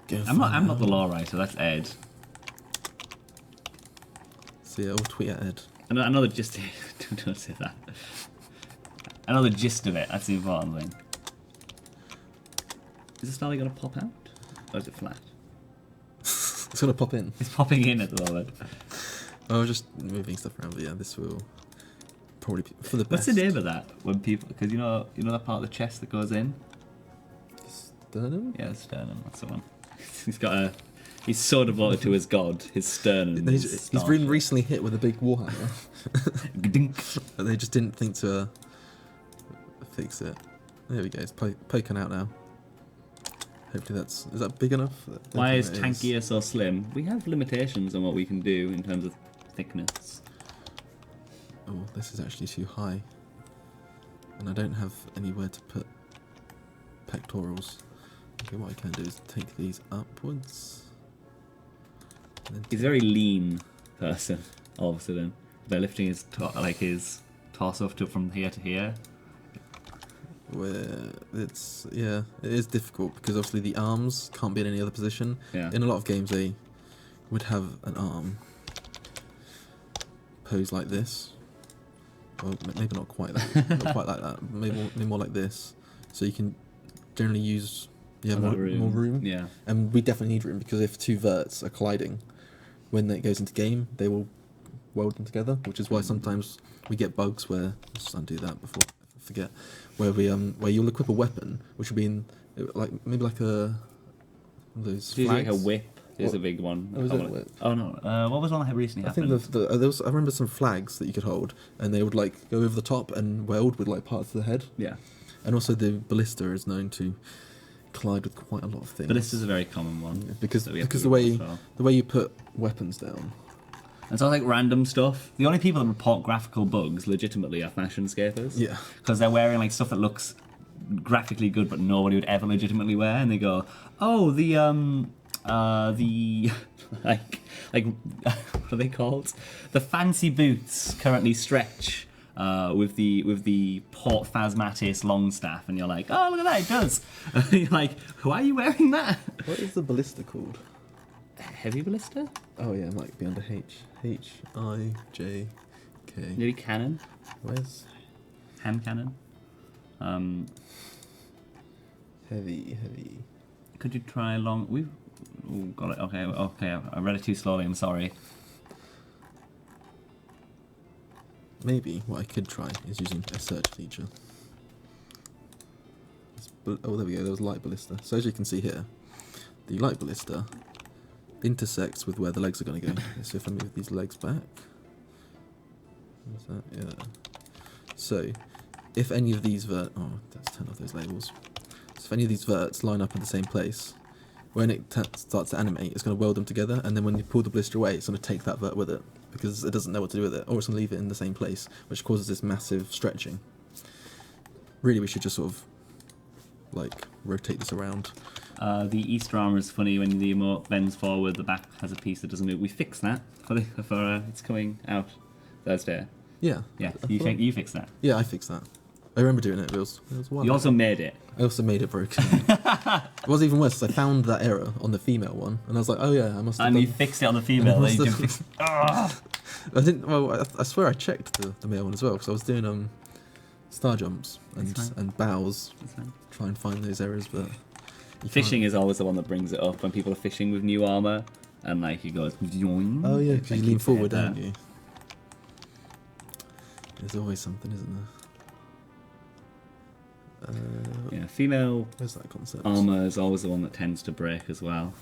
I'm find not it the out. law writer. That's Ed. So yeah, we'll tweet at Ed. Another gist. Don't say that. Another gist of it. That's the important thing. Is this Starly going to pop out, or is it flat? It's gonna pop in. It's popping in at the moment. I was just moving stuff around, but yeah, this will probably for the What's best. the name of that when people? Because you know that part of the chest that goes in. Sternum? Yeah, sternum. That's the one. He's so devoted to his god, his sternum. He's been recently hit with a big warhammer. Gdink. And they just didn't think to fix it. There we go. It's poking out now. Hopefully is that big enough? I don't Why think is it Tankier so slim? We have limitations on what we can do in terms of thickness. Oh, this is actually too high. And I don't have anywhere to put pectorals. Okay, what I can do is take these upwards. And He's a very lean person, all of a sudden. By lifting his torso from here to here. where it is difficult because obviously the arms can't be in any other position. Yeah. In a lot of games they would have an arm posed like this. Well, maybe not quite that, not quite like that. Maybe more like this. So you can generally use more room. Yeah. And we definitely need room because if two verts are colliding, when it goes into game, they will weld them together, which is why sometimes we get bugs where let's undo that before I forget, where you'll equip a weapon, which will be in maybe like a one of those It's usually like a flags. whip is a big one. Oh, is it a whip? Oh no! What was one that had recently I think happened? I remember some flags that you could hold, and they would like go over the top and weld with like parts of the head. Yeah. And also the ballista is known to collide with quite a lot of things. But this is a very common one. Yeah, because that we have to the report as well. way you put weapons down. And so like random stuff. The only people that report graphical bugs legitimately are fashionscapers. Yeah. Because they're wearing like stuff that looks graphically good but nobody would ever legitimately wear, and they go, oh, the like what are they called? The fancy boots currently stretch with the Port Phasmatis Longstaff, and you're like, oh, look at that, it does. And you're like, why are you wearing that? What is the ballista called? Heavy ballista? Oh yeah, it might be under H. H-I-J-K. Maybe cannon? Where's Hand cannon? heavy? Could you try long? We've got it. Okay. I read it too slowly. I'm sorry. Maybe what I could try is using a search feature. Oh, there we go. There was light ballista. So as you can see here, the light ballista intersects with where the legs are going to go. So if I move these legs back, is that? Yeah. So if any of these let's turn off those labels. So if any of these verts line up in the same place, when it starts to animate, it's going to weld them together, and then when you pull the blister away, it's going to take that vert with it because it doesn't know what to do with it, or it's going to leave it in the same place, which causes this massive stretching. Really, we should just sort of like rotate this around. The Easter armor is funny when the emote bends forward. The back has a piece that doesn't move. We fixed that for it's coming out Thursday. Yeah. Yeah, I you thought- fixed that. Yeah, I fixed that. I remember doing it. It was one. You also made it. I also made it broken. It was even worse. I found that error on the female one, and I was like, "Oh yeah, I must have." And done... you fixed it on the female. I Then you must didn't have- fix. Ah! I didn't. Well, I swear I checked the male one as well because I was doing star jumps That's fine. and bows, That's fine. try and find those errors, but you Fishing can't. is always the one that brings it up when people are fishing with new armor, and like he goes. Yoing, Oh yeah, because and you lean keeps it forward, there. don't you? There's always something, isn't there? Yeah, female Where's that concept? armor is always the one that tends to break as well.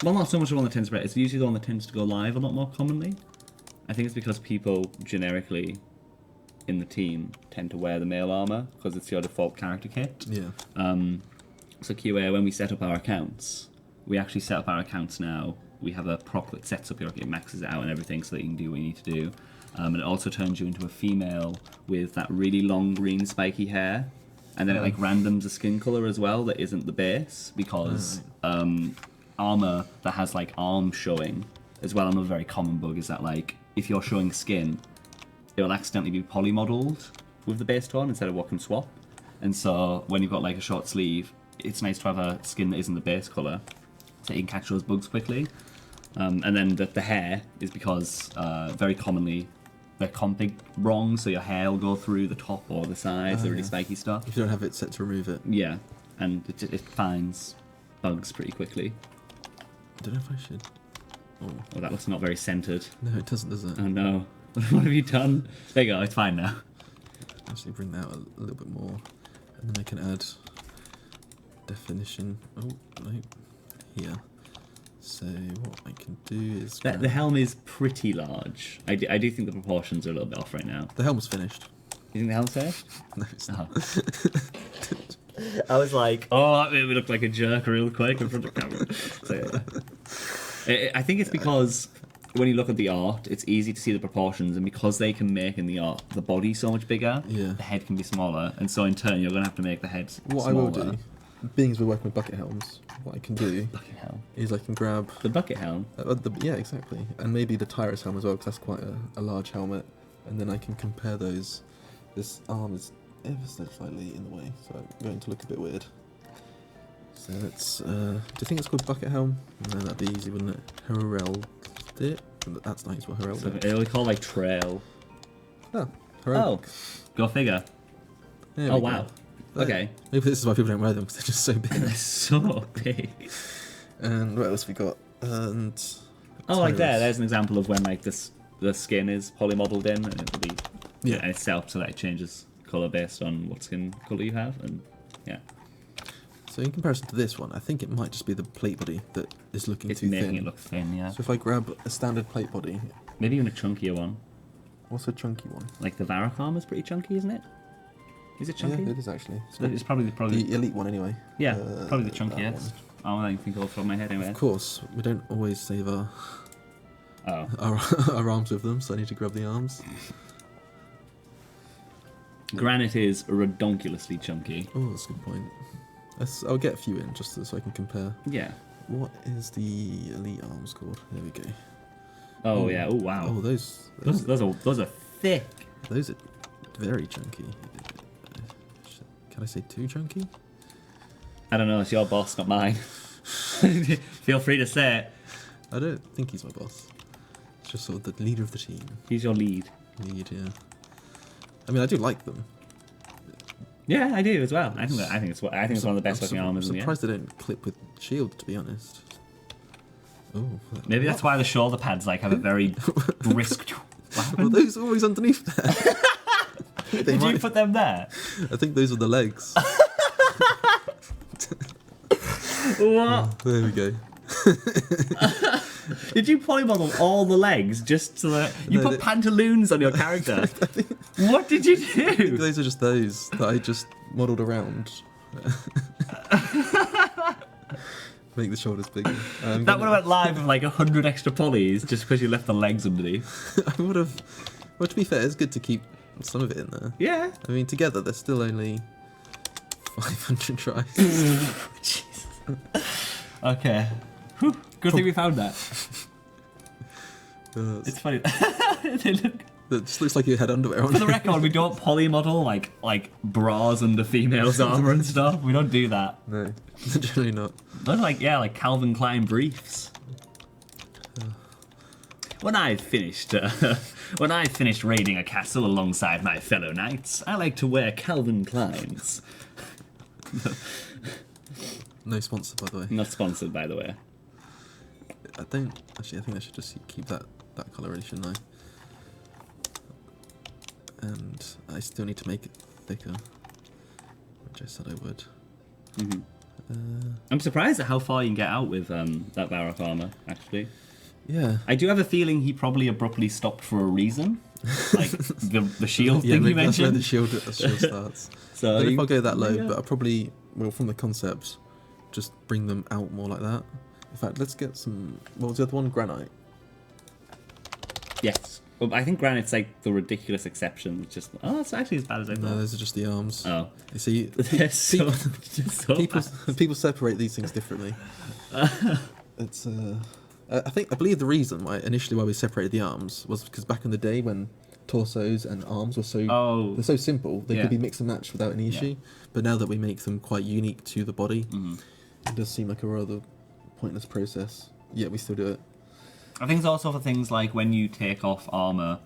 Well, not so much the one that tends to break. It's usually the one that tends to go live a lot more commonly. I think it's because people generically in the team tend to wear the male armor because it's your default character kit. Yeah. So QA, when we set up our accounts, we actually set up our accounts now. We have a proc that sets up your it maxes it out and everything so that you can do what you need to do. And it also turns you into a female with that really long green spiky hair. And then it like randoms a skin color as well that isn't the base because armor that has like arms showing as well. Another very common bug is that like if you're showing skin, it will accidentally be polymodeled with the base tone instead of what can swap. And so when you've got like a short sleeve, it's nice to have a skin that isn't the base color so you can catch those bugs quickly. And then the hair is because very commonly they're comping wrong, so your hair will go through the top or the sides, the really spiky stuff. If you don't have it set to remove it. Yeah, and it finds bugs pretty quickly. I don't know if I should. Oh Oh, that looks not very centered. no, it doesn't, does it? Oh no. What have you done? There you go. It's fine now. Actually, bring that out a little bit more, and then I can add definition. Oh no, here. So what I can do is The helm is pretty large. I do think the proportions are a little bit off right now. the helm's finished. You think the helm's finished? No, it's not. I was like, oh, that made me look like a jerk real quick in front of the camera. So, yeah. I think it's because when you look at the art, it's easy to see the proportions, and because they can make in the art the body so much bigger, Yeah. the head can be smaller, and so in turn you're going to have to make the head What smaller. I will do, being as we're working with bucket helms, what I can do Bucket helm. is I can grab The bucket helm. yeah, exactly, and maybe the Tyrus helm as well, because that's quite a large helmet, and then I can compare those. This arm is ever so slightly in the way, so I'm going to look a bit weird. So let's. Do you think it's called bucket helm? No, that'd be easy, wouldn't it? Heraldic. That's nice. What So heraldic? they call like trail. Oh, heraldic. Oh, go figure. There Oh we go. wow. There. Okay. Maybe this is why people don't wear them, because they're just so big. They're so big. And what else we got? And Oh, like there. Tyrus. There's an example of when like the skin is polymodelled in, and it'll be Yeah. and it's set up so that it changes colour based on what skin colour you have, and yeah, So in comparison to this one, I think it might just be the plate body that is looking it's too making thin. it look thin. Yeah, So if I grab a standard plate body, maybe even a chunkier one. what's a chunky one? Like the Varrock armor is pretty chunky, isn't it? Is it chunky? Yeah, it is actually. It's probably The elite one anyway. yeah, probably the that chunkiest. Oh, I don't think off the top of my head anyway. Of course, we don't always save our Oh, our arms with them, so I need to grab the arms. Granite is redonkulously chunky. Oh, that's a good point. I'll get a few in just so I can compare. Yeah. What is the elite arms called? There we go. Oh yeah. Oh wow. Oh, those Those are thick. those are very chunky. Can I say too chunky? I don't know. It's your boss, not mine. Feel free to say it. I don't think he's my boss. It's just sort of the leader of the team. He's your lead. Lead, yeah. I mean, I do like them. Yeah, I do as well. I think it's one of the best looking I'm armors in the surprised they don't clip with shield, to be honest. Oh, Maybe that's why the shoulder pads like have a very brisk. Well, those are always underneath there. Did you put them there? I think those are the legs. What? There we go. Did you polymodel all the legs just so that you No, put pantaloons on your character? What did you do? Those are just those that I just modelled around. Make the shoulders bigger. That would have went live with like 100 extra polys just because you left the legs underneath. I would have. Well, to be fair, it's good to keep some of it in there. Yeah. I mean, together they're still only 500 tries. Jesus. Okay. Whew. Good thing we found that. It's funny. They look. It just looks like you had underwear on. For the record, we don't polymodel like bras under females' armor and stuff. We don't do that. No, generally not. Those are like Calvin Klein briefs. When I've finished raiding a castle alongside my fellow knights, I like to wear Calvin Kleins. No sponsor, by the way. Not sponsored, by the way. I think I should just keep that coloration though. And I still need to make it thicker, which I said I would. Mm-hmm. I'm surprised at how far you can get out with that Varrock armor, actually. Yeah. I do have a feeling he probably abruptly stopped for a reason. Like the shield Yeah, thing you maybe that's where mentioned. the shield starts. So I don't know if you- I'll go that low, yeah. but I probably will, from the concept, just bring them out more like that. In fact, let's get some. What was the other one? Granite. Yes. Well, I think Granite's like the ridiculous exception. It's just, it's actually as bad as I No, thought. those are just the arms. Oh. You see, They're so, so people bad. people separate these things differently. It's I believe the reason why we separated the arms was because back in the day when torsos and arms were they're so simple they Yeah. could be mixed and matched without any issue. But now that we make them quite unique to the body, it does seem like a rather pointless process. Yet we still do it. I think it's also for things like when you take off armor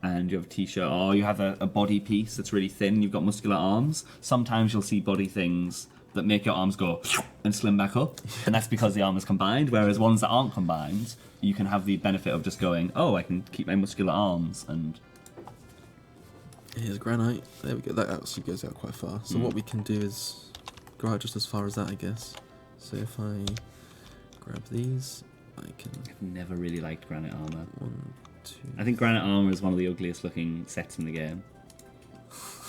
and you have a t-shirt or you have a body piece that's really thin, you've got muscular arms. Sometimes you'll see body things that make your arms go and slim back up, and that's because the armor's combined. Whereas ones that aren't combined, you can have the benefit of just going, oh, I can keep my muscular arms and. Here's granite. There we go. That actually goes out quite far. So what we can do is go out just as far as that, I guess. So if I grab these, I can. I've never really liked Granite Armor. 1, 2. I think Granite Armor is one of the ugliest looking sets in the game.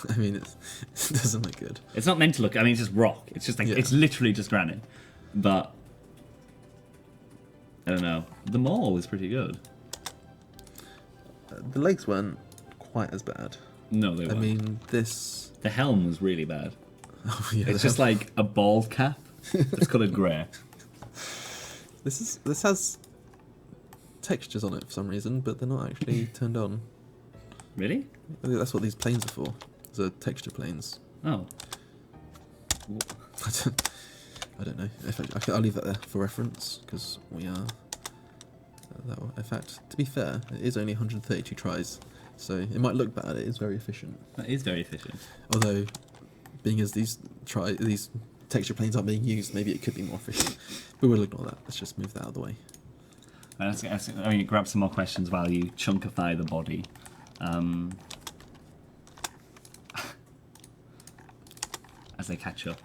I mean, it doesn't look good. It's not meant to look. I mean, it's just rock. It's just like it's literally just granite. But I don't know. The maul is pretty good. The legs weren't quite as bad. No, they weren't. I mean, this. The helm was really bad. Oh yeah. It's just like a bald cap that's coloured grey. This has textures on it for some reason, but they're not actually turned on. Really? I think that's what these planes are for. These are texture planes. Oh. I don't know. In fact, I'll leave that there for reference because we are. In fact, to be fair, it is only 132 tries, so it might look bad. It is very efficient. That is very efficient. Although, being as these texture planes aren't being used, maybe it could be more efficient. But we'll ignore that. Let's just move that out of the way. I mean, grab some more questions while you chunkify the body. As they catch up.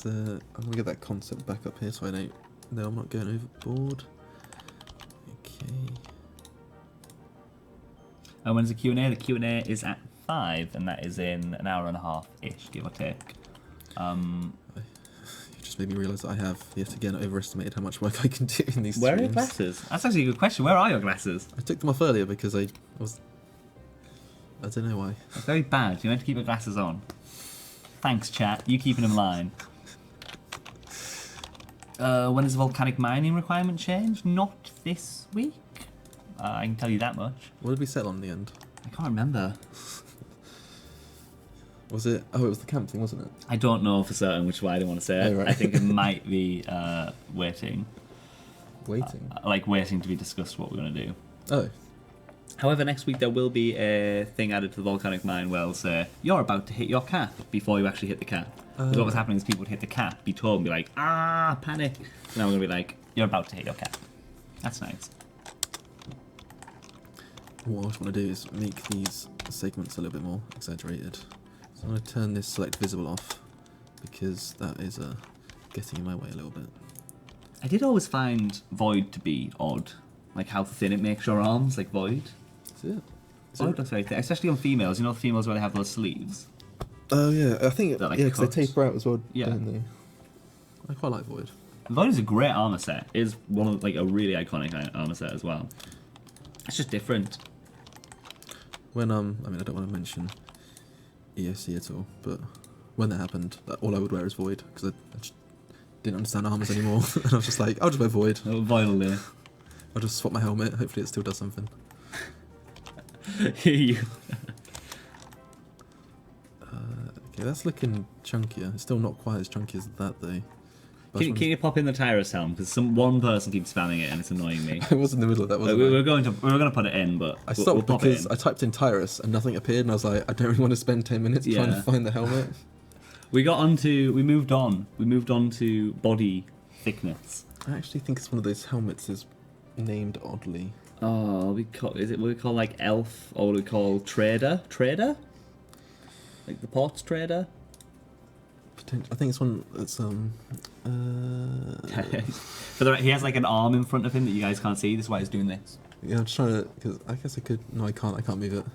I'm gonna get that concept back up here so I don't. No, I'm not going overboard. Okay. And when's the Q&A? The Q&A is at 5, and that is in an hour and a half-ish, give or take. You just made me realise that I have yet again overestimated how much work I can do in these Where are your streams. glasses? That's actually a good question. Where are your glasses? I took them off earlier because I don't know why. That's very bad. You're meant to keep your glasses on. Thanks, chat. You keep it in line. When does the volcanic mining requirement change? Not this week. I can tell you that much. What did we settle on in the end? I can't remember. Was it? Oh, it was the camp thing, wasn't it? I don't know for certain, which is why I didn't want to say it. Oh, right. I think it might be waiting. Waiting. Like waiting to be discussed what we're going to do. Oh. However, next week there will be a thing added to the volcanic mine where it'll say, you're about to hit your cap before you actually hit the cap. Because what was happening is people would hit the cap, be told, and be like, ah, panic. Now we're going to be like, you're about to hit your cap. That's nice. What I want to do is make these segments a little bit more exaggerated. So I'm going to turn this select visible off because that is getting in my way a little bit. I did always find Void to be odd. Like how thin it makes your arms, like Void. Is it? Void looks very thin, especially on females. You know the females where they have those sleeves? Oh yeah, I think They're like because they cuts. taper out as well, Yeah. don't they? I quite like Void. Void is a great armor set. It is one of like a really iconic armor set as well. It's just different. When I mean I don't want to mention ESC at all, but when that happened, all I would wear is Void because I just didn't understand armors anymore, and I was just like, I'll just wear Void. Oh, Void will do. I'll just swap my helmet. Hopefully, it still does something. You. Okay, that's looking chunkier. It's still not quite as chunky as that though. But Can you pop in the Tyrus helm? Because one person keeps spamming it and it's annoying me. I was in the middle of that, wasn't I? We're going to put it in, but I stopped we'll pop it because in. I typed in Tyrus and nothing appeared, and I was like, I don't really want to spend 10 minutes trying Yeah. to find the helmet. We moved on to body thickness. I actually think it's one of those helmets is named oddly. Oh, we call like elf, or we call trader, like the ports trader. I think it's one that's He has like an arm in front of him that you guys can't see. This is why he's doing this. yeah. I'm just trying to because I guess I could. No, I can't. I can't move it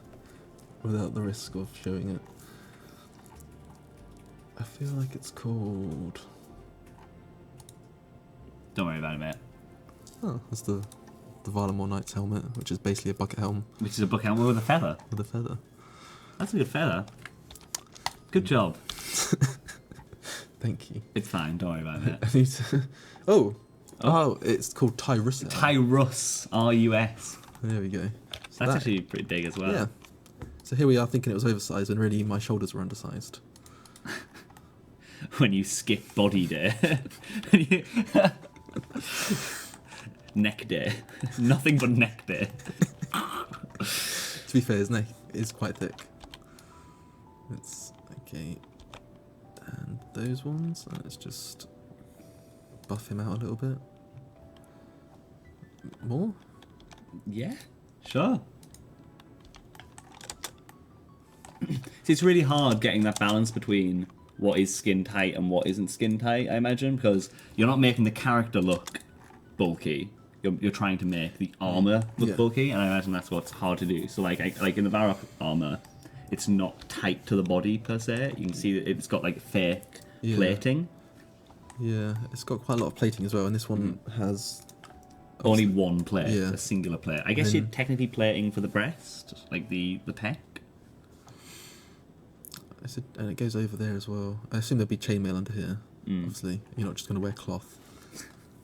without the risk of showing it. I feel like it's called. Don't worry about it, mate. Oh, that's the Valamore Knight's helmet, which is basically a bucket helm Which is a book helmet with a feather. with a feather. That's a good feather. Good job. Thank you. It's fine. Don't worry about it. I need to. Oh, it's called Tyrus. Tyrus, R-U-S. There we go. So That's that- actually pretty big as well. Yeah. So here we are thinking it was oversized, when really my shoulders were undersized. When you skip body day. Neck day. Nothing but neck day. To be fair, his neck is quite thick. It's okay. those ones, and let's just buff him out a little bit. More? Yeah, sure. See, it's really hard getting that balance between what is skin tight and what isn't skin tight, I imagine, because you're not making the character look bulky. You're trying to make the armor look bulky, and I imagine that's what's hard to do. So, like in the Varrock armor, it's not tight to the body per se. You can see that it's got like fake plating. Yeah, it's got quite a lot of plating as well, and this one has only one plate, Yeah. a singular plate. I guess you're technically plating for the breast, like the pec. And it goes over there as well. I assume there'll be chainmail under here. Obviously, you're not just going to wear cloth.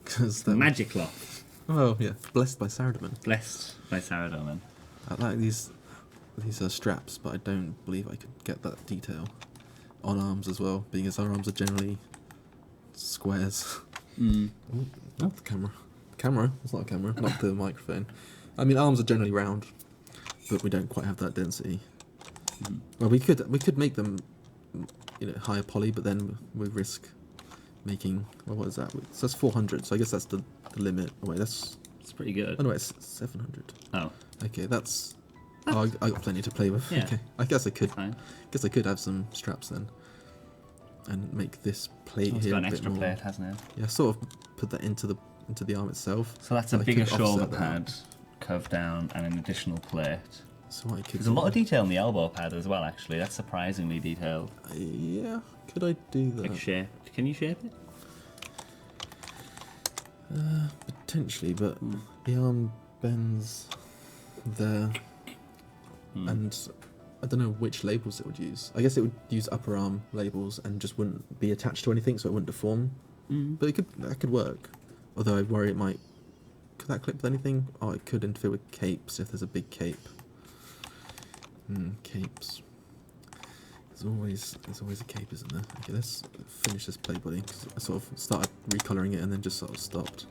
Because Magic cloth. Oh yeah, blessed by Saradomin. Blessed by Saradomin. I like these are straps, but I don't believe I could get that detail on arms as well, being as our arms are generally squares. Ooh, not the camera. Camera? It's not a camera, not the microphone. I mean, arms are generally round, but we don't quite have that density. Well, we could make them, higher poly, but then we risk making. Well, what is that? So that's 400. So I guess that's the limit. Oh wait, that's pretty good. Oh no, it's 700. Oh. Okay, that's. Oh, I got plenty to play with. Yeah. Okay, I guess I could. Fine. Guess I could have some straps then, and make this plate It's here got a an bit extra more. plate, hasn't it? Yeah, sort of put that into the arm itself. So that's a But I bigger could shoulder offset that. pad, curved down, and an additional plate. So what I could. There's a lot of detail in the elbow pad as well, actually. That's surprisingly detailed. Yeah, could I do that? Like shaped. Can you shape it? Potentially, but the arm bends there, and I don't know which labels it would use. I guess it would use upper arm labels and just wouldn't be attached to anything, so it wouldn't deform. But that could work. Although I worry it might. Could that clip with anything? Oh, it could interfere with capes if there's a big cape. Capes. There's always a cape, isn't there? Okay, let's finish this plate body, because I sort of started recoloring it and then just sort of stopped.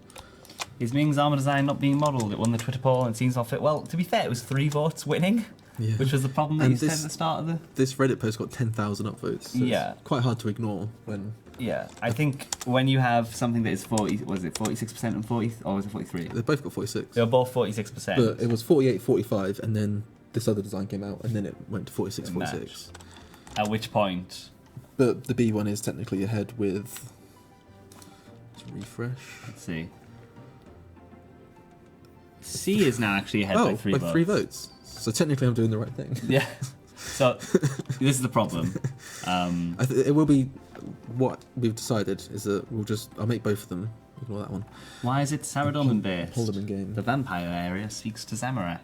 Is Ming's armor design not being modelled? It won the Twitter poll and seems off it. Well, to be fair, it was 3 votes winning, Yeah. which was the problem that And you said this- at the start of the... This Reddit post got 10,000 upvotes. So Yeah. It's quite hard to ignore when Yeah, I think when you have something that is 40... Was it 46% and 40... Or was it 43? they both got 46. They were both 46%. But it was 48, 45, and then this other design came out, and then it went to 46, It 46. At which point... But the B one is technically ahead with. Let's refresh. Let's see. C is now actually ahead by 3 votes. 3 votes. So technically, I'm doing the right thing. Yeah. So, this is the problem. It will be what we've decided is that I'll make both of them. Ignore that one. Why is it Saradomin based? Hold them in game. The vampire area speaks to Zamorak.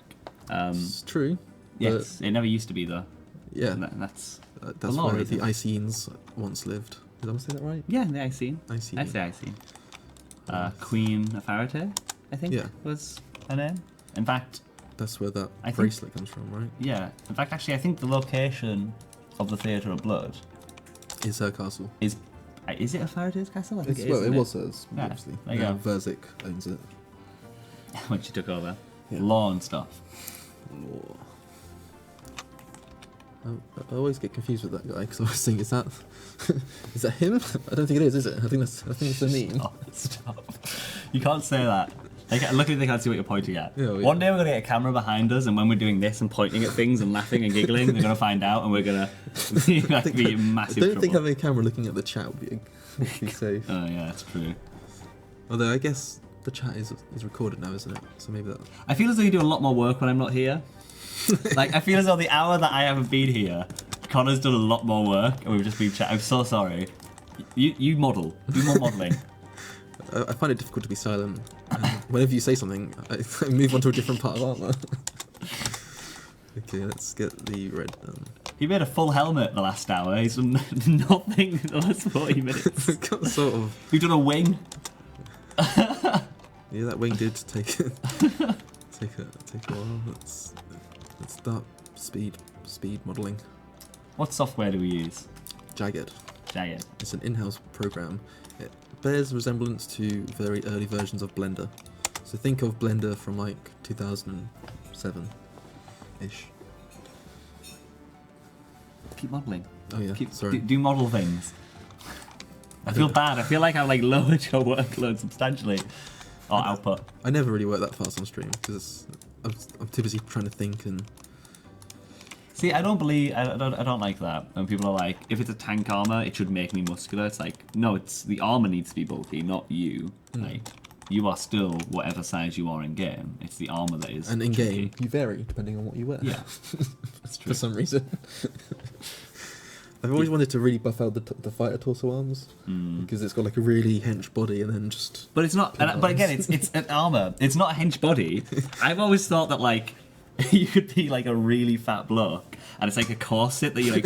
It's true. Yes, it never used to be though. Yeah. And that's That's lot of where the reasons. Icenes once lived. Did I say that right? yeah, the Icene. Icene. I say Icene. Queen Afarite, I think, Yeah. was her name. In fact, That's where that I think- bracelet comes from, right? yeah. In fact, actually, I think the location of the Theatre of Blood Is her castle. is it Afarite's castle? I think Well, isn't it was hers, Yeah, obviously. there you go. Verzik owns it. when she took over. Yeah. Law and stuff. Law. I always get confused with that guy because I always think, is that him? I don't think it is it? I think it's the meme. Stop. You can't say that. Luckily they can't see what you're pointing at. Yeah, well, One day we're going to get a camera behind us, and when we're doing this and pointing at things and laughing and giggling, they're going to find out, and we're going to be in I massive don't trouble. think having a camera looking at the chat would be safe. Oh yeah, that's true. Although I guess the chat is recorded now, isn't it? So maybe that. I feel as though you do a lot more work when I'm not here. Like, I feel as though the hour that I haven't been here, Connor's done a lot more work, and we've just been chatting. I'm so sorry. You model. Do more modelling. I find it difficult to be silent. And whenever you say something, I move on to a different part of armor. Okay, let's get the red done. He made a full helmet the last hour. He's done nothing in the last 40 minutes. Got sort of. We've done a wing. Yeah, that wing did take a while. Let's start speed modelling. What software do we use? Jagged. Jagged. It's an in-house program. It bears resemblance to very early versions of Blender. So think of Blender from like 2007-ish. Keep modelling. Oh yeah, sorry. Do model things. I feel bad. I feel like I've like lowered your workload substantially. Or output. I never really work that fast on stream because I'm too busy trying to think and. See, I don't like that. When people are like, if it's a tank armor, it should make me muscular. It's like, no, it's the armor needs to be bulky, not you. Like, you are still whatever size you are in game. It's the armor that is. And in chunky. game, you vary depending on what you wear. Yeah, that's true. For some reason. I've always wanted to really buff out the fighter torso arms because it's got like a really hench body and then just. But it's not. But again, it's an armor. It's not a hench body. I've always thought that like you could be like a really fat bloke and it's like a corset that you like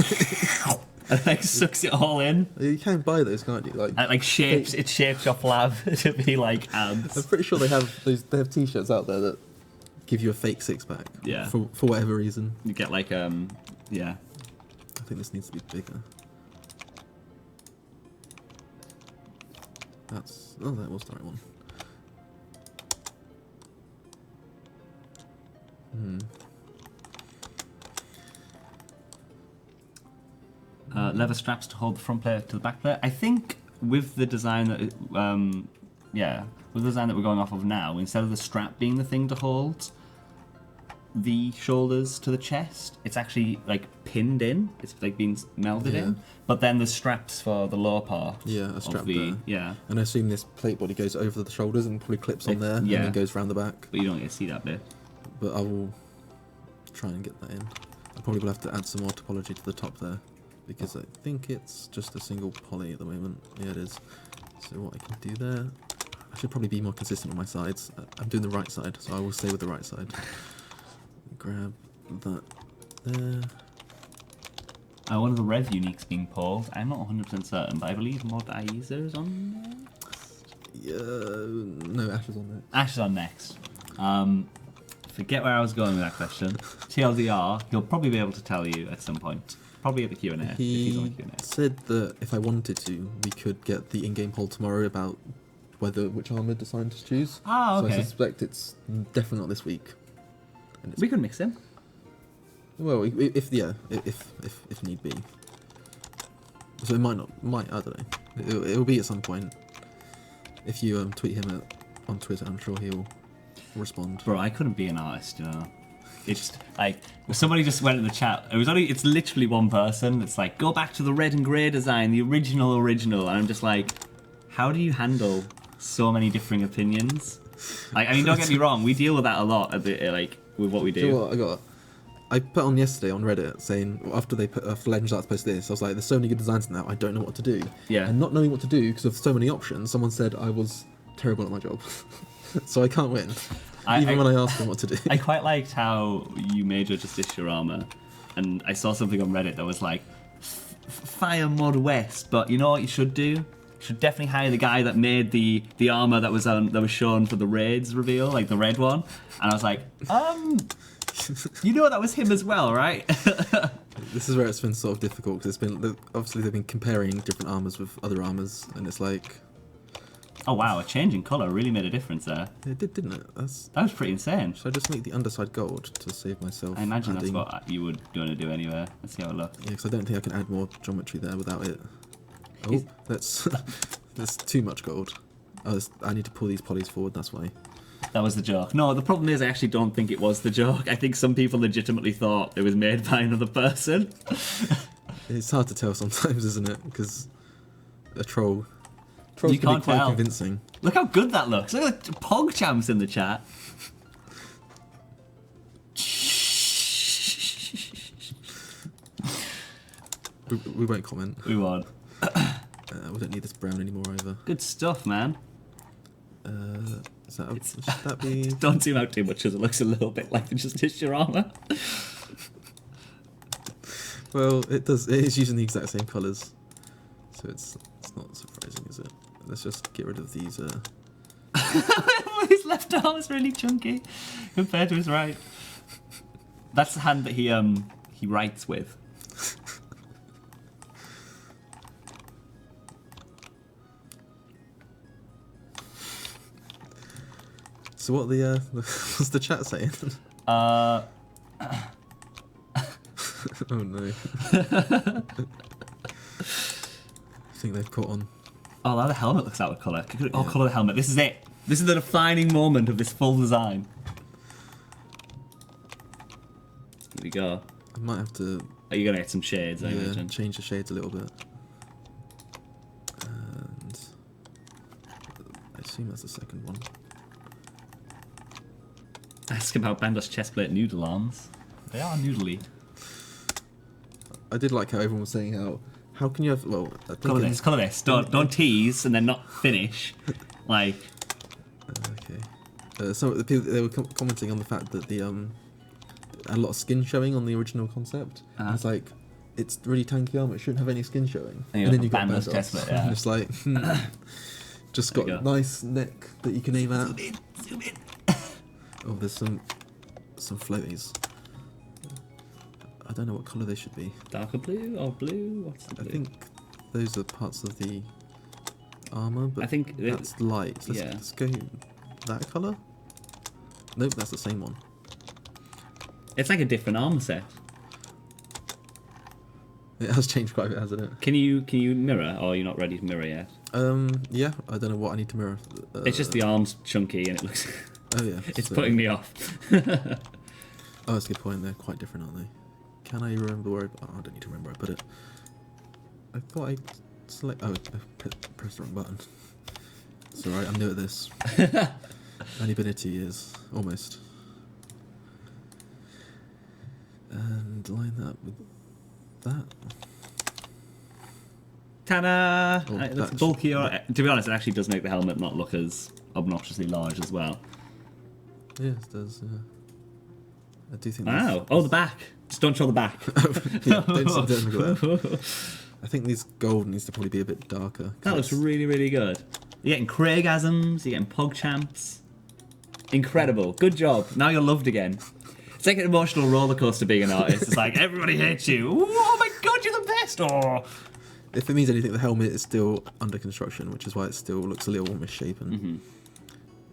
and like sucks it all in. You can buy those, can't you? Like. And like shapes it shapes your flab to be like abs. I'm pretty sure they have T-shirts out there that give you a fake six pack. Yeah. For whatever reason. You get like yeah. I think this needs to be bigger. That was the right one. Leather straps to hold the front player to the back player. I think with the design that, with the design that we're going off of now, instead of the strap being the thing to hold the shoulders to the chest, it's actually like pinned in. It's like being melded in. But then the straps for the lower part. Yeah, a strap there. there. Yeah. And I assume this plate body goes over the shoulders and probably clips on there and then goes round the back. But you don't get to see that bit. But I will try and get that in. I probably will have to add some more topology to the top there because I think it's just a single poly at the moment. Yeah, it is. So what I can do there, I should probably be more consistent on my sides. I'm doing the right side, so I will stay with the right side. Grab that there. One of the Rev uniques being pulled. I'm not 100% certain, but I believe Mod Aizer is on next. Yeah, no, Ash is on there. Ash is on next. Forget where I was going with that question. TLDR, he'll probably be able to tell you at some point. Probably at the Q&A. If he's on the Q&A. Said that if I wanted to, we could get the in-game poll tomorrow about which armor design to choose. Ah, okay. So I suspect it's definitely not this week. We could mix him. Well, if need be. So it might not. I don't know. It'll be at some point. If you tweet him on Twitter, I'm sure he'll respond. Bro, I couldn't be an artist, you know. It's just like somebody just went in the chat. It's literally one person. It's like, go back to the red and grey design, the original, and I'm just like, how do you handle so many differing opinions? Like, I mean, don't get me wrong, we deal with that a lot with what we do. Do you know what I put on yesterday on Reddit saying after they put Legends Arts post this, I was like, there's so many good designs now, I don't know what to do. Yeah. And not knowing what to do because of so many options, someone said I was terrible at my job, so I can't win. Even when I asked them what to do. I quite liked how you made your Justiciar Armour, and I saw something on Reddit that was like, fire Mod West, but you know what you should do? You should definitely hire the guy that made the armour that was shown for the Raids reveal, like the red one. And I was like, you know that was him as well, right? This is where it's been sort of difficult because obviously they've been comparing different armours with other armours, and it's like. Oh wow, a change in colour really made a difference there. It did, didn't it? That was pretty insane. Should I just make the underside gold to save myself? I imagine that's what you would going to do anyway. Let's see how it looks. Yeah, because I don't think I can add more geometry there without it. Oh, that's too much gold. I need to pull these polys forward, that's why. That was the joke. No, the problem is I actually don't think it was the joke. I think some people legitimately thought it was made by another person. It's hard to tell sometimes, isn't it? Because a troll... You can't can be quite tell. convincing. Look how good that looks. Look at the PogChamps in the chat. We won't comment. We won't. We don't need this brown anymore either. Good stuff, man. Should that be... Don't zoom out too much because it looks a little bit like the Justiciar Armour. Well, it does. It is using the exact same colours, so it's not surprising, is it? Let's just get rid of these. His left arm is really chunky compared to his right. That's the hand that he writes with. So what what's the chat saying? Oh no. I think they've caught on. Oh, now the helmet looks out of colour. Oh, colour the helmet. This is it. This is the defining moment of this full design. Here we go. I might have to. Are you gonna get some shades? I Yeah, imagine. change the shades a little bit. And I assume that's the second one. Ask about Bandos chestplate noodle arms. They are noodly. I did like how everyone was saying how can you have I think Colour this. Colour this. Don't tease and then not finish. Like. Okay. Some of the people they were commenting on the fact that the had a lot of skin showing on the original concept. Uh-huh. It's like it's really tanky armor. It shouldn't have any skin showing. And then you got Bandos Bandos. chestplate. Yeah. It's like just There got you a go. nice neck that you can aim at. Zoom in. Oh, there's some floaties. I don't know what colour they should be. Darker blue or blue? What's the blue? I think those are parts of the armour, but I think that's light. yeah. Let's go that colour? Nope, that's the same one. It's like a different armor set. It has changed quite a bit, hasn't it? Can you mirror, or are you not ready to mirror yet? Yeah, I don't know what I need to mirror. It's just the arms chunky and it looks. Oh yeah. It's so- putting me off. Oh, that's a good point. They're quite different, aren't they? Can I remember where I don't need to remember where I put it. I thought I select. Oh, I pressed the wrong button. It's alright. I'm new at this. Only been here 2 years, almost. And line that with that. Ta-da! Oh, It looks that's- bulkier. To be honest, it actually does make the helmet not look as obnoxiously large as well. Yeah, it does. Yeah. I do think. Wow! Oh, the back. Just don't show the back. Yeah, don't look at that. I think this gold needs to probably be a bit darker. 'cause That looks it's- really, really good. You're getting Craigasms, you're getting PogChamps. Incredible. Good job. Now you're loved again. It's like an emotional roller coaster being an artist. It's like, everybody hates you. Ooh, oh my god, you're the best! Oh. If it means anything, the helmet is still under construction, which is why it still looks a little misshapen. Mm-hmm.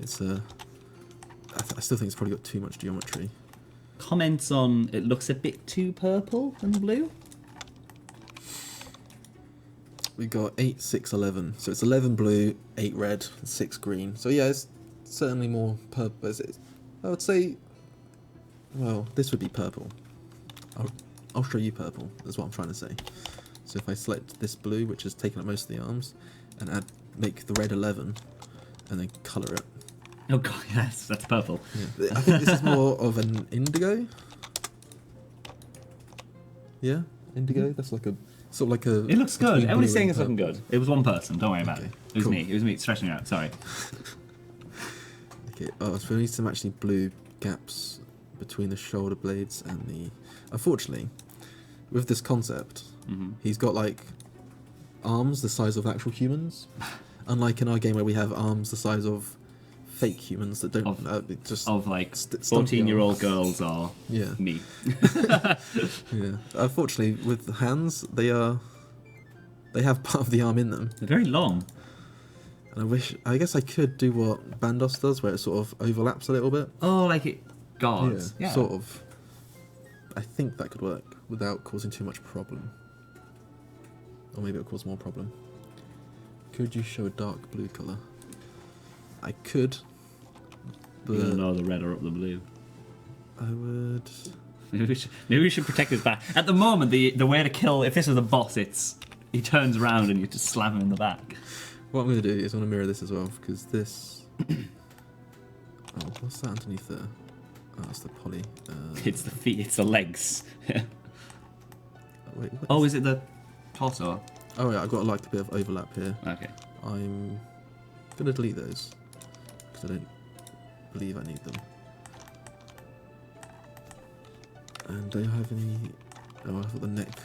It's I still think it's probably got too much geometry. Comments on it looks a bit too purple and blue? We got 8, 6, 11. So it's 11 blue, 8 red, 6 green. So yeah, it's certainly more purple. I would say, well, this would be purple. I'll show you purple. That's what I'm trying to say. So if I select this blue, which has taken up most of the arms, and make the red 11, and then colour it. Oh god, yes, that's purple. Yeah. I think this is more of an indigo. Yeah, indigo. That's like a sort of like a. It looks good. between Everybody's blue saying and it's looking purple. good. It was one person, don't worry about Okay, it. It was cool. me. It was me stretching it out, sorry. Okay. Oh, so we need some actually blue gaps between the shoulder blades and the. Unfortunately, with this concept, Mm-hmm. he's got like arms the size of actual humans, unlike in our game where we have arms the size of fake humans that don't just Of like stumpy 14-year-old arms. girls or Yeah. me. Yeah. Unfortunately, with the hands, they have part of the arm in them. They're very long. And I guess I could do what Bandos does, where it sort of overlaps a little bit. Oh, like it. God. Yeah. Sort of. I think that could work without causing too much problem. Or maybe it'll cause more problem. Could you show a dark blue colour? I could. But You don't know the red or up the blue. I would. Maybe we should protect his back. At the moment, the way to kill, if this was a boss, it's he turns around and you just slam him in the back. What I'm going to do is I'm going to mirror this as well, because this. Oh, what's that underneath there? Oh, that's the poly. It's the feet, it's the legs. Wait, what Oh, is it the torso? Oh yeah, I've got like a bit of overlap here. Okay. I'm gonna delete those because I don't believe I need them. And do I have any? Oh, I've got the neck.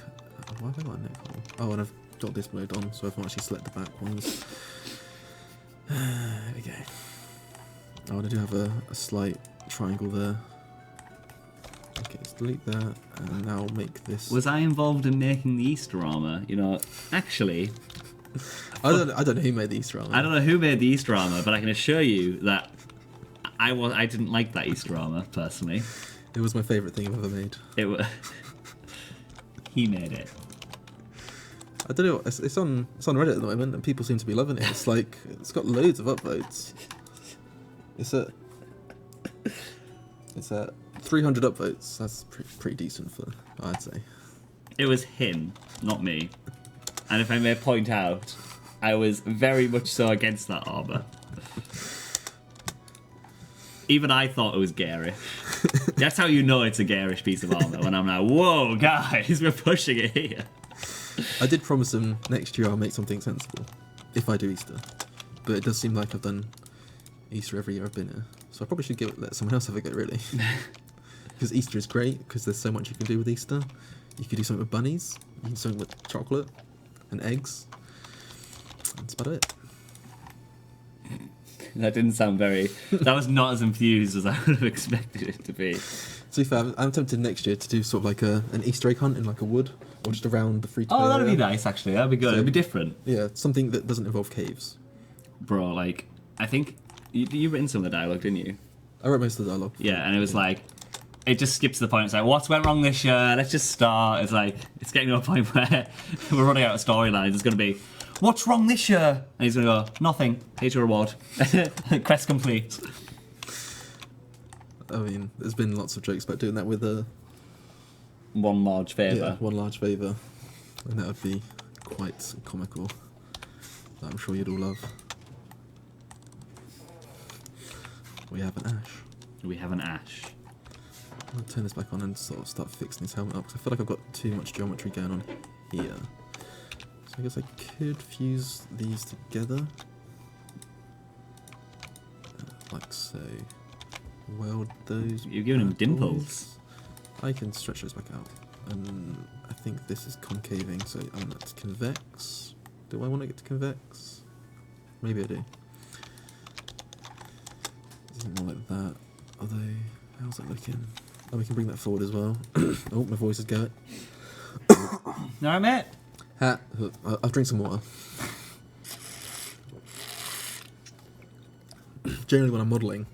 Why have I got a neck hole? Oh, and I've got this mode on, so I can actually select the back ones. There we go. Oh, and I do have a slight triangle there. Okay, let's delete that, and now make this. Was I involved in making the Easter armor? You know, actually, I don't know who made the Easter armor. I don't know who made the Easter armor, but I can assure you that I didn't like that Easter armor personally. It was my favourite thing I've ever made. It was he made it. I don't know. It's on Reddit at the moment, and people seem to be loving it. It's like it's got loads of upvotes. It's at 300 upvotes. That's pretty decent for, I'd say. It was him, not me. And if I may point out, I was very much so against that armor. Even I thought it was garish. That's how you know it's a garish piece of armor, when I'm like, whoa, guys, we're pushing it here. I did promise him next year I'll make something sensible, if I do Easter. But it does seem like I've done Easter every year I've been here. So I probably should let someone else have a go, really. Because Easter is great, because there's so much you can do with Easter. You could do something with bunnies, you can do something with chocolate and eggs. That's about it. That didn't sound very... That was not as enthused as I would have expected it to be. To be fair, I'm tempted next year to do sort of like an Easter egg hunt in like a wood, or just around the free-to-play Oh, that'd be area. nice, actually. That'd be good. So- It'd be different. Yeah, something that doesn't involve caves. Bro, like, I think... You written some of the dialogue, didn't you? I wrote most of the dialogue. Yeah, and it was like... It just skips to the point. It's like, what's went wrong this year? Let's just start. It's like, it's getting to a point where we're running out of storylines. It's going to be, what's wrong this year? And he's going to go, nothing. Here's your reward. Quest complete. I mean, there's been lots of jokes about doing that with One large favour. one large favour, and that would be quite comical. That I'm sure you'd all love. We have an Ash. We have an Ash. I'll turn this back on and sort of start fixing his helmet up, because I feel like I've got too much geometry going on here. So I guess I could fuse these together. Like so. Weld those. You're giving him bad dimples. boys. I can stretch those back out. And I think this is concaving, so I want that to convex. Do I want to get to convex? Maybe I do. Something more like that. Although, how's it looking? Oh, we can bring that forward as well. Oh, my voice is going. Alright, mate. I'll drink some water. Generally, when I'm modelling,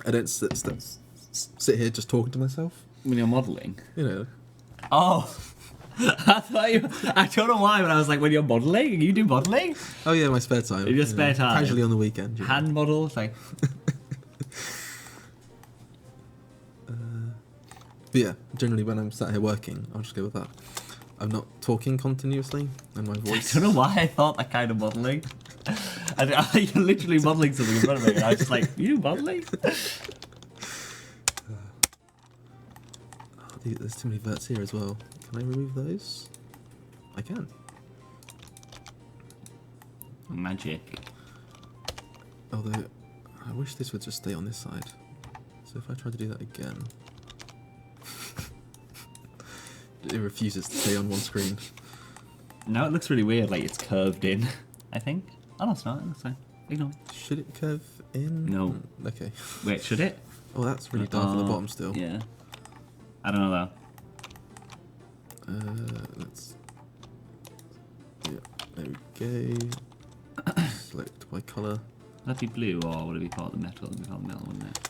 I don't sit here just talking to myself. When you're modelling. You know. Oh. I don't know why, but I was like, when you're modelling? You do modelling? Oh yeah, my spare time. In your spare time. Casually on the weekend. You know. Hand model? It's like... But yeah, generally when I'm sat here working, I'll just go with that. I'm not talking continuously, and my I voice. don't know why I thought that kind of modelling. You're literally modelling something in front of me, and I was just like, you modelling? There's too many verts here as well. Can I remove those? I can. Magic. Although, I wish this would just stay on this side. So if I try to do that again... it refuses to stay on one screen. Now it looks really weird, like it's curved in, I think. Oh, no, it's not. It looks fine. Ignore it. Should it curve in? No. Okay. Wait, should it? Oh, that's really dark on the bottom still. Yeah. I don't know, Let's... Yeah, there we go. Select by colour. though. Would that be blue, or would it be part of the metal? It would be part of the metal, wouldn't it?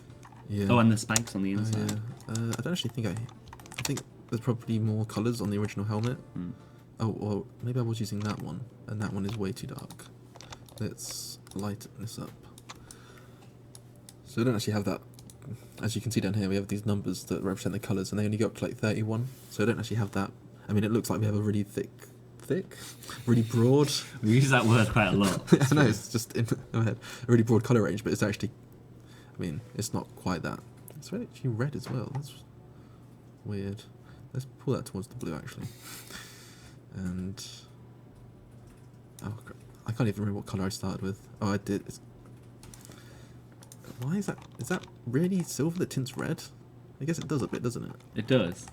Yeah. Oh, and the spikes on the Oh, inside. yeah. I don't actually think I think there's probably more colours on the original helmet. Hmm. Oh, or maybe I was using that one, and that one is way too dark. Let's lighten this up. So we don't actually have that. As you can see down here, we have these numbers that represent the colours, and they only go up to like 31. So I don't actually have that. I mean, it looks like we have a really thick, really broad. We use that word quite a lot. I know, it's just in my head. A really broad colour range, but it's actually, I mean, it's not quite that. It's actually red as well. That's weird. Let's pull that towards the blue, actually. And, oh, I can't even remember what colour I started with. Oh, I did. Why is that? Is that really silver that tints red? I guess it does a bit, doesn't it? It does.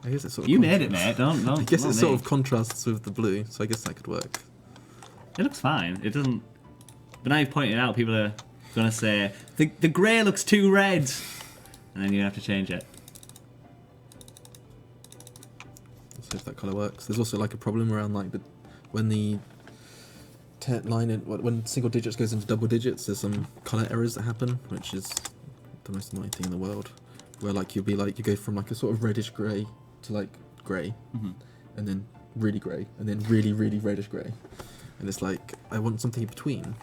I guess it sort of. You made it, mate. Don't. I guess not it sort me. of contrasts with the blue, so I guess that could work. It looks fine. It doesn't. But now you've pointed it out, people are gonna say the grey looks too red, and then you have to change it. Let's see if that colour works. There's also like a problem around like when the when single digits goes into double digits, there's some colour errors that happen, which is the most annoying thing in the world. Where like you go from like a sort of reddish grey to like grey, Mm-hmm. and then really grey, and then really, really reddish grey. And it's like, I want something in between.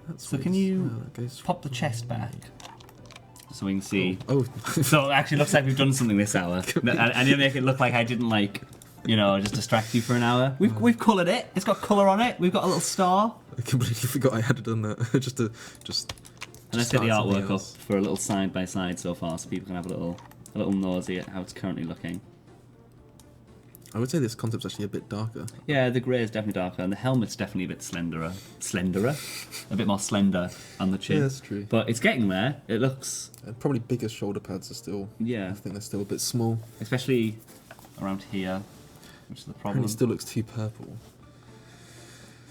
That's So what can it's- you that goes pop the chest back so we can see? Oh, So it actually looks like we've done something this hour. I need to make it look like I didn't like, just distract you for an hour. We've coloured it. It's got colour on it. We've got a little star. I completely forgot I had done that. just. And let's get the start something artwork up else. for a little side by side so far, so people can have a little nosy at how it's currently looking. I would say this concept's actually a bit darker. Yeah, the grey is definitely darker, and the helmet's definitely a bit slenderer, a bit more slender on the chin. Yeah, that's true. But it's getting there. It looks, Probably bigger shoulder pads are still. yeah, I think they're still a bit small. especially around here, which is the problem. Apparently, it still looks too purple.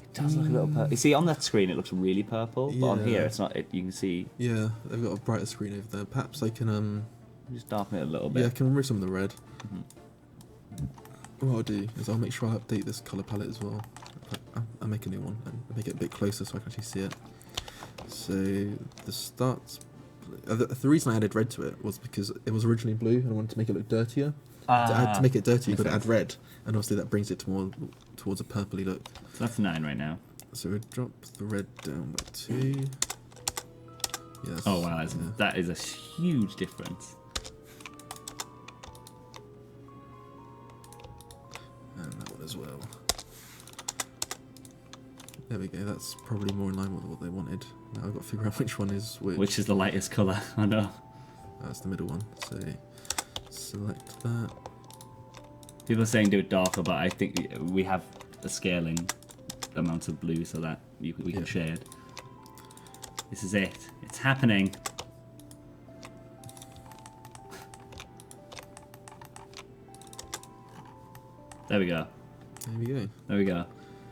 It does look a little purple. You see, on that screen it looks really purple, but on Yeah. here it's not. You can see. Yeah, they've got a brighter screen over there. Perhaps I can Just darken it a little bit. Yeah, I can remove some of the red. Mhm. What I'll do is I'll make sure I update this colour palette as well. I'll make a new one and make it a bit closer so I can actually see it. So the start. The reason I added red to it was because it was originally blue and I wanted to make it look dirtier. To make it dirty, you've got to add red, and obviously that brings it to more towards a purpley look. So that's 9 right now. So we drop the red down by 2. Yes. Oh wow, that is a huge difference. And that one as well. There we go, that's probably more in line with what they wanted. Now I've got to figure out which one is which. Which is the lightest colour? I know. That's the middle one. So select that. People are saying do it darker, but I think we have a scaling amount of blue so that we can Yeah. shade. This is it. It's happening. There we go. There we go. There we go.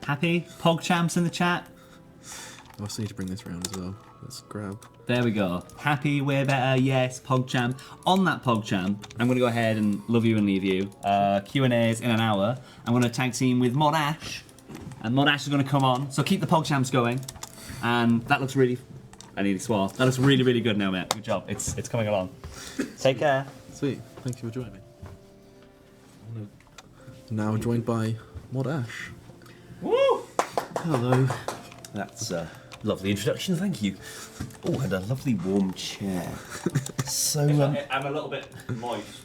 Happy? PogChamps in the chat? I also need to bring this around as well. Let's grab. There we go. Happy, way better, yes, PogChamp. On that PogChamp, I'm going to go ahead and love you and leave you. Q&A's in an hour. I'm going to tag team with Mod Ash. And Mod Ash is going to come on. So keep the PogChamps going. And that looks really... I need to swallow. That looks really, really good now, mate. Good job. It's coming along. Take care. Sweet. Thank you for joining me. Now joined by Mod Ash. Woo! Hello. That's a lovely introduction, thank you. Oh, and a lovely warm chair. So, I'm a little bit moist.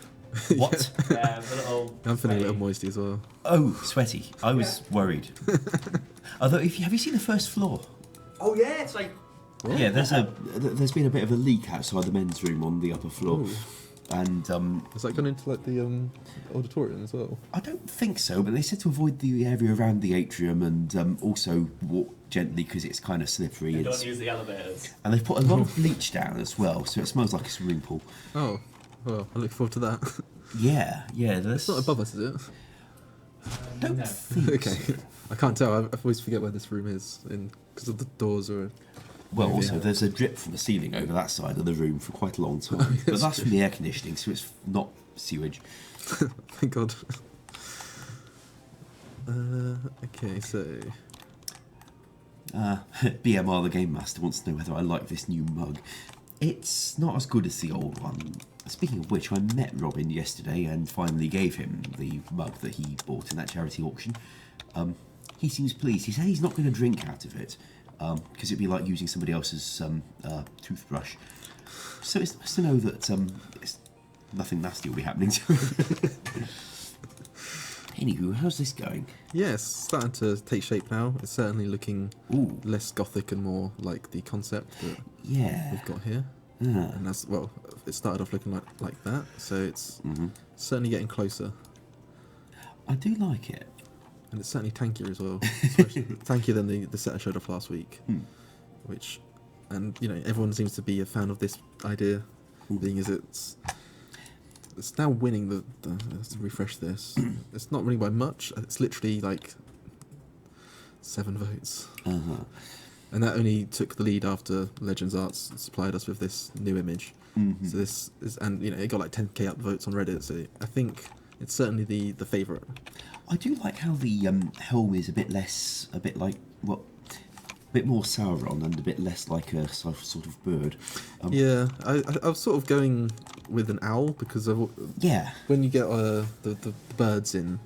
what? Yeah, a little... I'm feeling a little moisty as well. Oh, sweaty. I was worried. Although, have you seen the first floor? Oh, yeah, it's like... What? Yeah, there's been a bit of a leak outside the men's room on the upper floor. Ooh. And, Has that gone into like the auditorium as well? I don't think so, but they said to avoid the area around the atrium and also walk gently because it's kind of slippery. Don't use the elevators. And they've put a lot of bleach down as well, so it smells like a swimming pool. Oh, well, I look forward to that. Yeah, It's not above us, is it? don't No. think Okay. so. I can't tell. I always forget where this room is because of the doors are. Well, Maybe. also, there's a drip from the ceiling over that side of the room for quite a long time. Oh, yes, but that's true. from the air conditioning, so it's not sewage. Thank God. Okay, so BMR, the Game Master, wants to know whether I like this new mug. It's not as good as the old one. Speaking of which, I met Robin yesterday and finally gave him the mug that he bought in that charity auction. He seems pleased. He said he's not going to drink out of it, because it'd be like using somebody else's toothbrush. So it's nice to know that it's nothing nasty will be happening to him. Anywho, how's this going? yeah, it's starting to take shape now. It's certainly looking Ooh, less gothic and more like the concept that yeah. we've got here. Ah, And that's well, it started off looking like that, so it's mhm. certainly getting closer, I do like it. and it's certainly tankier as well. Especially tankier than the set I showed off last week, Hmm. which, and everyone seems to be a fan of this idea, being as it's now winning the let's refresh this. It's not winning by much. It's literally like 7 votes. Uh-huh. And that only took the lead after Legends Arts supplied us with this new image. Mhm. So this is, and it got like 10k upvotes on Reddit. So I think it's certainly the favourite. I do like how the helm is a bit more Sauron and a bit less like a sort of bird. Yeah, I was sort of going with an owl because of Yeah. when you get the birds in,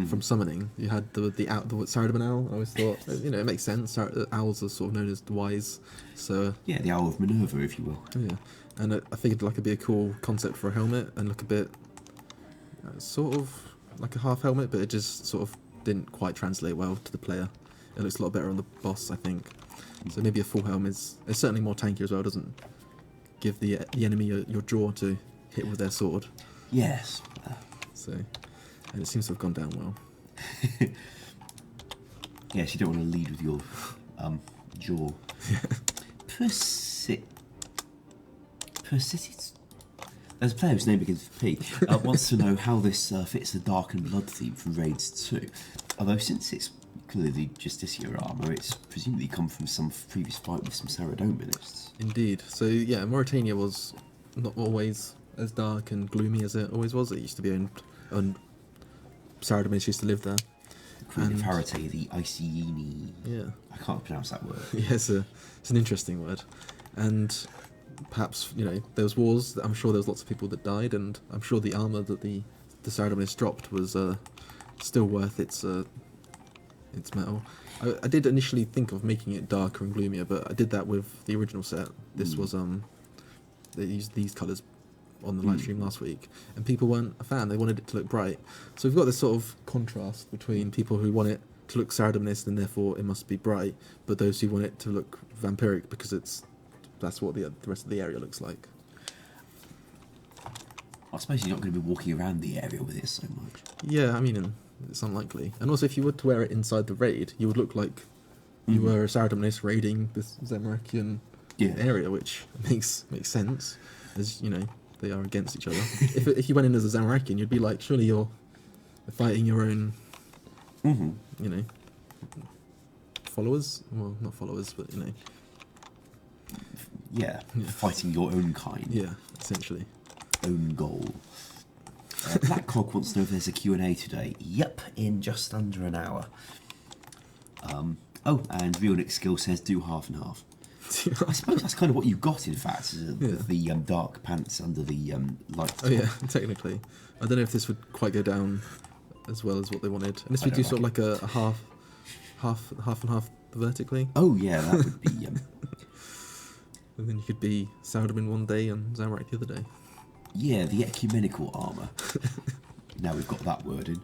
from summoning. You had the Saradomin owl. I always thought, it makes sense. Owls are sort of known as wise, so Yeah, the Owl of Minerva, if you will. yeah. And I figured like it'd be a cool concept for a helmet and look a bit sort of like a half helmet, but it just sort of didn't quite translate well to the player. It looks a lot better on the boss, I think. So maybe a full helm is certainly more tanky as well. Doesn't give the enemy your jaw to hit with their sword. Yes. So, and it seems to have gone down well. Yes, you don't want to lead with your jaw. Persis. There's a player whose name begins with P. Wants to know how this fits the Dark and Blood theme from Raids 2. Although since it's clearly Justiciar Armour, it's presumably come from some previous fight with some Saradominists. Indeed. So yeah, Mauritania was not always as dark and gloomy as it always was. It used to be owned Saradominists used to live there. Queen of Harate, the Iceni. Yeah. I can't pronounce that word. Yeah, it's an interesting word. And perhaps, there was wars. I'm sure there was lots of people that died, and I'm sure the armour that the Saradominists dropped was still worth its metal. I did initially think of making it darker and gloomier, but I did that with the original set. This was they used these colours on the live stream last week, and people weren't a fan. They wanted it to look bright. So we've got this sort of contrast between people who want it to look Saradominist and therefore it must be bright, but those who want it to look vampiric because that's what the rest of the area looks like. I suppose you're not going to be walking around the area with it so much. Yeah, I mean, it's unlikely. And also, if you were to wear it inside the raid, you would look like you were a Saradominist raiding this Zamorakian area, which makes sense, as they are against each other. if you went in as a Zamorakian, you'd be like, surely you're fighting your own, followers. Well, not followers, but Yeah, fighting your own kind. Yeah, essentially. Own goal. Black Cog wants to know if there's a Q&A today. Yep, in just under an hour. And Real Nick Skill says do half and half. I suppose that's kind of what you got, in fact, with the dark pants under the light. Oh yeah, technically. I don't know if this would quite go down as well as what they wanted. Unless we do sort of like a half and half vertically. Oh yeah, that would be. And then you could be Saradomin one day and Zamorak the other day. Yeah, the ecumenical armour. Now we've got that word in.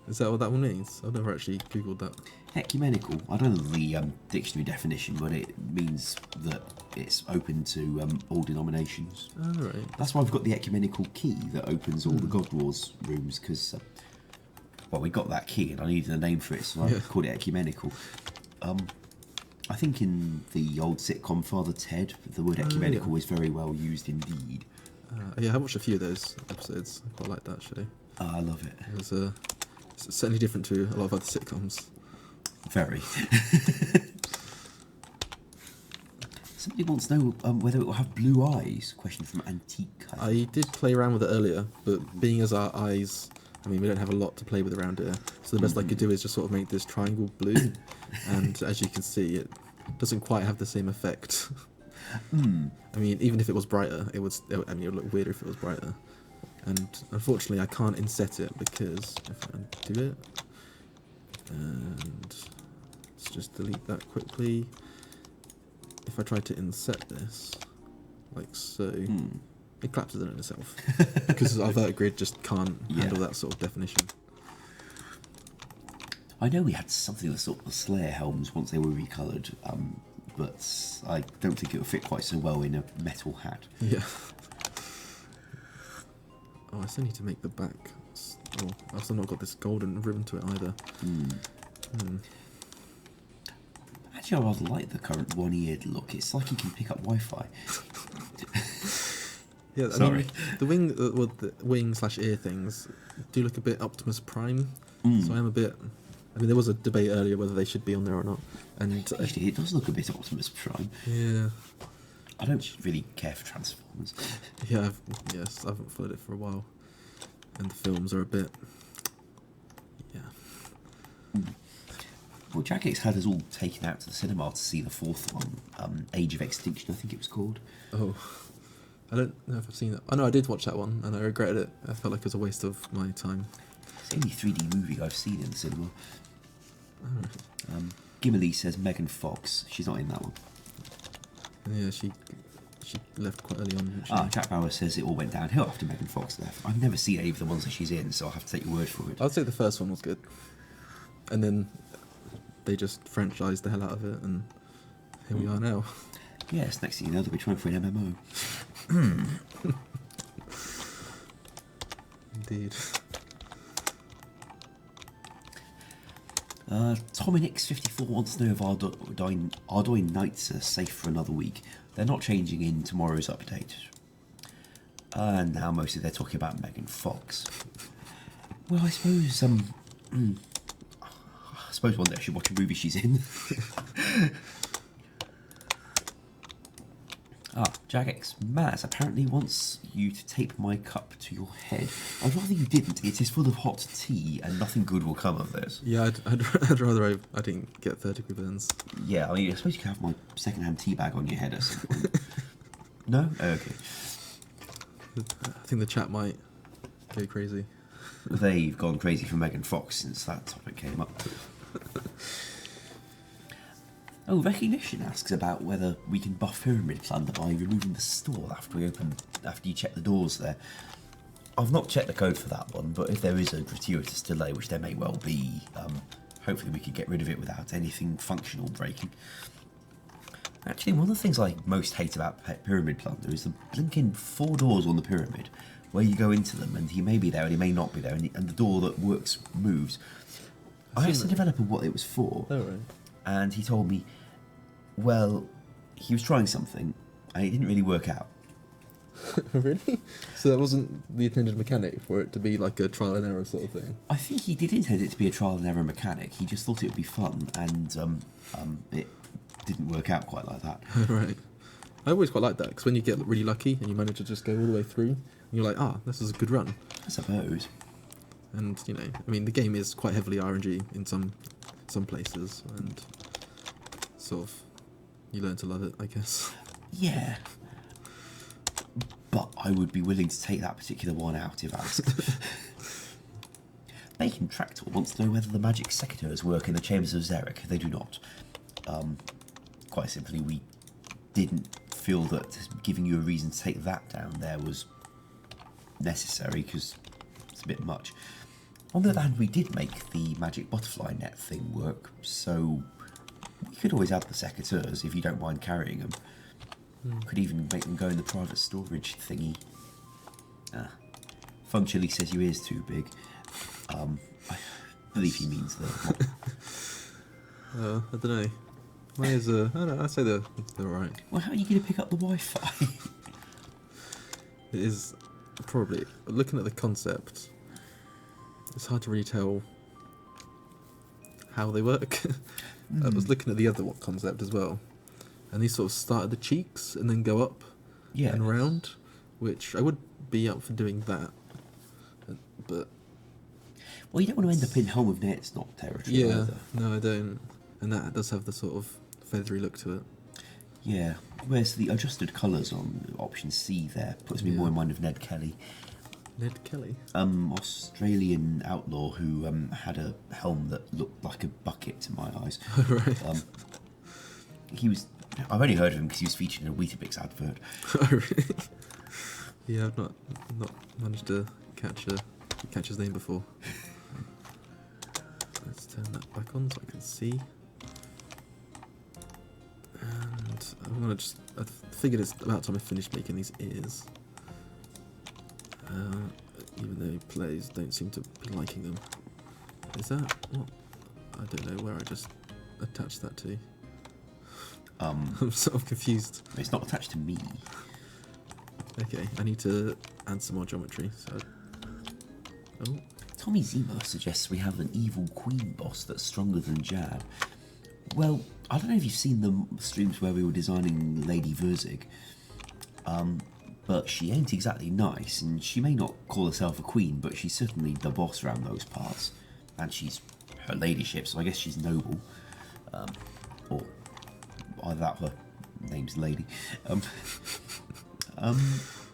Is that what that one means? I've never actually googled that. Ecumenical. I don't know the dictionary definition, but it means that it's open to all denominations. Oh, right. That's why I've got the ecumenical key that opens all the God Wars rooms, because, we got that key and I needed a name for it, so I called it ecumenical. I think in the old sitcom Father Ted, the word ecumenical is very well used indeed. Yeah, I watched a few of those episodes. I quite like that show. I love it. It was it's certainly different to a lot of other sitcoms. Very. Somebody wants to know whether it will have blue eyes. Question from Antique. I did play around with it earlier, but being as our eyes, we don't have a lot to play with around here. So the best I could do is just sort of make this triangle blue, and as you can see, it doesn't quite have the same effect. Even if it was brighter, it would look weirder if it was brighter. And unfortunately, I can't inset it because if I do it, and let's just delete that quickly. If I try to inset this, like so, it collapses in itself because our vertigrid just can't handle that sort of definition. I know we had something of the sort of Slayer helms once they were recoloured, but I don't think it would fit quite so well in a metal hat. Yeah. Oh, I still need to make the back. Oh, I've still not got this golden ribbon to it either. Actually, I rather like the current one-eared look. It's like you can pick up Wi-Fi. Yeah, Sorry. The wing/ear things do look a bit Optimus Prime. So I'm a bit. There was a debate earlier whether they should be on there or not, and Actually, it does look a bit Optimus Prime. yeah. I don't really care for Transformers. Yeah, I haven't followed it for a while, and the films are a bit. Yeah. Well, Jackix had us all taken out to the cinema to see the fourth one, Age of Extinction, I think it was called. Oh, I don't know if I've seen that. I know I did watch that one, and I regretted it. I felt like it was a waste of my time. It's the only 3D movie I've seen in the cinema. Gimli says Megan Fox. She's not in that one. Yeah, she left quite early on. Didn't she? Jack Bauer says it all went downhill after Megan Fox left. I've never seen any of the ones that she's in, so I'll have to take your word for it. I'd say the first one was good, and then they just franchised the hell out of it, and here we are now. Yes, next thing you know, they'll be trying for an MMO. Indeed. Tominix54 wants to know if Ardoin Knights are safe for another week. They're not changing in tomorrow's update. And now mostly they're talking about Megan Fox. Well, I suppose one day I should watch a movie she's in. Jagex Maz apparently wants you to tape my cup to your head. I'd rather you didn't. It is full of hot tea and nothing good will come of this. Yeah, I'd rather I didn't get third-degree burns. Yeah, I mean, I suppose you could have my second-hand tea bag on your head at some point. No? Okay. I think the chat might go crazy. They've gone crazy for Megan Fox since that topic came up. Recognition asks about whether we can buff Pyramid Plunder by removing the store after you check the doors there. I've not checked the code for that one, but if there is a gratuitous delay, which there may well be, hopefully we could get rid of it without anything functional breaking. Actually, one of the things I most hate about Pyramid Plunder is the blinking 4 doors on the pyramid, where you go into them and he may be there and he may not be there, and the door that works moves. I asked the developer what it was for, and he told me, well, he was trying something and it didn't really work out. Really? So that wasn't the intended mechanic for it to be like a trial and error sort of thing? I think he did intend it to be a trial and error mechanic. He just thought it would be fun, and it didn't work out quite like that. Right. I always quite like that, because when you get really lucky and you manage to just go all the way through, and you're like, this is a good run. I suppose. And, I mean, the game is quite heavily RNG in some places, and sort of, you learn to love it, I guess. Yeah. But I would be willing to take that particular one out if asked. Bacon Tractor wants to know whether the magic secateurs work in the Chambers of Xeric. They do not. Quite simply, we didn't feel that giving you a reason to take that down there was necessary, because it's a bit much. On the other hand, we did make the magic butterfly net thing work, so we could always add the secateurs if you don't mind carrying them. Could even make them go in the private storage thingy. Fun Chili says your ear's too big. I believe he means that. I don't know. My ears are, I'd say they're alright. Well, how are you going to pick up the Wi-Fi? It is probably, looking at the concept, it's hard to really tell how they work. I was looking at the other concept as well, and these sort of start at the cheeks and then go up and round, which I would be up for doing that, but... Well, you don't want to end up in Helm of Nets not territory either. No, I don't. And that does have the sort of feathery look to it. Yeah, whereas the adjusted colours on option C there puts me more in mind of Ned Kelly. Ned Kelly? Australian outlaw who had a helm that looked like a bucket to my eyes. Right. He was... I've only heard of him because he was featured in a Weetabix advert. Oh, really? Yeah, I've not managed to catch his name before. Let's turn that back on so I can see. And I'm gonna I figured it's about time I finished making these ears. Even though players don't seem to be liking them. Is that what? I don't know where I just attached that to. I'm sort of confused. It's not attached to me. Okay, I need to add some more geometry. So, Tommy Zima suggests we have an evil queen boss that's stronger than Jad. Well, I don't know if you've seen the streams where we were designing Lady Verzig, but she ain't exactly nice, and she may not call herself a queen, but she's certainly the boss around those parts, and she's her ladyship, so I guess she's noble, or either that or her name's Lady.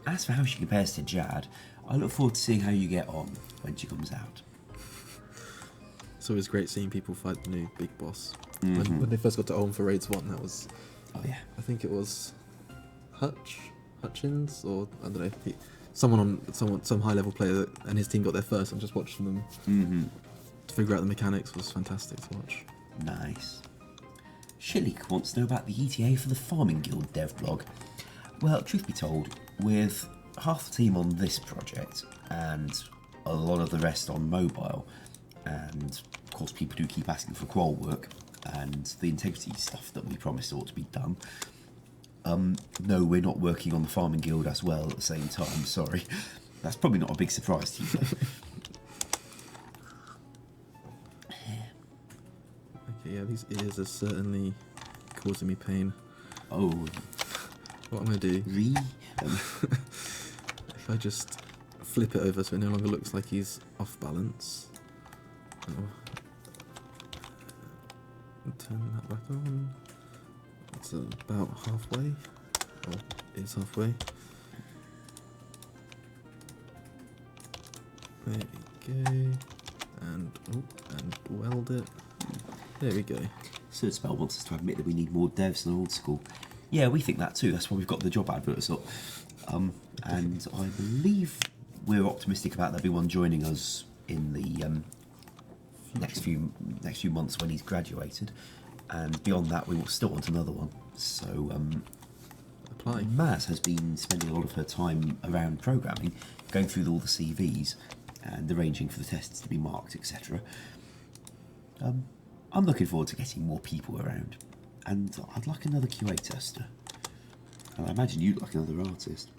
As for how she compares to Jad, I look forward to seeing how you get on when she comes out. it's always great seeing people fight the new big boss. Mhm. When they first got to Ulm for Raids 1, that was, Oh yeah. I think it was Hutchins, or I don't know, some high level player and his team got there first, and just watching them to figure out the mechanics was fantastic to watch. Nice. Shillik wants to know about the ETA for the Farming Guild dev blog. Well, truth be told, with half the team on this project and a lot of the rest on mobile, and of course people do keep asking for qual work and the integrity stuff that we promised ought to be done. No, we're not working on the Farming Guild as well at the same time, sorry. That's probably not a big surprise to you though. Okay, yeah, these ears are certainly causing me pain. Oh, What I'm going to do, if I just flip it over so it no longer looks like he's off balance. Turn that back on. It's about halfway. Or it's halfway. There we go. And weld it. There we go. Spell wants us to admit that we need more devs than old school. Yeah, we think that too. That's why we've got the job adverts up. And I believe we're optimistic about there'll be one joining us in the next few months when he's graduated. And beyond that, we will still want another one. So Apply. Maz has been spending a lot of her time around programming, going through all the CVs and arranging for the tests to be marked, etc. I'm looking forward to getting more people around, and I'd like another QA tester. And I imagine you'd like another artist.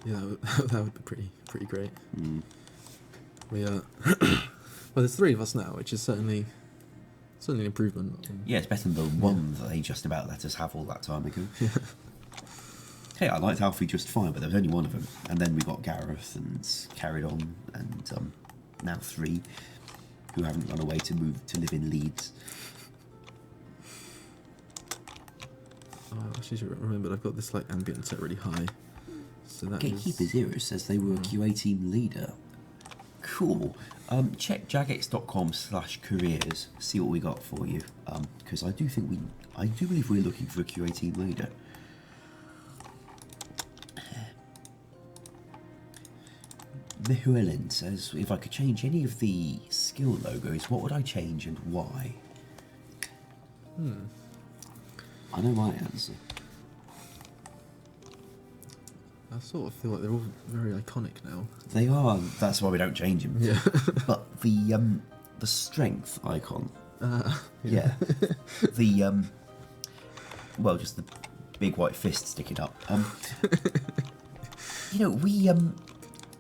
Yeah, that would be pretty great. We well, there's 3 of us now, which is certainly an improvement. Yeah, it's better than the one that they just about let us have all that time ago. Hey, I liked Alfie just fine, but there was only one of them. And then we got Gareth and carried on, and now 3 who haven't run away to move to live in Leeds. Oh, I actually remembered I've got this like ambient set really high. So that Gatekeeper Zero says they were a QA team leader. Cool. Check jagex.com/careers, see what we got for you. Because I do believe we're looking for a QA team leader. Mihuelin says, if I could change any of the skill logos, what would I change and why? I know my answer. I sort of feel like they're all very iconic now. They are, that's why we don't change them. Yeah. But the strength icon, yeah. Well, just the big white fist sticking up. We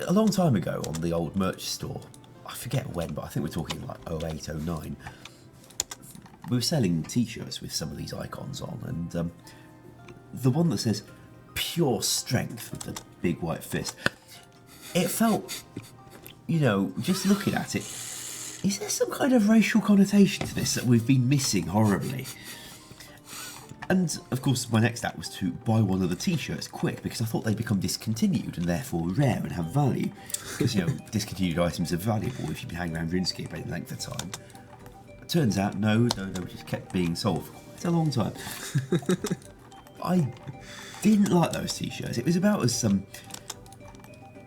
a long time ago on the old merch store, I forget when, but I think we're talking like 08, 09, we were selling t-shirts with some of these icons on, and the one that says pure strength with the big white fist, it felt, just looking at it, is there some kind of racial connotation to this that we've been missing horribly? And of course my next act was to buy one of the t-shirts quick, because I thought they'd become discontinued and therefore rare and have value, because discontinued items are valuable if you've been hanging around RuneScape any length of time. It turns out no, we just kept being sold for quite a long time. I didn't like those t-shirts. It was about as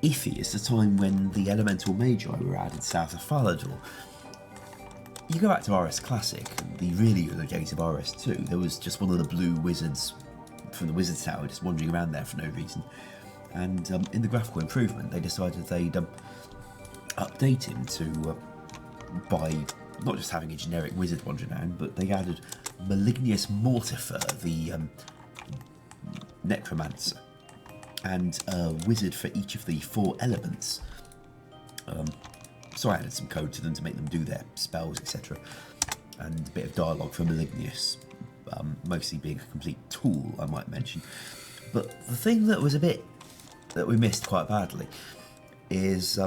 iffy as the time when the Elemental Magi were added south of Falador. You go back to RS Classic, the really early days of RS2, there was just one of the blue wizards from the Wizard's Tower just wandering around there for no reason. And in the graphical improvement, they decided they'd update him to by not just having a generic wizard wandering around, but they added Malignius Mortifer, the necromancer, and a wizard for each of the 4 elements. So I added some code to them to make them do their spells, etc. And a bit of dialogue for Malignius, mostly being a complete tool, I might mention. But the thing that was that we missed quite badly is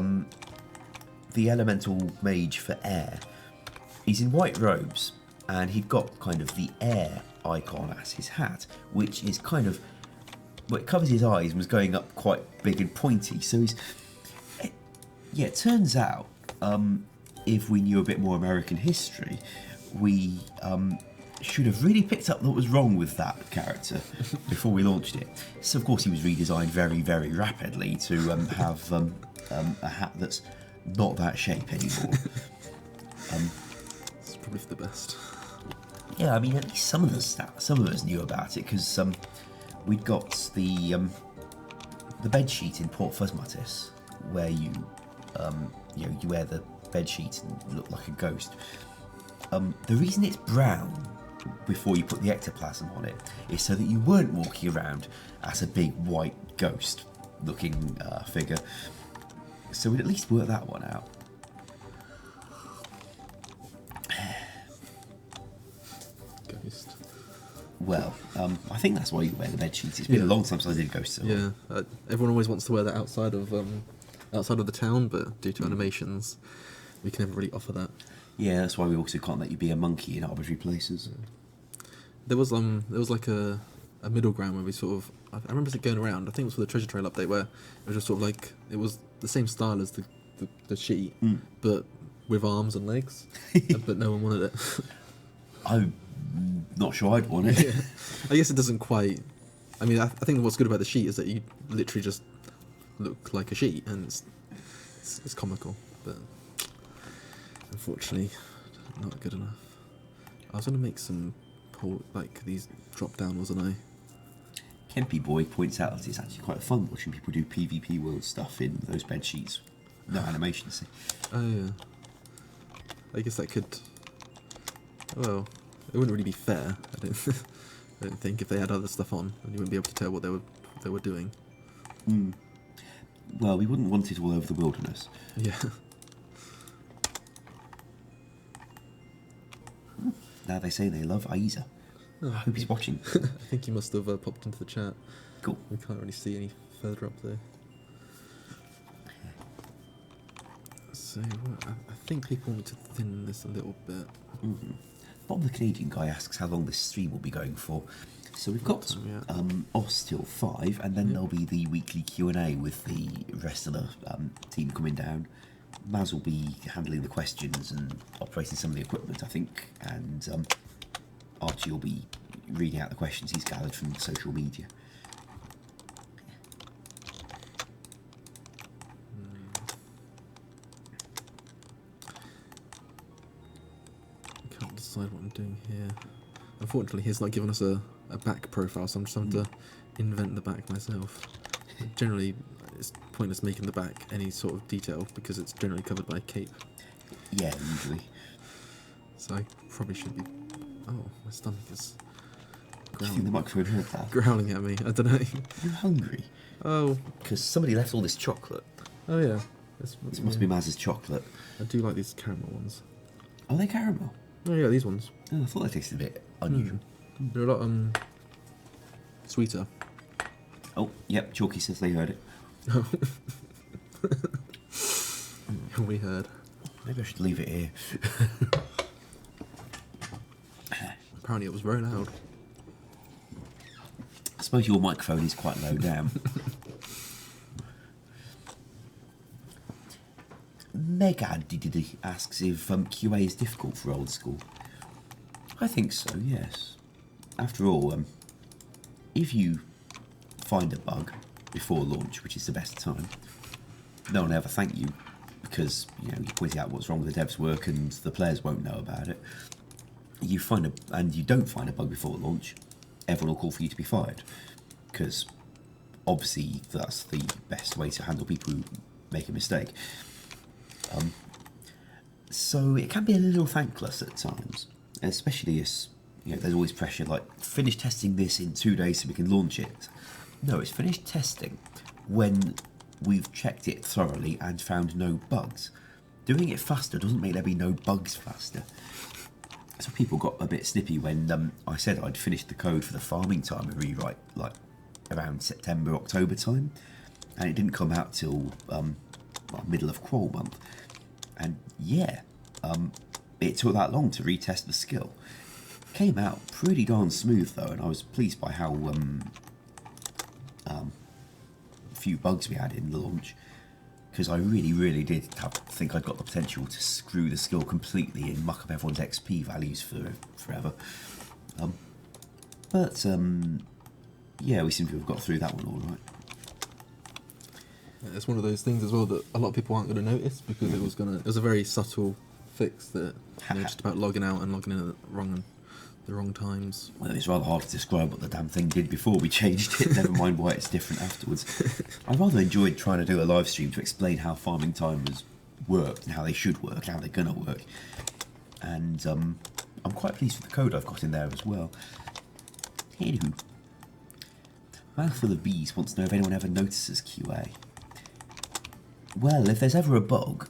the elemental mage for air. He's in white robes, and he'd got kind of the air icon as his hat, which is kind of, well, it covers his eyes and was going up quite big and pointy. So it turns out if we knew a bit more American history, we should have really picked up what was wrong with that character before we launched it. So, of course, he was redesigned very, very rapidly to have a hat that's not that shape anymore. It's probably for the best. Yeah, I mean, at least some of us knew about it, because we'd got the bed sheet in Port Fuzzmutis, where you wear the bed sheet and look like a ghost. The reason it's brown before you put the ectoplasm on it is so that you weren't walking around as a big white ghost looking figure. So we'd at least work that one out. Ghost. Well, I think that's why you wear the bed sheets. It's been a long time since I did Ghost Silver. Yeah, everyone always wants to wear that outside of the town, but due to animations, we can never really offer that. Yeah, that's why we also can't let you be a monkey in arbitrary places. There was like a middle ground where we sort of, I remember it going around. I think it was for the Treasure Trail update, where it was just sort of like, it was the same style as the sheet, but with arms and legs, but no one wanted it. I'm not sure I'd want it. Yeah. I guess it doesn't quite. I mean, I think what's good about the sheet is that you literally just look like a sheet, and it's comical, but unfortunately not good enough. I was gonna make some like these drop down, wasn't I? Kempy Boy points out that it's actually quite fun watching people do PvP world stuff in those bed sheets. No animations. Oh yeah. I guess that could. Well, it wouldn't really be fair. I don't think if they had other stuff on, and you wouldn't be able to tell what they were doing. Well, we wouldn't want it all over the wilderness. Yeah. Now they say they love Aiza. I hope he's watching. I think he must have popped into the chat. Cool. We can't really see any further up there. So I think people want me to thin this a little bit. Bob the Canadian guy asks how long this stream will be going for. So we've got Os till 5, and then there'll be the weekly Q&A with the rest of the team coming down. Maz will be handling the questions and operating some of the equipment, I think, and Archie will be reading out the questions he's gathered from social media. I can't decide what I'm doing here. Unfortunately, he's not given us a back profile, so I'm just having to invent the back myself. Generally, it's pointless making the back any sort of detail because it's generally covered by a cape. Yeah, usually. So I probably should be. Oh, my stomach is Do you think the microphone heard that? growling at me. I don't know. You're hungry? Oh, Because somebody left all this chocolate. oh yeah. This must be Maz's chocolate. I do like these caramel ones. Are they caramel? Oh yeah, these ones. Oh, I thought they tasted a bit unusual. They're a lot sweeter. Oh, yep, Chalky says they heard it. We heard. Maybe I should leave it here. Apparently, it was very loud. I suppose your microphone is quite low down. Megad asks if QA is difficult for old school. I think so, yes. After all, if you find a bug before launch, which is the best time, no one will ever thank you because you point out what's wrong with the dev's work and the players won't know about it. You don't find a bug before launch, everyone will call for you to be fired because obviously that's the best way to handle people who make a mistake. So it can be a little thankless at times, especially as there's always pressure like finish testing this in 2 days so we can launch it. No, it's finished testing when we've checked it thoroughly and found no bugs. Doing it faster doesn't make there be no bugs faster. So people got a bit snippy when I said I'd finished the code for the farming time rewrite like around September, October time, and it didn't come out till middle of Quoll month. And it took that long to retest the skill. Came out pretty darn smooth though, and I was pleased by how few bugs we had in the launch. because I really did think I'd got the potential to screw the skill completely and muck up everyone's XP values for forever. But yeah, we seem to have got through that one all right. Yeah, it's one of those things as well that a lot of people aren't going to notice because it was a very subtle fix that just about logging out and logging in at the wrong times. Well, it's rather hard to describe what the damn thing did before we changed it, never mind why it's different afterwards. I rather enjoyed trying to do a live stream to explain how farming timers worked and how they should work and how they're going to work. And I'm quite pleased with the code I've got in there as well. Anywho, Mouthful of Bees wants to know if anyone ever notices QA. Well, if there's ever a bug,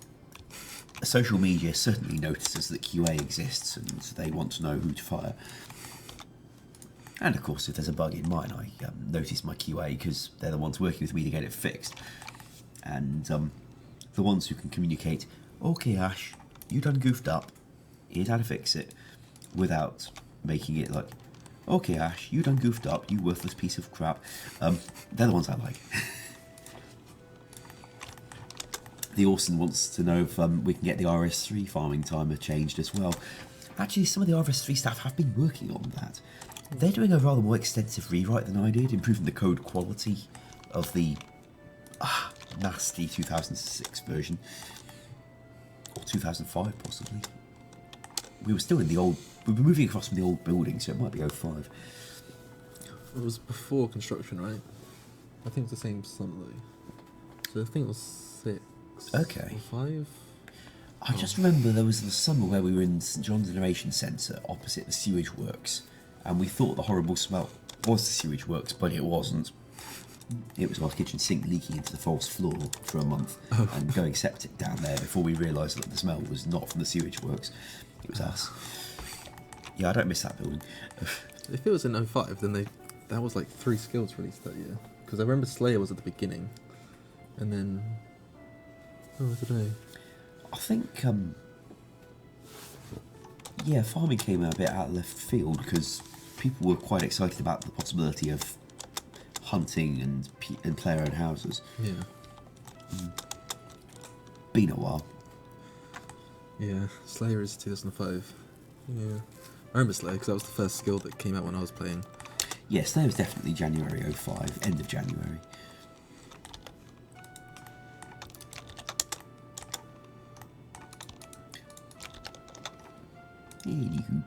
social media certainly notices that QA exists and they want to know who to fire. And of course, if there's a bug in mine, I notice my QA because they're the ones working with me to get it fixed. And the ones who can communicate, okay Ash, you done goofed up, here's how to fix it, without making it like, okay Ash, you done goofed up, you worthless piece of crap. They're the ones I like. The Orson wants to know if we can get the RS3 farming timer changed as well. Actually, some of the RS3 staff have been working on that. They're doing a rather more extensive rewrite than I did, improving the code quality of the nasty 2006 version. Or 2005, possibly. We were still in the old... We were moving across from the old building, so it might be 05. It was before construction, right? I think it's the same summer. So I think it was 6. Okay. Or 5? I just remember there was the summer where we were in St John's Innovation Centre opposite the sewage works, and we thought the horrible smell was the sewage works, but it wasn't. It was our kitchen sink leaking into the false floor for a month and going septic down there before we realised that the smell was not from the sewage works. It was us. Yeah, I don't miss that building. If it was in 05, then that was like 3 skills released that year. Because I remember Slayer was at the beginning, and then... Oh, today. I think, yeah, farming came a bit out of left field because people were quite excited about the possibility of hunting and player-owned houses. Yeah. Been a while. Yeah, Slayer is 2005. Yeah. I remember Slayer because that was the first skill that came out when I was playing. Yeah, Slayer was definitely January 05, end of January. Anywho.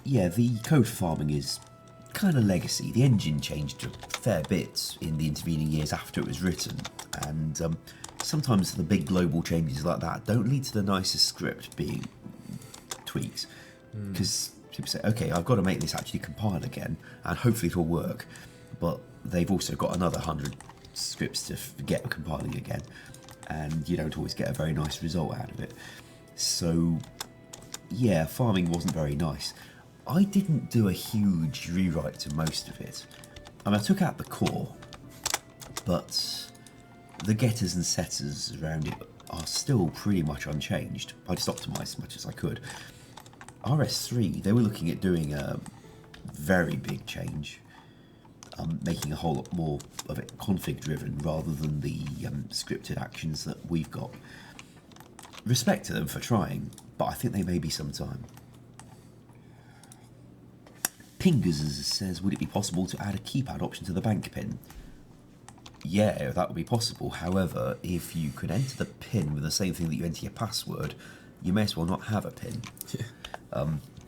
Yeah, the code for farming is kind of legacy. The engine changed a fair bit in the intervening years after it was written, and sometimes the big global changes like that don't lead to the nicest script being tweaks. Because people say, okay, I've got to make this actually compile again, and hopefully it'll work, but they've also got another 100 scripts to get compiling again, and you don't always get a very nice result out of it. So yeah, farming wasn't very nice. I didn't do a huge rewrite to most of it. I mean, I took out the core, but the getters and setters around it are still pretty much unchanged. I just optimised as much as I could. RS3, they were looking at doing a very big change, making a whole lot more of it config driven rather than the scripted actions that we've got. Respect to them for trying, but I think they may be some time. Pingers says, would it be possible to add a keypad option to the bank pin? Yeah, that would be possible. However, if you could enter the pin with the same thing that you enter your password, you may as well not have a pin.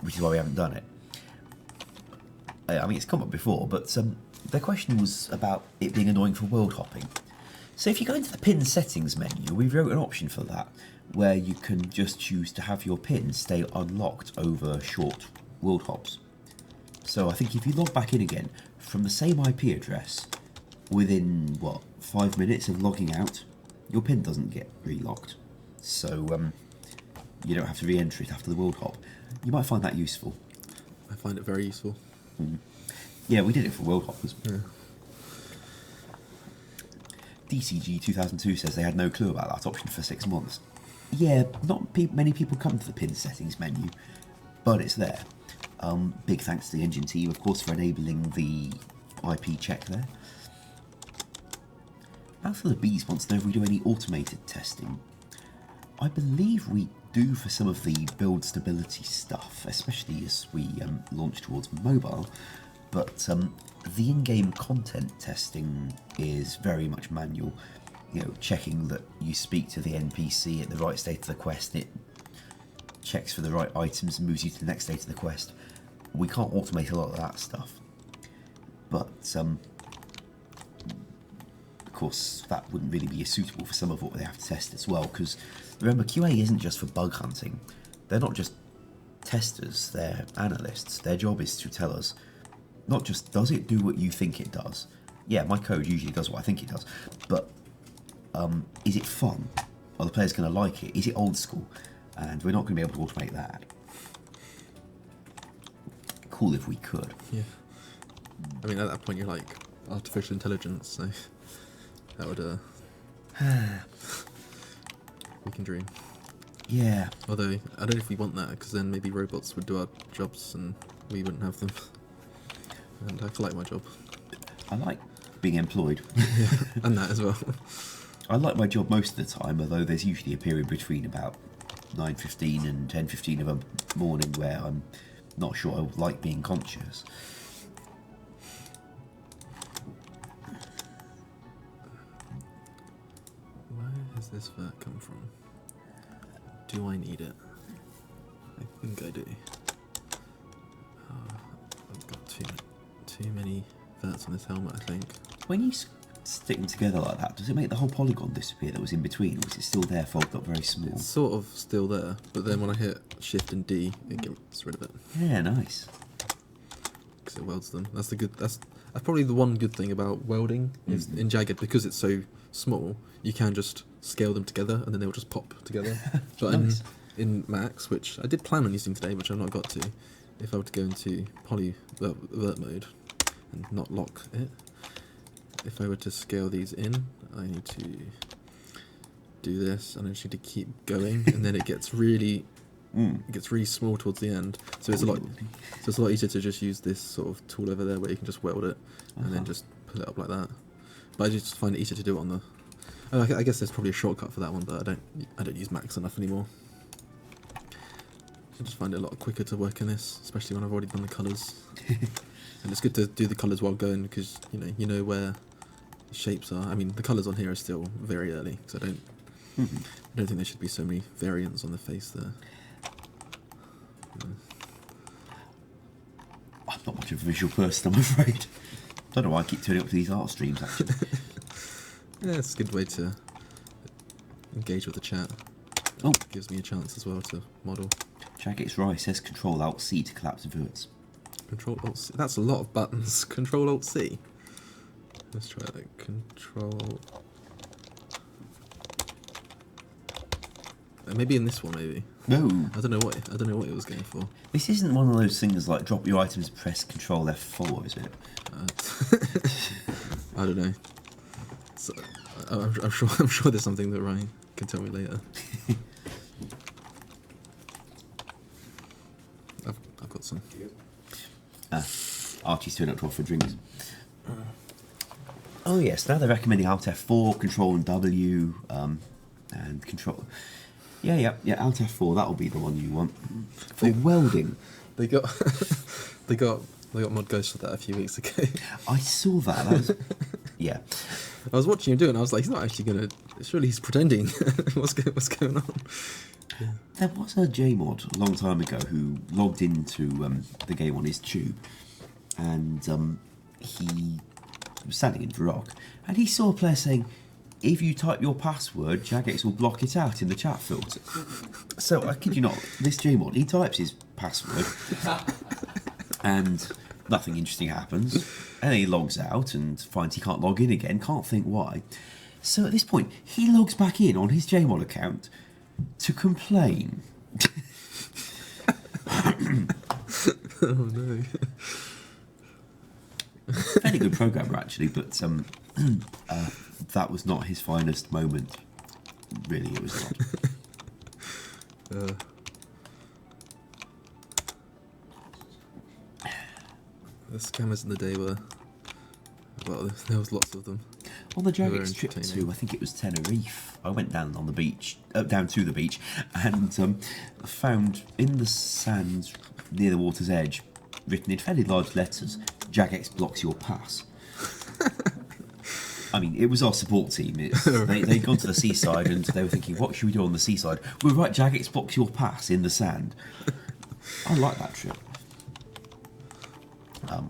Which is why we haven't done it. I mean, it's come up before, but the question was about it being annoying for world hopping. So if you go into the pin settings menu, we wrote an option for that, where you can just choose to have your pin stay unlocked over short world hops. So I think if you log back in again from the same IP address, within, 5 minutes of logging out, your pin doesn't get relocked. So you don't have to re-enter it after the world hop. You might find that useful. I find it very useful. Yeah, we did it for world hoppers. Yeah. DCG 2002 says they had no clue about that option for 6 months. Yeah, not many people come to the pin settings menu, but it's there. Big thanks to the engine team, of course, for enabling the IP check there. Mouth of the Bees wants to know if we do any automated testing. I believe we do for some of the build stability stuff, especially as we launch towards mobile, but the in-game content testing is very much manual. You know, checking that you speak to the NPC at the right state of the quest, it checks for the right items and moves you to the next state of the quest. We can't automate a lot of that stuff. But, of course, that wouldn't really be suitable for some of what they have to test as well, because remember, QA isn't just for bug hunting. They're not just testers, they're analysts. Their job is to tell us, not just does it do what you think it does. Yeah, my code usually does what I think it does, but is it fun? Are the players going to like it? Is it old school? And we're not going to be able to automate that. Cool if we could. Yeah. I mean, at that point, you're like artificial intelligence, so that would we can dream. Yeah. Although I don't know if we want that, because then maybe robots would do our jobs and we wouldn't have them. And I feel like my job. I like being employed. Yeah, and that as well. I like my job most of the time, although there's usually a period between about 9:15 and 10:15 of a morning where I'm not sure I like being conscious. Where has this vert come from? Do I need it? I think I do. I've got too many verts on this helmet, I think. When you stick them together like that, does it make the whole polygon disappear that was in between, or is it still there folded up very small? It's sort of still there, but then when I hit Shift and D, it gets rid of it. Yeah, nice. Because it welds them. That's probably the one good thing about welding is in Jagged, because it's so small, you can just scale them together and then they'll just pop together. But Nice. in Max, which I did plan on using today, which I've not got to, if I were to go into vert mode and not lock it, if I were to scale these in, I need to do this, and I just need to keep going, and then it gets really small towards the end. So it's a lot easier to just use this sort of tool over there where you can just weld it and then just pull it up like that. But I just find it easier to do it on the. I guess there's probably a shortcut for that one, but I don't use Max enough anymore. I just find it a lot quicker to work in this, especially when I've already done the colours. And it's good to do the colours while going, because you know where the shapes are. I mean, the colours on here are still very early, because I don't think there should be so many variants on the face there. I'm not much of a visual person, I'm afraid. Don't know why I keep turning up to these art streams, actually. Yeah, it's a good way to engage with the chat. Oh. Gives me a chance as well to model. Jagged's right, says Control-Alt-C to collapse verts. Control-Alt-C. That's a lot of buttons. Control-Alt-C. Let's try that. Control... maybe in this one, maybe. No. I don't know what it was going for. This isn't one of those things like drop your items, press Control F4, is it? I don't know. So, I'm sure there's something that Ryan can tell me later. I've got some. Archie's turned up to offer drinks. Oh yes, now they're recommending Alt F4, Control and W, and Control. Yeah, Alt F4. That'll be the one you want for welding. They got Mod Ghost for that a few weeks ago. I saw that. That was, yeah. I was watching him do it, and I was like, he's not actually gonna. Surely he's pretending. What's going on? Yeah. There was a JMod a long time ago who logged into the game on his tube, and he was standing in Varrock, and he saw a player saying, if you type your password, Jagex will block it out in the chat filter. So, I kid you not, this JMod, he types his password, and nothing interesting happens, and then he logs out and finds he can't log in again, can't think why. So at this point, he logs back in on his JMod account to complain. Oh no. Fairly good programmer, actually, but that was not his finest moment. Really, it was not. The scammers in the day were... well, there was lots of them. On the They were Jagex trip entertaining. to, I think it was Tenerife, I went down on the beach, down to the beach, and found in the sand near the water's edge, written in fairly large letters, Jagex blocks your pass. I mean, it was our support team. They'd gone to the seaside and they were thinking, what should we do on the seaside? We're right, Jagex blocks your pass in the sand. I like that trip.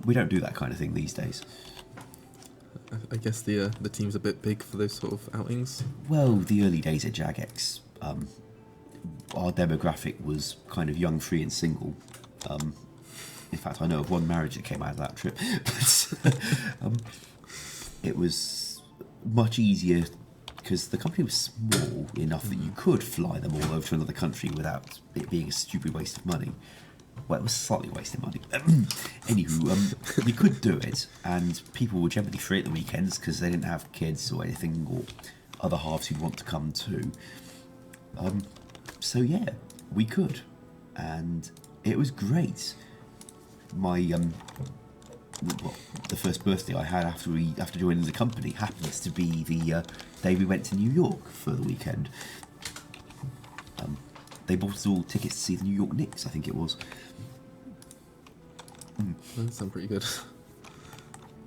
We don't do that kind of thing these days. I guess the team's a bit big for those sort of outings. Well, the early days at Jagex, our demographic was kind of young, free and single. In fact, I know of one marriage that came out of that trip. But, it was much easier because the company was small enough that you could fly them all over to another country without it being a stupid waste of money. Well, it was slightly wasting money. Anywho, we could do it, and people were generally free at the weekends because they didn't have kids or anything, or other halves who'd want to come too. So yeah, we could, and it was great. My the first birthday I had after joining the company happens to be the day we went to New York for the weekend. They bought us all tickets to see the New York Knicks, I think it was. That sounds pretty good.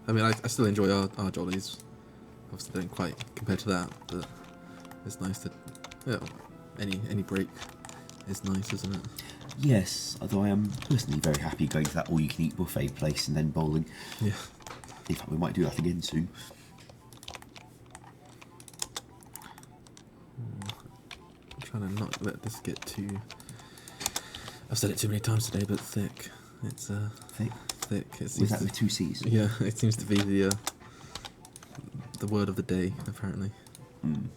I mean, I still enjoy our jollies. Obviously, they don't quite compare to that, but it's nice to, any break is nice, isn't it? Yes, although I am personally very happy going to that all-you-can-eat buffet place and then bowling. Yeah. In fact, we might do that again soon. I'm trying to not let this get too... I've said it too many times today, but thick. It's Thick? thick. It Was seems that to, with 2 C's? yeah, it seems to be the word of the day, apparently. Mm.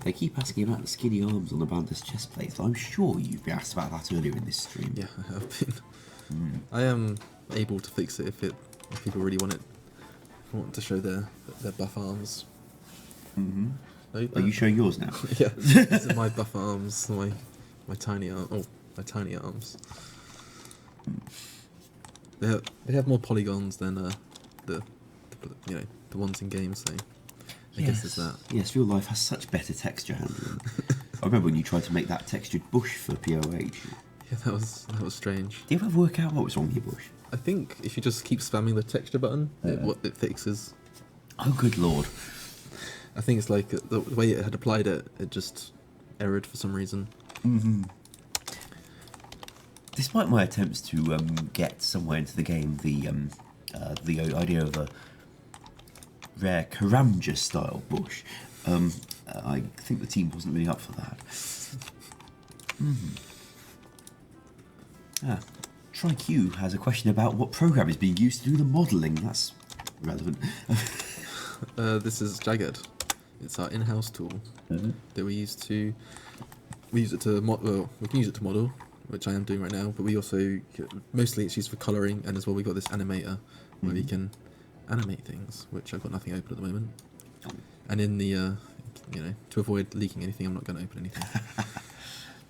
They keep asking about the skinny arms on the Banda's chest plates. I'm sure you've been asked about that earlier in this stream. Yeah, I have been. I am able to fix it if people really want it. Want to show their buff arms. Mm-hmm. Like Are you that. showing yours now? Yeah, these are my buff arms, my tiny arm. Oh, my tiny arms. They have more polygons than the ones in games. So I guess there's that. Yes, real life has such better texture handling. I remember when you tried to make that textured bush for POH. Yeah, that was strange. Did you ever work out what was wrong with your bush? I think if you just keep spamming the texture button, it fixes. Oh, good lord. I think it's like the way it had applied it, it just errored for some reason. Mm-hmm. Despite my attempts to get somewhere into the game the idea of a rare Karamja style bush, I think the team wasn't really up for that. TriQ has a question about what program is being used to do the modelling. That's relevant. This is Jagged. It's our in-house tool that we use it to model. We can use it to model, which I am doing right now. But we also mostly it's used for colouring, and as well we got this animator where we can animate things, which I've got nothing open at the moment. And in the to avoid leaking anything, I'm not going to open anything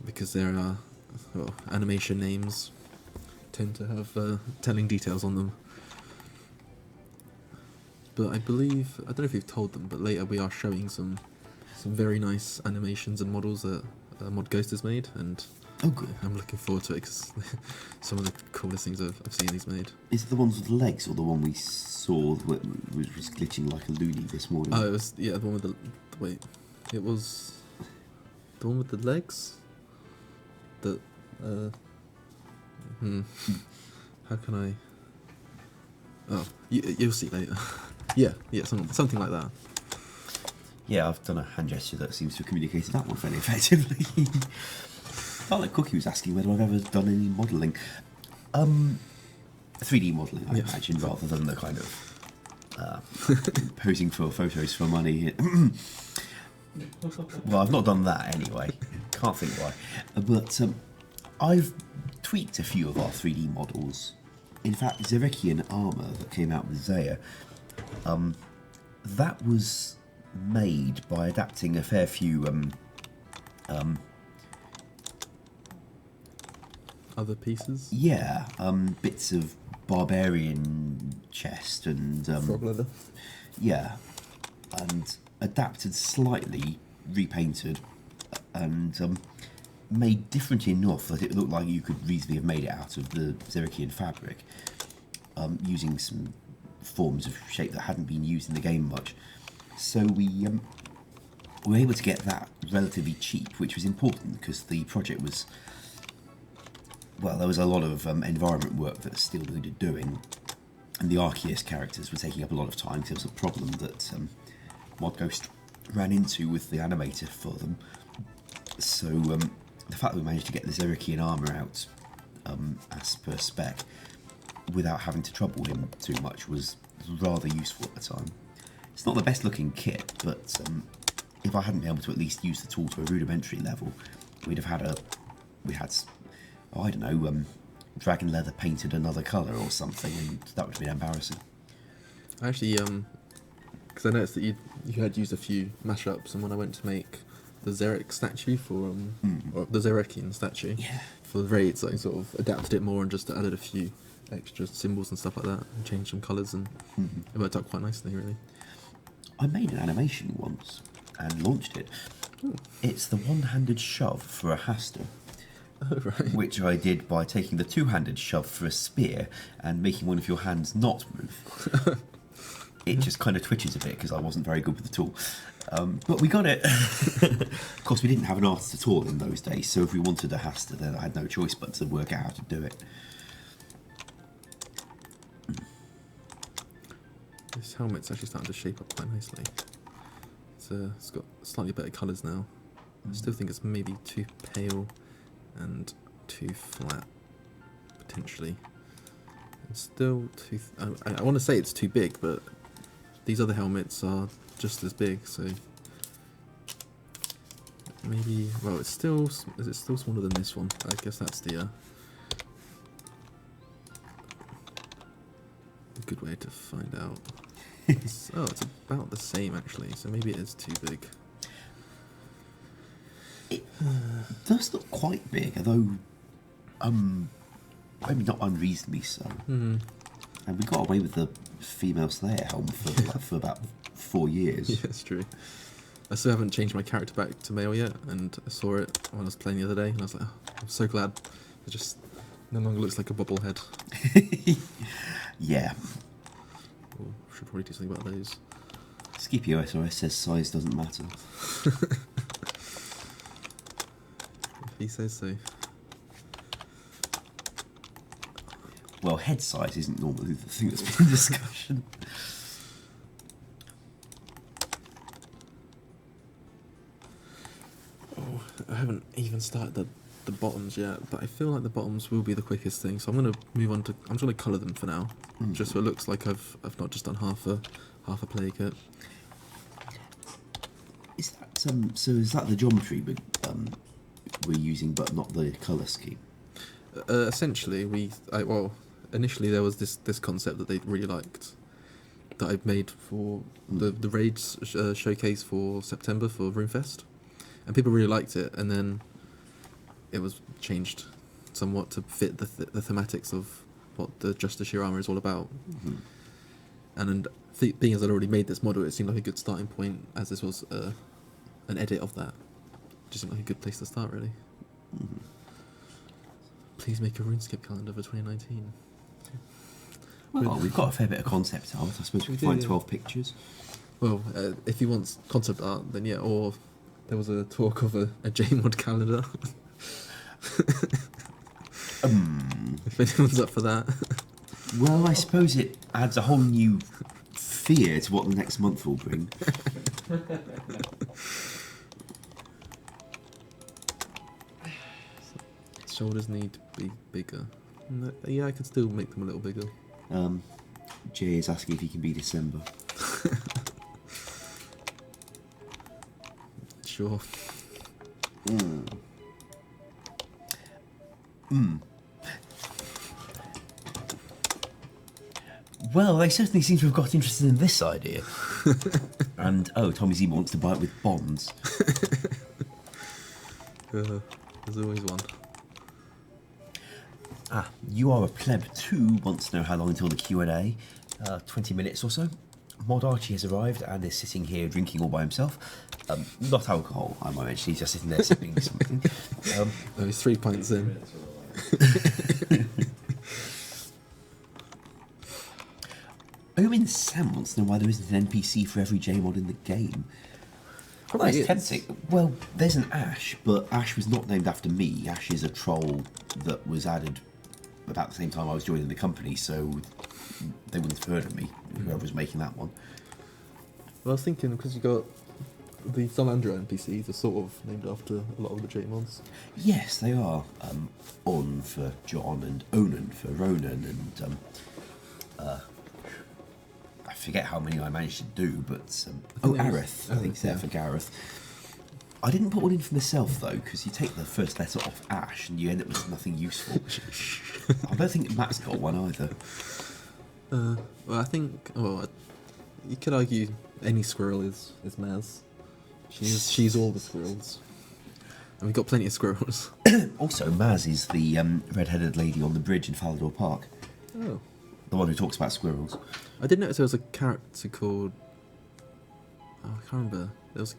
because there are animation names tend to have telling details on them. But I believe, I don't know if you've told them, but later we are showing some very nice animations and models that Mod Ghost has made, and Oh, good. I'm looking forward to it because some of the coolest things I've seen he's made. Is it the ones with the legs, or the one we saw that was glitching like a loony this morning? Oh, it was, yeah, the one with the, wait, it was the one with the legs? That, how can I, oh, you'll see later. yeah, something like that. Yeah, I've done a hand gesture that seems to have communicated that one fairly effectively. I felt like Cookie was asking whether I've ever done any modelling. 3D modelling, I imagine, rather than the kind of posing for photos for money. Well, I've not done that anyway. Can't think why. But I've tweaked a few of our 3D models. In fact, Granite Armor that came out with Zaya, that was made by adapting a fair few Other pieces? yeah, bits of barbarian chest and Frog leather. yeah, and adapted slightly, repainted, and made different enough that it looked like you could reasonably have made it out of the Zerakian fabric, using some forms of shape that hadn't been used in the game much. So we were able to get that relatively cheap, which was important because the project was, well, there was a lot of environment work that still needed doing, and the Arceus characters were taking up a lot of time because there was a problem that Modghost ran into with the animator for them. So the fact that we managed to get the Zerakian armour out as per spec without having to trouble him too much was rather useful at the time. It's not the best looking kit, but if I hadn't been able to at least use the tool to a rudimentary level, we'd have had I don't know, dragon leather painted another colour or something, and that would have been embarrassing. Actually, because I noticed that you had used a few mashups, and when I went to make the Zerek statue for or the Zerekian statue for the raids, I sort of adapted it more and just added a few extra symbols and stuff like that, and changed some colours, and it worked out quite nicely, really. I made an animation once and launched it. It's the one-handed shove for a Haster. Oh, right. Which I did by taking the two-handed shove for a spear and making one of your hands not move. It just kind of twitches a bit because I wasn't very good with the tool. But we got it. Of course, we didn't have an artist at all in those days, so if we wanted a Haster, then I had no choice but to work out how to do it. This helmet's actually starting to shape up quite nicely. It's got slightly better colours now. I still think it's maybe too pale and too flat, potentially. It's still too... I want to say it's too big, but these other helmets are just as big, so... Maybe... Well, it's still... Is it still smaller than this one? I guess that's the... a good way to find out. It's about the same, actually, so maybe it is too big. It does look quite big, although maybe not unreasonably so. Mm-hmm. And we got away with the female Slayer helm for about 4 years. Yeah, it's true. I still haven't changed my character back to male yet, and I saw it when I was playing the other day, and I was like, oh, I'm so glad. It just no longer looks like a bobblehead. Yeah. Oh, should probably do something about those. Scipio SRS says size doesn't matter. If he says so. Well, head size isn't normally the thing that's been in discussion. Oh, I haven't even started the bottoms yet, but I feel like the bottoms will be the quickest thing, so I'm going to move on to... I'm just going to colour them for now, just so it looks like I've not just done half a play kit. Is that so? Is that the geometry we're using, but not the colour scheme? Essentially, initially there was this concept that they really liked that I made for the raids showcase for September for RuneFest, and people really liked it, and then it was changed somewhat to fit the thematics of what the Justiciar Armour is all about. Mm-hmm. And being as I'd already made this model, it seemed like a good starting point, as this was an edit of that. Just seemed like a good place to start, really. Mm-hmm. Please make a RuneScape calendar for 2019. Well, we've got a fair bit of concept art. I suppose we We can find do. 12 pictures. Well, if you want concept art, then yeah, or there was a talk of a JMod calendar. If anyone's up for that. Well, I suppose it adds a whole new fear to what the next month will bring. Shoulders need to be bigger. Yeah, I could still make them a little bigger. Jay is asking if he can be December. Sure. Well, they certainly seem to have got interested in this idea. And, Tommy Z wants to buy it with bonds. There's always one. You are a pleb too. Wants to know how long until the Q&A. 20 minutes or so. Mod Archie has arrived and is sitting here drinking all by himself. Not alcohol, I might mention. He's just sitting there sipping something. No, he's 3 pints in. Owen Sam wants to know why there isn't an NPC for every J-mod in the game. Probably That's is. tempting. Well, there's an Ash, but Ash was not named after me. Ash is a troll that was added about the same time I was joining the company, so they wouldn't have heard of me, whoever was making that one. Well, I was thinking, because you got the Zalandra NPCs are sort of named after a lot of the J-mods. Yes, they are. On for John and Onan for Ronan and I forget how many I managed to do, but Areth, I think, there for Gareth. I didn't put one in for myself though, because you take the first letter off Ash and you end up with nothing useful. I don't think Matt's got one either. Well, I think, you could argue any squirrel is Maz. She's all the squirrels. And we've got plenty of squirrels. Also, Maz is the red-headed lady on the bridge in Falador Park. Oh. The one who talks about squirrels. I did notice there was a character called... Oh, I can't remember. There was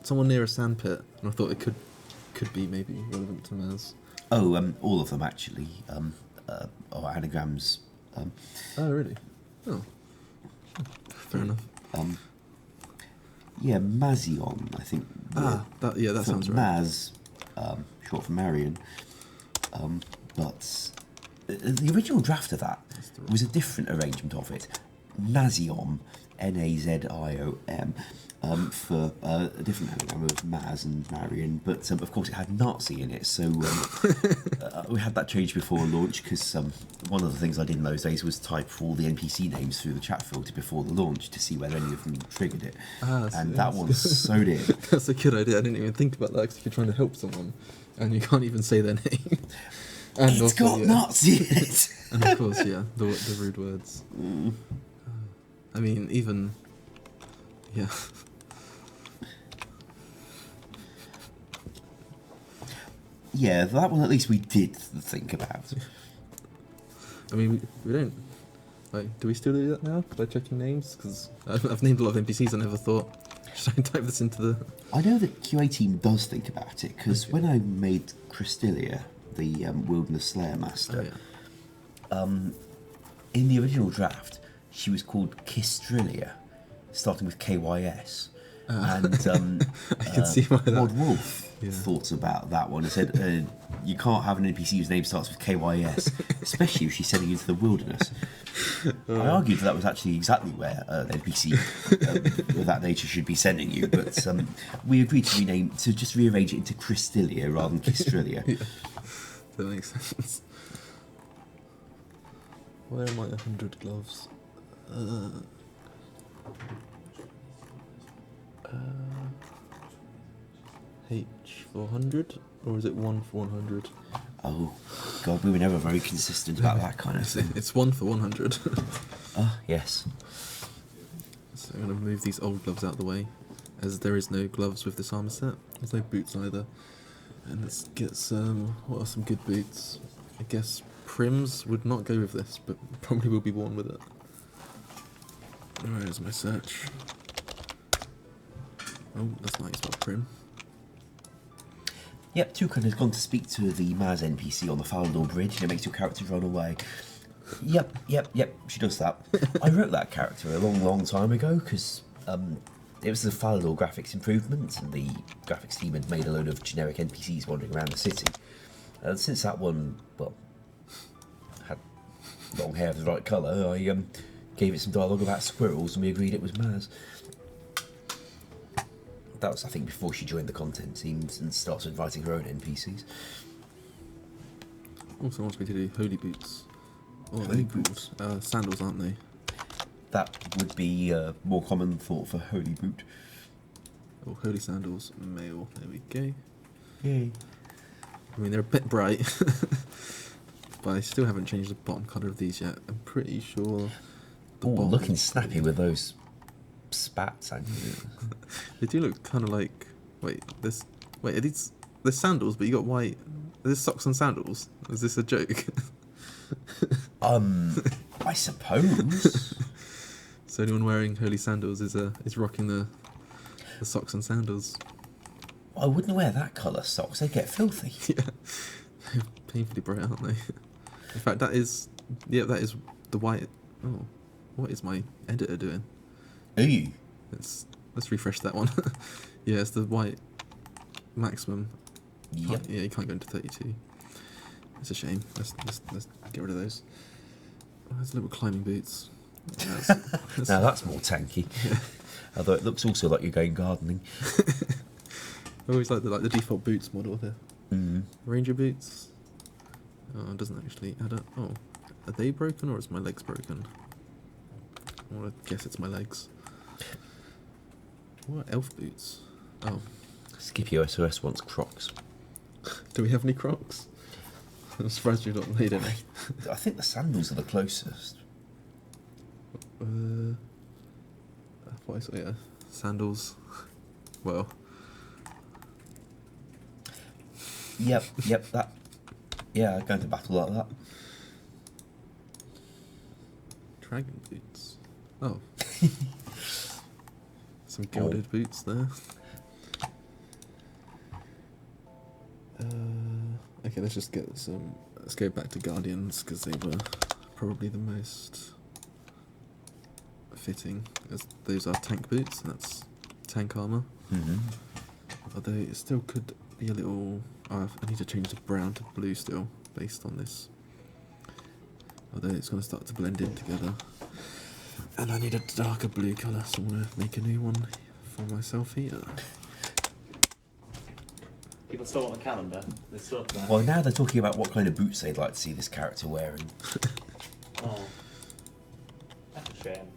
someone near a sandpit, and I thought it could be maybe relevant to Maz. Oh, all of them actually. Are anagrams. Oh, really? Oh. Fair enough. Yeah, Mazion, I think. That sounds right. Maz, short for Marion. But the original draft of that was a different arrangement of it. Naziom, Naziom, for a different anagram of Maz and Marion, but of course it had Nazi in it, so we had that changed before launch, because one of the things I did in those days was type all the NPC names through the chat filter before the launch to see whether any of them triggered it, and that one so did. That's a good idea. I didn't even think about that, because if you're trying to help someone and you can't even say their name. And it's also, got Nazi in it! And of course, the rude words. I mean, even... Yeah. Yeah, that one at least we did think about. I mean, we don't... Like, do we still do that now? By checking names? Because I've named a lot of NPCs I never thought, should I type this into the... I know that QA team does think about it, because when I made Christilia, the Wilderness Slayer Master, in the original draft, she was called Kistrilia, starting with KYS. And I can see why that... Rod Wolf thought about that one and said, you can't have an NPC whose name starts with KYS, especially if she's sending you into the wilderness. I argued that was actually exactly where an NPC of that nature should be sending you, but we agreed to just rearrange it into Christilia rather than Kistrilia. Yeah, that makes sense. Where are my 100 gloves? H400, or is it 1 for 100? Oh, God, we were never very consistent about that kind of thing. It's 1 for 100. Yes. So I'm going to move these old gloves out of the way, as there is no gloves with this armor set. There's no boots either. And let's get some... What are some good boots? I guess Prims would not go with this, but probably will be worn with it. Where's my search? Oh, that's not spelled Prim. Yep, Toucan has gone to speak to the Maz NPC on the Falador Bridge, and it makes your character run away. Yep, she does that. I wrote that character a long time ago, because it was the Falador graphics improvement, and the graphics team had made a load of generic NPCs wandering around the city. And since that one, well, had long hair of the right colour, I gave it some dialogue about squirrels, and we agreed it was Maz. That was, I think, before she joined the content team and started writing her own NPCs. Also wants me to do holy boots. Oh, Holy they're boots? called sandals, aren't they? That would be a more common thought for holy boot. Oh, holy sandals, male. There we go. Yay. I mean, they're a bit bright, but I still haven't changed the bottom colour of these yet. I'm pretty sure. Oh, looking snappy with those spats. They do look kind of like. Wait, are these? They're sandals, but you got white. Are these socks and sandals? Is this a joke? I suppose. So anyone wearing holy sandals is rocking the socks and sandals. I wouldn't wear that colour socks. They get filthy. Yeah, they're painfully bright, aren't they? In fact, that is the white. Oh, what is my editor doing? Ooh. Let's refresh that one. Yeah, it's the white maximum. Yep. Yeah, you can't go into 32. It's a shame. Let's get rid of those. Oh, there's little climbing boots. Now that's more tanky. Yeah. Although it looks also like you're going gardening. I always like the default boots model here. Mm. Ranger boots. Oh, it doesn't actually add up. Oh, are they broken or is my legs broken? Well, I guess it's my legs. What elf boots? Oh, Skippy SOS wants Crocs. do we have any Crocs? I'm surprised you've not made any. I think the sandals are the closest. What I saw, yeah, sandals. Well, Yep, that. Yeah, going to battle like that. dragon boots. Oh, some gilded boots there. Okay, let's just get some. Let's go back to Guardians because they were probably the most fitting. As those are tank boots. And that's tank armor. Mm-hmm. Although it still could be a little. I need to change the brown to blue still, based on this. Although it's going to start to blend in together. And I need a darker blue colour, so I'm going to make a new one for myself here. People still want a calendar. There's stuff there. Well, now they're talking about what kind of boots they'd like to see this character wearing. Oh. That's a shame.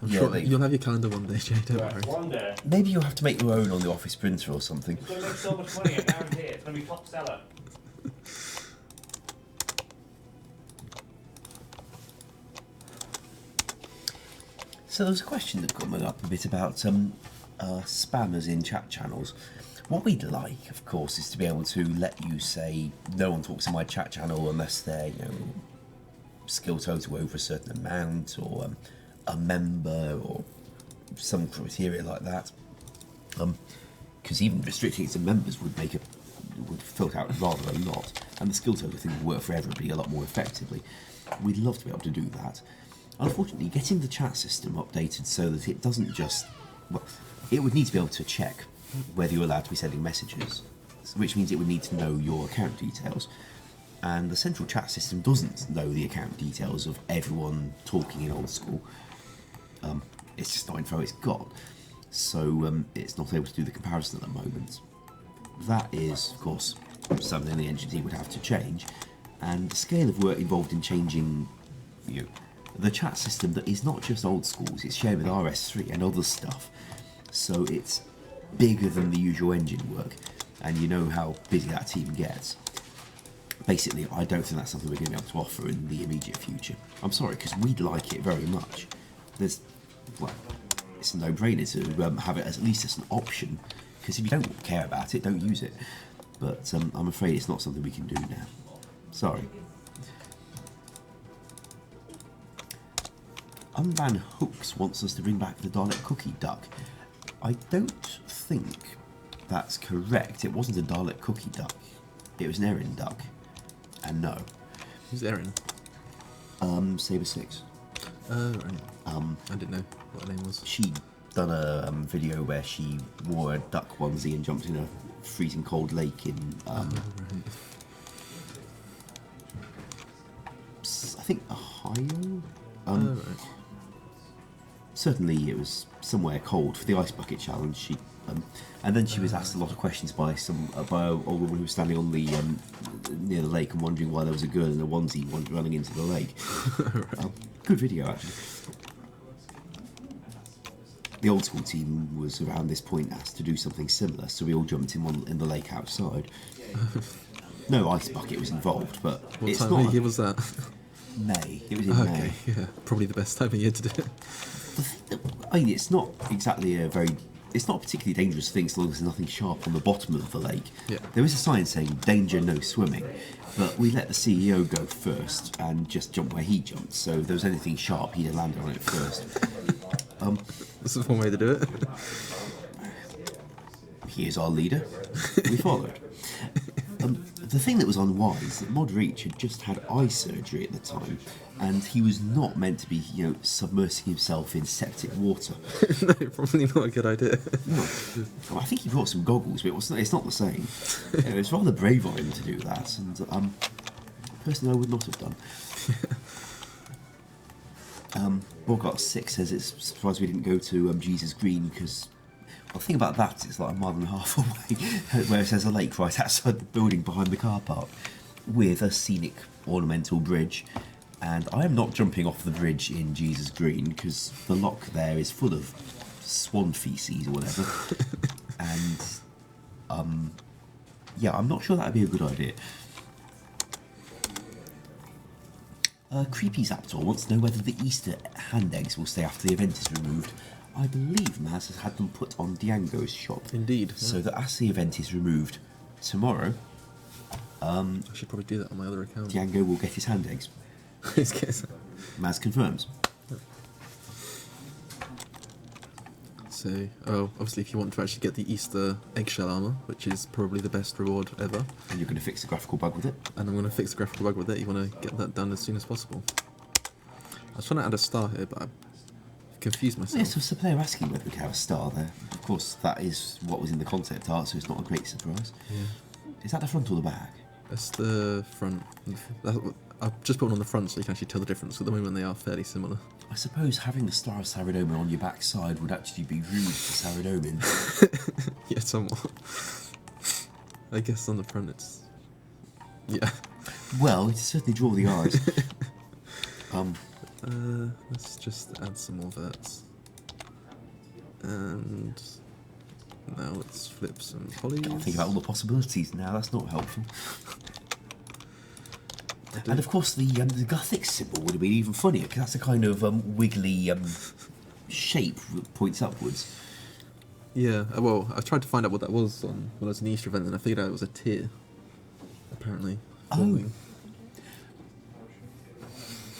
I'm Yeah, sure they- you'll have your calendar one day, Jay, don't worry. Right, one day. Maybe you'll have to make your own on the office printer or something. It's going to make so much money, I guarantee it. It's going to be top seller. So there was a question that got up a bit about spammers in chat channels. What we'd like, of course, is to be able to let you say, no one talks in my chat channel unless they're, skill total over a certain amount, or a member, or some criteria like that. Because even restricting it to members would filter out rather a lot, and the skill total thing would work for everybody a lot more effectively. We'd love to be able to do that. Unfortunately, getting the chat system updated so that it doesn't just... Well, it would need to be able to check whether you're allowed to be sending messages, which means it would need to know your account details. And the central chat system doesn't know the account details of everyone talking in old school. It's just not info it's got. So it's not able to do the comparison at the moment. That is, of course, something the engine team would have to change. And the scale of work involved in changing the chat system that is not just old schools, it's shared with RS3 and other stuff. So it's bigger than the usual engine work. And you know how busy that team gets. Basically, I don't think that's something we're going to be able to offer in the immediate future. I'm sorry, because we'd like it very much. It's a no-brainer to have it as at least as an option, because if you don't care about it, don't use it. But I'm afraid it's not something we can do now. Sorry. Unban Hooks wants us to bring back the Dalek cookie duck. I don't think that's correct. It wasn't a Dalek cookie duck. It was an Erin duck. And no. Who's Erin? Saber 6. Right. I didn't know what her name was. She'd done a video where she wore a duck onesie and jumped in a freezing cold lake in, Right. I think, Ohio? Right. Certainly it was somewhere cold for the ice bucket challenge. And then she was asked a lot of questions by an old woman who was standing on the near the lake and wondering why there was a girl in a onesie running into the lake. Good video, actually. The old school team was around this point asked to do something similar, so we all jumped in the lake outside. No ice bucket was involved, but What it's time not of year was that? May. It was in May. Okay, yeah, probably the best time of year to do it. I mean, it's not exactly a very it's not a particularly dangerous thing so long as there's nothing sharp on the bottom of the lake. Yeah. There is a sign saying danger, no swimming, but we let the CEO go first and just jump where he jumped. So if there was anything sharp, he'd have landed on it first. This is one way to do it. He is our leader. We followed. The thing that was unwise, that Mod Reach had just had eye surgery at the time, and he was not meant to be, submersing himself in septic water. No, probably not a good idea. No. Well, I think he brought some goggles, but it's not the same. It's rather brave of him to do that, and personally I would not have done. Borgart 6 says it's surprised we didn't go to Jesus Green, because the thing about that is like a mile and a half away, where it says a lake right outside the building behind the car park, with a scenic ornamental bridge. And I am not jumping off the bridge in Jesus Green, because the lock there is full of swan feces or whatever. And, I'm not sure that would be a good idea. Creepy Zaptor wants to know whether the Easter hand eggs will stay after the event is removed. I believe Maz has had them put on Diango's shop. Indeed. So that as the event is removed tomorrow, I should probably do that on my other account. Diango will get his hand eggs. Maz confirms. So, obviously if you want to actually get the Easter eggshell armor, which is probably the best reward ever. And you're going to fix the graphical bug with it? And I'm going to fix the graphical bug with it. You want to get that done as soon as possible. I was trying to add a star here, but I confused myself. Yes, was the player asking whether we could have a star there. Of course, that is what was in the concept art, so it's not a great surprise. Yeah. Is that the front or the back? That's the front. I've just put one on the front so you can actually tell the difference. At the moment they are fairly similar. I suppose having the Star of Saradomin on your backside would actually be rude for Saradomin. Yeah, somewhat. I guess on the front it's... Yeah. Well, it certainly draw the eyes. Let's just add some more verts. And now let's flip some polys. Can't think about all the possibilities now, that's not helpful. And of course the Gothic symbol would have been even funnier, because that's a kind of wiggly shape that points upwards. Yeah, well, I tried to find out what that was when I was in the Easter event, and I figured out it was a tear, apparently. Oh.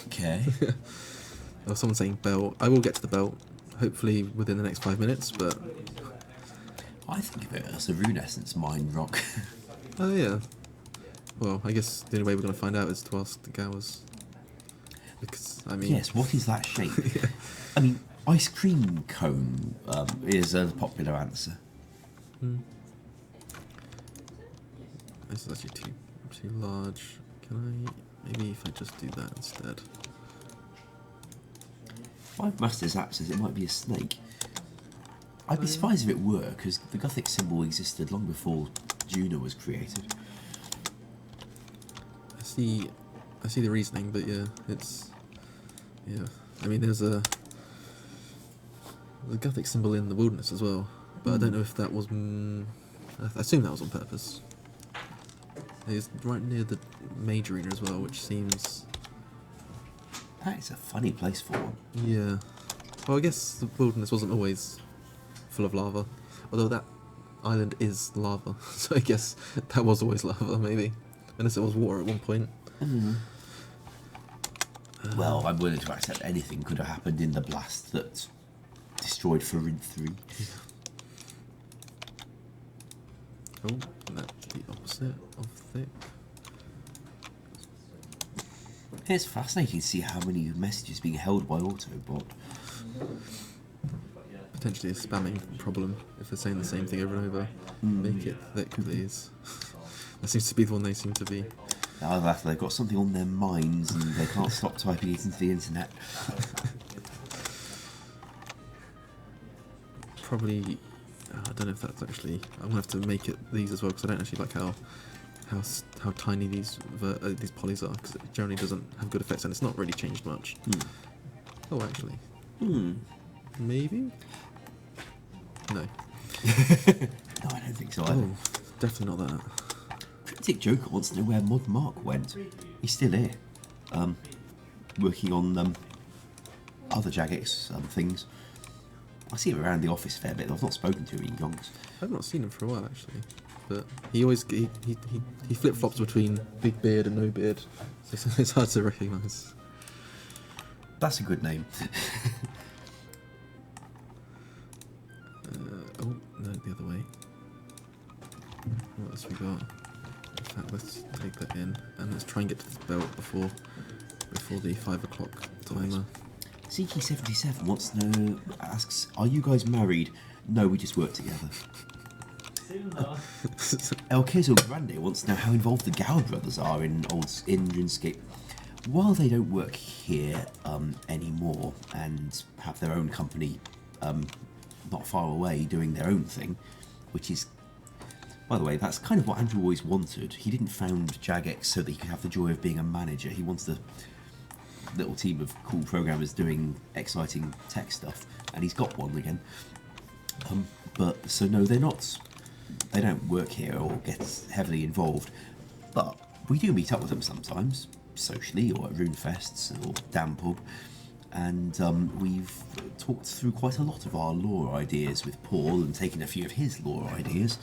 Okay. There was someone saying belt. I will get to the belt, hopefully within the next 5 minutes, but... I think of it as a rune essence mine rock. Oh, yeah. Well, I guess the only way we're going to find out is to ask the Gowers. Because, I mean... Yes, what is that shape? I mean, ice cream cone is a popular answer. This is actually too large. Can I... Maybe if I just do that instead. Five Masters app says it might be a snake. I'd be surprised if it were, because the Gothic symbol existed long before Juno was created. I see the reasoning, but yeah, it's... Yeah, I mean, there's a Gothic symbol in the wilderness as well, but I don't know if that was... I assume that was on purpose. It's right near the Mage Arena as well, which seems... That is a funny place for one. Yeah. Well, I guess the wilderness wasn't always full of lava, although that island is lava, so I guess that was always lava, maybe. Unless it was water at one point. Well, I'm willing to accept anything could have happened in the blast that destroyed Farid 3. Oh, and that's the opposite of thick. It's fascinating to see how many messages being held by Autobot. Potentially a spamming problem if they're saying the same thing over and over. Make it thick, please. That seems to be the one they seem to be. Either that or they've got something on their minds and they can't stop typing it into the internet. Probably, I don't know if that's actually... I'm going to have to make it these as well, because I don't actually like how tiny these polys are, because it generally doesn't have good effects, and it's not really changed much. Oh, actually. Maybe? No. No, I don't think so either. Oh, definitely not that. Cryptic Joker wants to know where Mod Mark went. He's still here. Working on other Jagex things. I see him around the office a fair bit. I've not spoken to him in yonks. I've not seen him for a while actually, but he always he flip flops between big beard and no beard, so it's hard to recognise. That's a good name. Oh no, the other way. What else we got? In fact, let's take that in and let's try and get to the belt before the 5 o'clock timer. Ziki77 asks, are you guys married? No, we just work together. El Queso Grande wants to know how involved the Gow brothers are in RuneScape. While they don't work here anymore and have their own company not far away doing their own thing, which is, by the way, that's kind of what Andrew always wanted. He didn't found Jagex so that he could have the joy of being a manager. He wants a little team of cool programmers doing exciting tech stuff, and he's got one again. But so no, they don't work here or get heavily involved, but we do meet up with them sometimes, socially or at RuneFests or Damn Pub, and we've talked through quite a lot of our lore ideas with Paul and taken a few of his lore ideas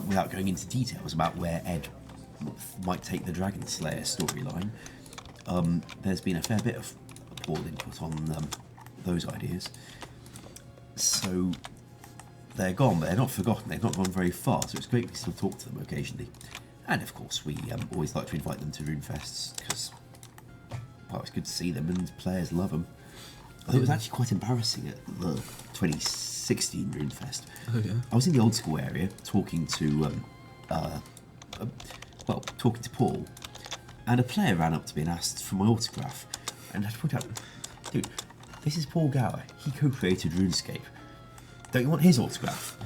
without going into details about where Ed might take the Dragon Slayer storyline. There's been a fair bit of Paul input on those ideas, so they're gone, but they're not forgotten. They've not gone very far, so it's great we still talk to them occasionally. And of course, we always like to invite them to RuneFests because, well, it's good to see them and players love them. It was actually quite embarrassing at the 2016 RuneFest. Oh yeah. I was in the old school area talking to Paul, and a player ran up to me and asked for my autograph. And I had to point out, dude, this is Paul Gower. He co-created RuneScape. Don't you want his autograph?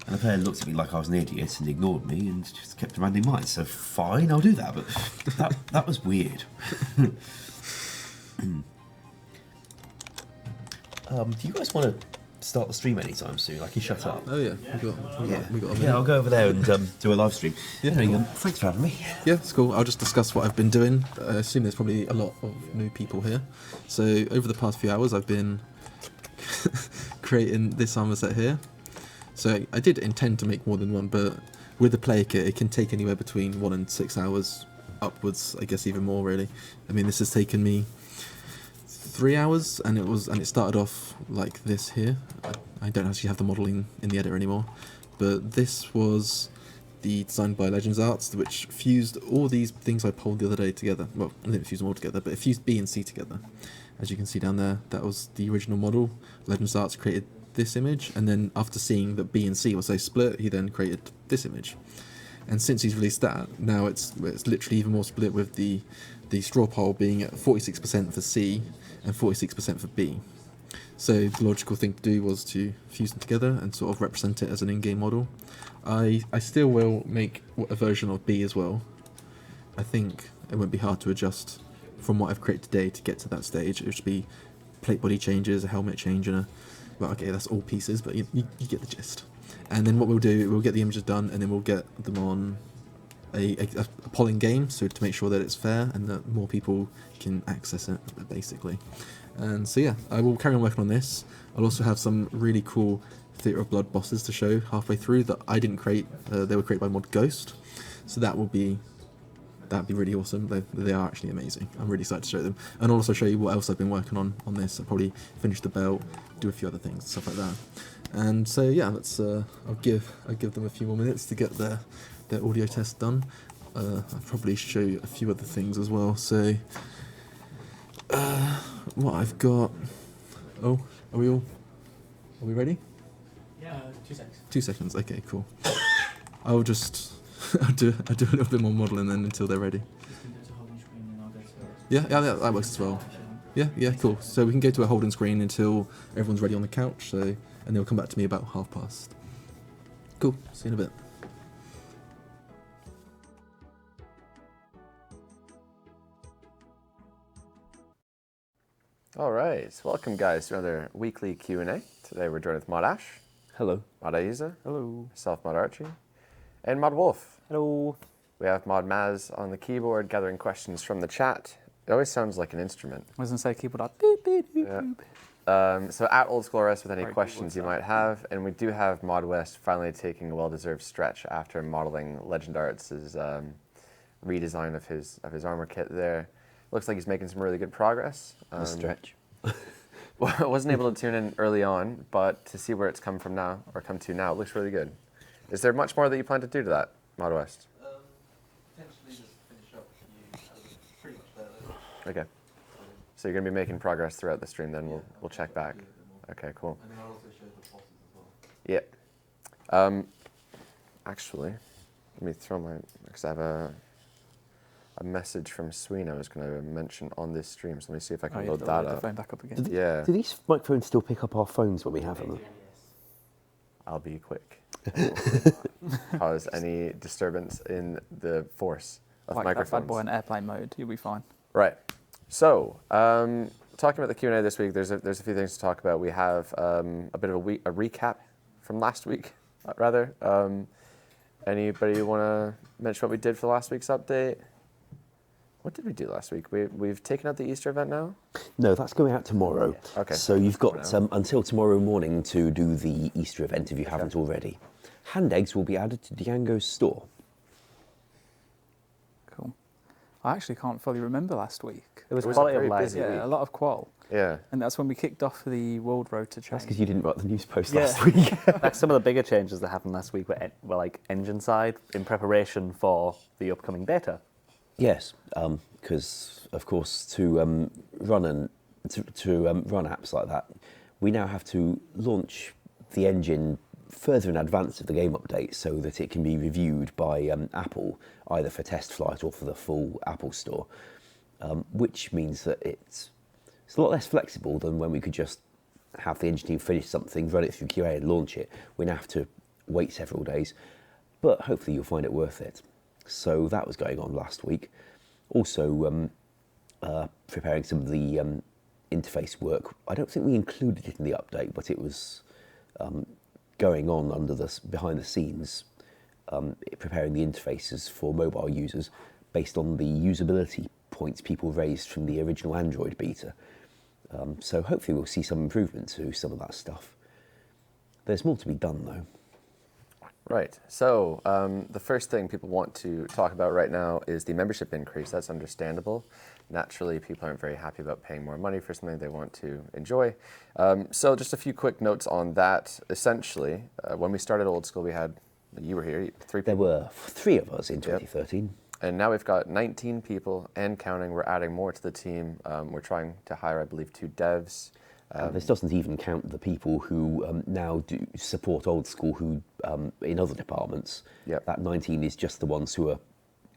And the player looked at me like I was an idiot and ignored me and just kept demanding mine. So fine, I'll do that. But that was weird. Do you guys want to start the stream anytime soon? I can shut up. Oh yeah, we got a minute. I'll go over there and do a live stream. Yeah. Thanks for having me. Yeah, it's cool. I'll just discuss what I've been doing. I assume there's probably a lot of new people here. So over the past few hours, I've been creating this armor set here. So I did intend to make more than one, but with the player kit, it can take anywhere between 1 and 6 hours upwards. I guess even more really. I mean, this has taken me 3 hours, and it started off like this here. I don't actually have the modelling in the editor anymore, but this was the designed by Legends Arts, which fused all these things I pulled the other day together. Well, I didn't fuse them all together, but it fused B and C together. As you can see down there, that was the original model. Legends Arts created this image, and then after seeing that B and C were so split, he then created this image. And since he's released that, now it's literally even more split, with the straw poll being at 46% for C and 46% for B. So the logical thing to do was to fuse them together and sort of represent it as an in-game model. I still will make a version of B as well. I think it won't be hard to adjust from what I've created today to get to that stage. It should be plate body changes, a helmet change, and well, okay, that's all pieces, but you get the gist. And then what we'll do, we'll get the images done, and then we'll get them on a polling game, so to make sure that it's fair and that more people can access it, basically. And so yeah, I will carry on working on this. I'll also have some really cool Theatre of Blood bosses to show halfway through that I didn't create. They were created by Mod Ghost, so that'd be really awesome. They are actually amazing. I'm really excited to show them, and I'll also show you what else I've been working on this. I'll probably finish the belt, do a few other things, stuff like that. And so yeah, let's. I'll give them a few more minutes to get their audio test done. I'll probably show you a few other things as well. So what I've got. Oh, are we ready? Yeah, 2 seconds. 2 seconds. Okay, cool. I'll do a little bit more modelling then until they're ready. Just gonna go to holding screen and I'll go to Yeah, that works as well. Yeah, cool. So we can go to a holding screen until everyone's ready on the couch. So, and they'll come back to me about past. Cool. See you in a bit. All right, welcome guys to another weekly Q&A. Today we're joined with Mod Ash. Hello. Mod Aiza. Hello. Myself, Mod Archie. And Mod Wolf. Hello. We have Mod Maz on the keyboard gathering questions from the chat. It always sounds like an instrument. I was going to say keyboard. Beep, beep, beep, Yeah. beep. So at Old School RS with any Very cool questions you stuff. might have, and we do have Mod West finally taking a well-deserved stretch after modeling Legend Arts' redesign of his armor kit. There, looks like he's making some really good progress. A stretch. Well, I wasn't able to tune in early on, but to see where it's come to now, it looks really good. Is there much more that you plan to do to that, Mod West? Potentially just finish up pretty much there. Okay. So you're going to be making progress throughout the stream, then we'll check back. Okay, cool. And then I'll also show the bosses as well. Yeah. Actually, let me throw because I have a message from Sween I was going to mention on this stream, so let me see if I can load that the up. phone back up again. Yeah, Do these microphones still pick up our phones when we have them? I'll be quick. Cause any disturbance in the force of Like that microphones. bad boy in airplane mode, you'll be fine. Right. So, talking about the Q&A this week, there's a few things to talk about. We have a bit of a recap from last week, rather. Anybody want to mention what we did for last week's update? What did we do last week? We've taken out the Easter event now? No, that's going out tomorrow. Okay. So you've got Tomorrow. until tomorrow morning to do the Easter event if you haven't already. Hand eggs will be added to Django's store. Cool. I actually can't fully remember last week. It was It was a quality very of life. busy week. Yeah, a lot of qual. Yeah. And that's when we kicked off the World Road to That's Change. because you didn't write the news post Yeah. last week. Like some of the bigger changes that happened last week were like engine side in preparation for the upcoming beta. Yes, because of course to run apps like that, we now have to launch the engine further in advance of the game update so that it can be reviewed by Apple either for test flight or for the full Apple Store, which means that it's a lot less flexible than when we could just have the engine team finish something, run it through QA and launch it. We now have to wait several days, but hopefully you'll find it worth it. So that was going on last week. Also preparing some of the interface work. I don't think we included it in the update, but it was going on behind the scenes, preparing the interfaces for mobile users based on the usability points people raised from the original Android beta. So hopefully we'll see some improvement to some of that stuff. There's more to be done though. Right. So the first thing people want to talk about right now is the membership increase. That's understandable. Naturally, people aren't very happy about paying more money for something they want to enjoy. So just a few quick notes on that. Essentially, when we started Old School, we had, you were here, 3 There people. were 3 of us in 2013. And now we've got 19 people and counting. We're adding more to the team. We're trying to hire, I believe, 2 devs. This doesn't even count the people who now do support Old School who in other departments. Yep. That 19 is just the ones who are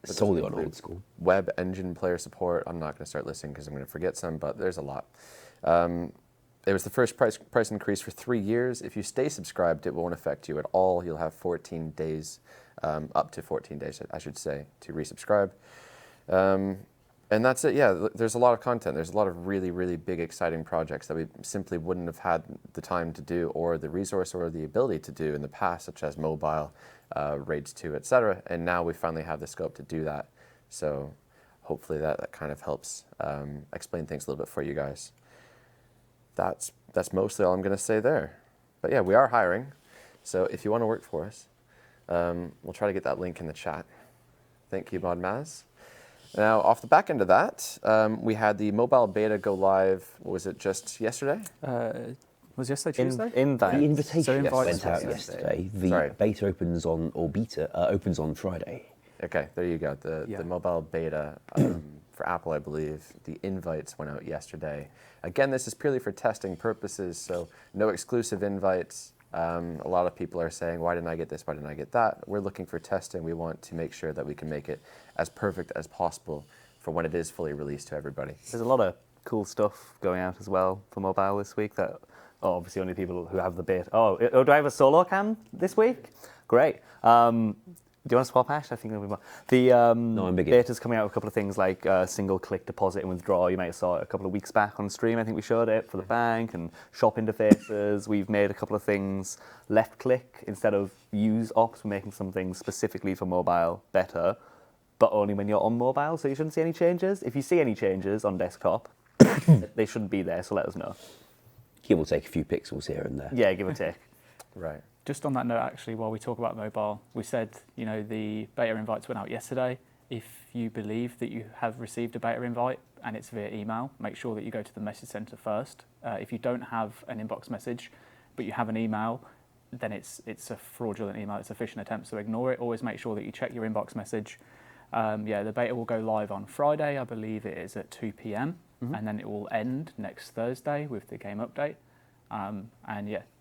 solely on include Old School. Web engine player support. I'm not going to start listing because I'm going to forget some, but there's a lot. It was the first price increase for 3 years. If you stay subscribed, it won't affect you at all. You'll have 14 days, up to 14 days, I should say, to resubscribe. And that's it. Yeah, there's a lot of content. There's a lot of really, really big, exciting projects that we simply wouldn't have had the time to do or the resource or the ability to do in the past, such as mobile, Raids 2, etc. And now we finally have the scope to do that. So hopefully that kind of helps explain things a little bit for you guys. That's mostly all I'm going to say there. But yeah, we are hiring. So if you want to work for us, we'll try to get that link in the chat. Thank you, Mod Maz. Now, off the back end of that, we had the mobile beta go live, what was it, just yesterday? Was yesterday Tuesday? The invitation So invites went out yesterday. yesterday. The Sorry. beta opens on Friday. Okay, there you go. Yeah. The mobile beta for Apple, I believe, the invites went out yesterday. Again, this is purely for testing purposes, so no exclusive invites. A lot of people are saying, why didn't I get this, why didn't I get that? We're looking for testing. We want to make sure that we can make it as perfect as possible for when it is fully released to everybody. There's a lot of cool stuff going out as well for mobile this week that obviously only people who have the beta. Do I have a solo cam this week? Great. Do you want to swap Ash? I think it'll be more. The I'm big in. beta's coming out with a couple of things like single-click deposit and withdraw. You might have saw it a couple of weeks back on stream. I think we showed it for the bank and shop interfaces. We've made a couple of things left-click instead of use ops. We're making some things specifically for mobile better, but only when you're on mobile. So you shouldn't see any changes. If you see any changes on desktop, they shouldn't be there. So let us know. give or take a few pixels here and there. Yeah, give or take. Right. Just on that note, actually, while we talk about mobile, we said, the beta invites went out yesterday. If you believe that you have received a beta invite and it's via email, make sure that you go to the message center first. If you don't have an inbox message, but you have an email, then it's a fraudulent email, it's a phishing attempt, so ignore it. Always make sure that you check your inbox message. The beta will go live on Friday, I believe it is at 2 p.m, and then it will end next Thursday with the game update.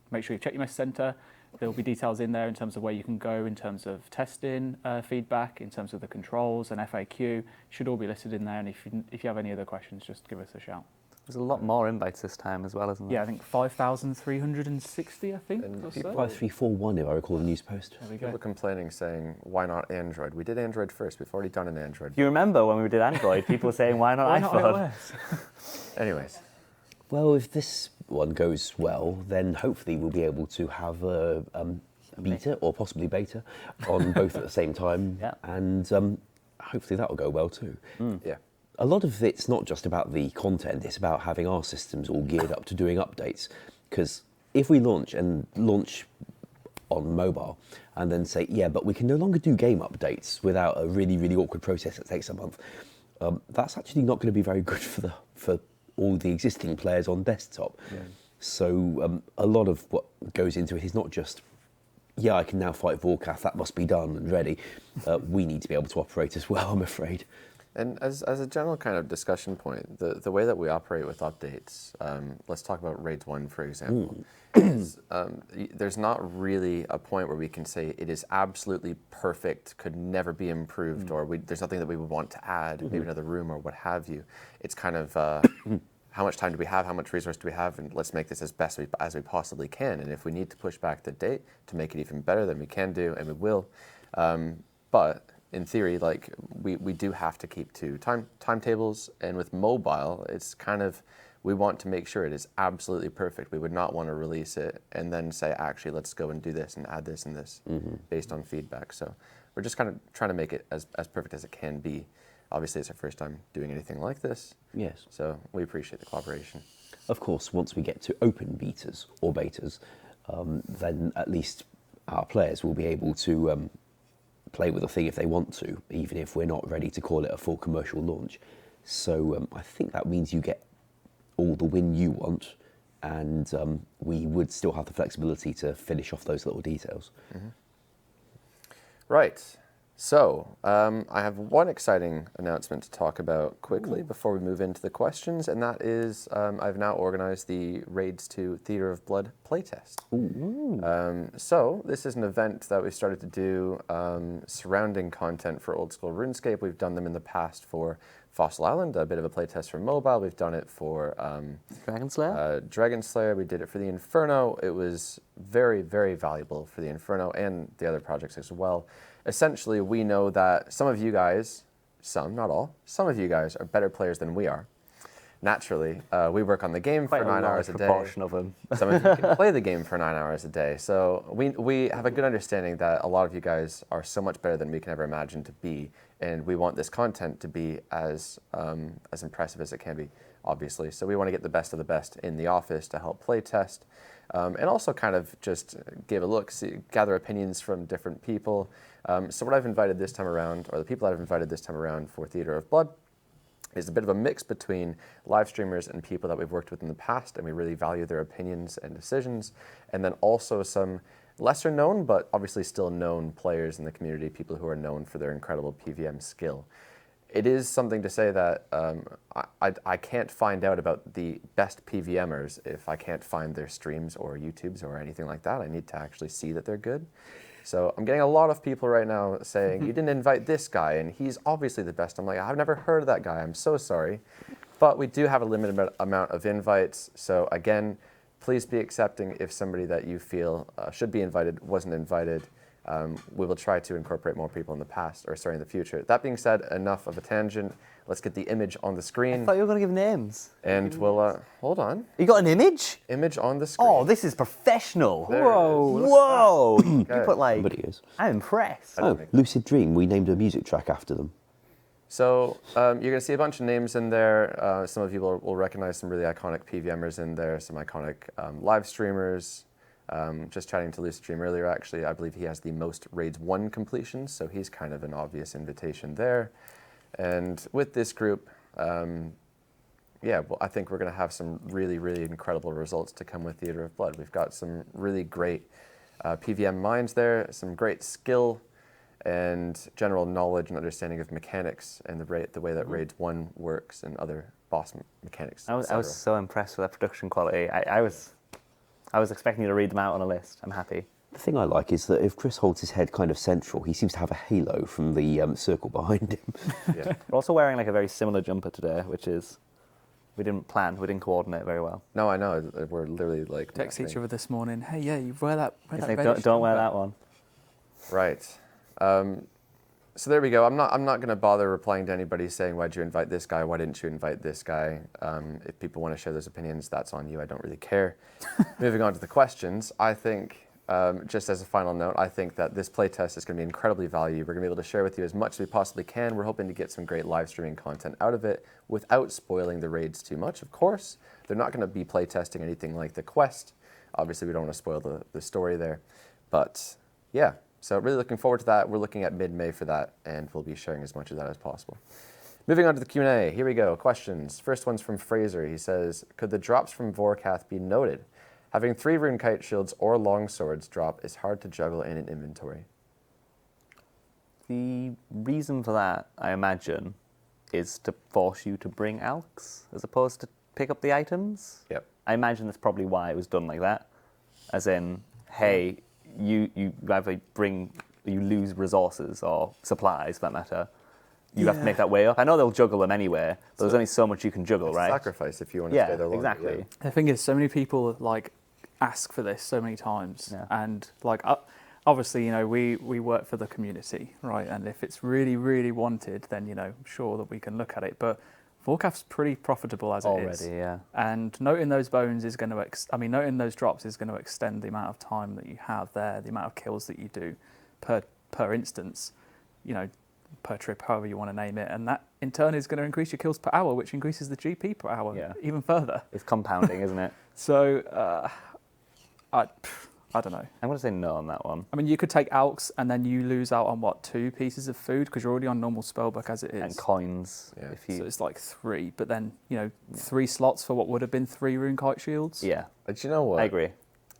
Make sure you check your message center. There'll be details in there in terms of where you can go, in terms of testing feedback, in terms of the controls and FAQ. Should all be listed in there, and if you have any other questions, just give us a shout. There's a lot more invites this time as well, isn't there? Yeah, I think 5,360, I think. And or people- so. 5341, if I recall the news post. There we go. People complaining, saying, why not Android? We did Android first. We've already done an Android. Do you remember when we did Android, people saying, why not Why not iPhone? iOS? Anyways, Well, if this one goes well, then hopefully we'll be able to have a beta or possibly beta on both at the same time, Yeah. and hopefully that will go well too. yeah. A lot of it's not just about the content, it's about having our systems all geared up to doing updates. Because if we launch on mobile and then say, yeah, but we can no longer do game updates without a really, really awkward process that takes a month, that's actually not going to be very good for all the existing players on desktop. Yeah. So a lot of what goes into it is not just, yeah, I can now fight Vorkath, that must be done and ready. We need to be able to operate as well, I'm afraid. And as a general kind of discussion point, the way that we operate with updates, let's talk about Raids 1, for example, is, there's not really a point where we can say it is absolutely perfect, could never be improved, or there's nothing that we would want to add, maybe another room or what have you. It's kind of how much time do we have, how much resource do we have, and let's make this as best as we possibly can. And if we need to push back the date to make it even better, then we can do, and we will. But in theory, like we do have to keep to timetables, and with mobile, it's kind of, we want to make sure it is absolutely perfect. We would not want to release it and then say, actually, let's go and do this and add this and this based on feedback. So we're just kind of trying to make it as perfect as it can be. Obviously, it's our first time doing anything like this. Yes. So we appreciate the collaboration. Of course, once we get to open betas or betas, then at least our players will be able to play with the thing if they want to, even if we're not ready to call it a full commercial launch. So I think that means you get all the win you want, and we would still have the flexibility to finish off those little details. Right. So, I have one exciting announcement to talk about quickly before we move into the questions, and that is I've now organized the Raids 2 Theater of Blood playtest. So, this is an event that we started to do surrounding content for old school RuneScape. We've done them in the past for Fossil Island, a bit of a playtest for mobile. We've done it for Dragon Slayer? Dragon Slayer. We did it for the Inferno. It was very, very valuable for the Inferno and the other projects as well. Essentially, we know that some of you guys, some, not all, some of you guys are better players than we are. Naturally, we work on the game for 9 hours a day. Proportion of them. Some of you can play the game for 9 hours a day. So we have a good understanding that a lot of you guys are so much better than we can ever imagine to be, and we want this content to be as impressive as it can be, obviously. So we want to get the best of the best in the office to help play test, and also kind of just give a look, gather opinions from different people. So what I've invited this time around, or the people that I've invited this time around for Theater of Blood, is a bit of a mix between live streamers and people that we've worked with in the past, and we really value their opinions and decisions, and then also some lesser known, but obviously still known players in the community, people who are known for their incredible PVM skill. It is something to say that I can't find out about the best PVMers if I can't find their streams or YouTubes or anything like that. I need to actually see that they're good. So I'm getting a lot of people right now saying, you didn't invite this guy, and he's obviously the best. I'm like, I've never heard of that guy. I'm so sorry. But we do have a limited amount of invites. So again, please be accepting if somebody that you feel should be invited wasn't invited. We will try to incorporate more people in the future. That being said, enough of a tangent. Let's get the image on the screen. I thought you were going to give names. And we'll, hold on. You got an image? Image on the screen. Oh, this is professional. There it Whoa. is. Whoa. You Okay. put like, But it is. I'm impressed. Oh, Lucid Dream, we named a music track after them. So you're going to see a bunch of names in there. Some of you will recognize some really iconic PVMers in there, some iconic live streamers. Just chatting to Lucid Dream earlier, actually, I believe he has the most Raids 1 completions, so he's kind of an obvious invitation there. And with this group, yeah, well, I think we're going to have some really, really incredible results to come with Theater of Blood. We've got some really great PVM minds there, some great skill and general knowledge and understanding of mechanics and the way that Raids 1 works and other boss mechanics. I was so impressed with that production quality. I was expecting you to read them out on a list. I'm happy. The thing I like is that if Chris holds his head kind of central, he seems to have a halo from the circle behind him. Yeah. We're also wearing like a very similar jumper today, which is we didn't coordinate very well. No, I know. We're literally like Text each matching. other this morning. Hey, yeah, you wear that. Wear that Like, reddish don't wear jumper." that one. Right. So there we go. I'm not going to bother replying to anybody saying, why'd you invite this guy? Why didn't you invite this guy? If people want to share those opinions, that's on you. I don't really care. Moving on to the questions, I think, just as a final note, I think that this playtest is going to be incredibly valuable. We're going to be able to share with you as much as we possibly can. We're hoping to get some great live streaming content out of it without spoiling the raids too much, of course. They're not going to be playtesting anything like the quest. Obviously, we don't want to spoil the story there. But yeah. So really looking forward to that. We're looking at mid-May for that, and we'll be sharing as much of that as possible. Moving on to the Q&A. Here we go. Questions. First one's from Fraser. He says, could the drops from Vorkath be noted? Having 3 rune kite shields or long swords drop is hard to juggle in an inventory. The reason for that, I imagine, is to force you to bring alks as opposed to pick up the items. Yep. I imagine that's probably why it was done like that. As in, hey, you either you lose resources or supplies, for that matter. You have to make that way up. I know they'll juggle them anywhere, but there's only so much you can juggle, right? Sacrifice if you want to stay there longer. Exactly. Yeah. The thing is, so many people like ask for this so many times, Yeah. and like obviously, you know, we work for the community, right? And if it's really, really wanted, then you know, sure that we can look at it. But Vorkath's pretty profitable as it is. Already, yeah. And noting those bones is going to, noting those drops is going to extend the amount of time that you have there, the amount of kills that you do per instance, you know, per trip, however you want to name it. And that in turn is going to increase your kills per hour, which increases the GP per hour even further. It's compounding, isn't it? So, I don't know. I'm going to say no on that one. I mean, you could take alks and then you lose out on, 2 pieces of food because you're already on normal spellbook as it is. And coins. Yeah. If you... So it's like 3, but then, you know, 3 slots for what would have been 3 rune kite shields. Yeah. But you know what? I agree.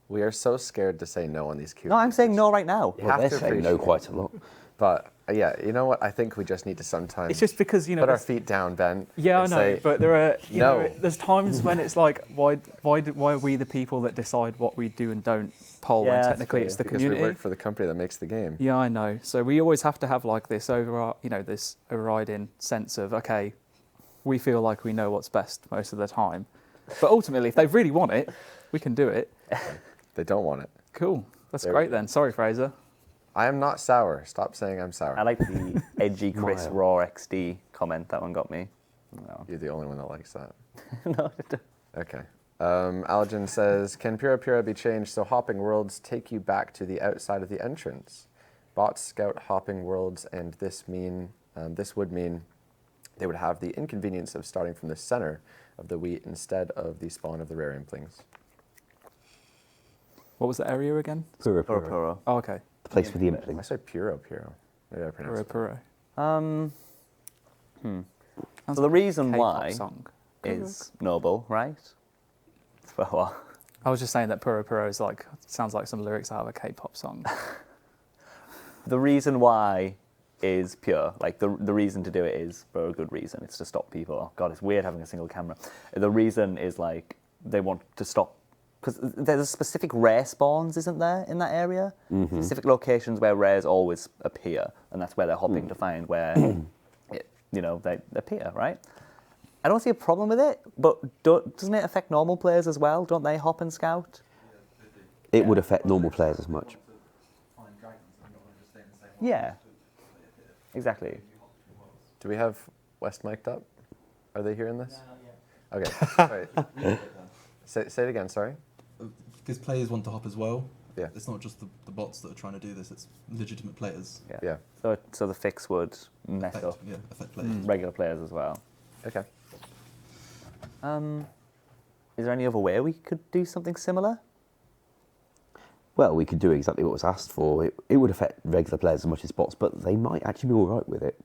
We are so scared to say no on these Q&A. No, I'm saying no right now. You Well, have they're to saying no appreciate quite a lot. But yeah, you know what? I think we just need to sometimes It's just because, you know, put our there's- feet down, Ben. Yeah, I and know, say, but there are, you no. know, there's times when it's like, why are we the people that decide what we do and don't poll Yeah, when that's technically true. it's the because community? we work for the company that makes the game. Yeah, I know. So we always have to have like this this overriding sense of, okay, we feel like we know what's best most of the time. But ultimately, if they really want it, we can do it. They don't want it. Cool. That's There great we go. then. Sorry, Fraser. I am not sour. Stop saying I'm sour. I like the edgy Chris Mild. Raw XD comment. That one got me. No. You're the only one that likes that. No, Okay. Algin says, can Pura Pura be changed so hopping worlds take you back to the outside of the entrance? Bots scout hopping worlds, and this would mean they would have the inconvenience of starting from the center of the wheat instead of the spawn of the rare implings. What was the area again? Pura Puro Pura. Puro. Oh, okay. The place for the I implings. say Puro. Maybe I pronounced Puro it. Puro. So the reason K-pop why song. is noble, right? For what? I was just saying that Puro Puro is like, sounds like some lyrics out of a K-pop song. The reason why is pure. Like the reason to do it is for a good reason. It's to stop people. Oh God, it's weird having a single camera. The reason is like they want to stop because there's specific rare spawns, isn't there, in that area? Mm-hmm. Specific locations where rares always appear, and that's where they're hopping to find where they appear, right? I don't see a problem with it, but doesn't it affect normal players as well? Don't they hop and scout? It would affect normal players as much. Yeah, exactly. Do we have West mic'd up? Are they hearing this? Okay. Right. Say it again, sorry. Because players want to hop as well. Yeah. It's not just the bots that are trying to do this. It's legitimate players. Yeah. So the fix would mess up Affect players. regular players as well. Okay. Is there any other way we could do something similar? Well, we could do exactly what was asked for. It would affect regular players as much as bots, but they might actually be all right with it.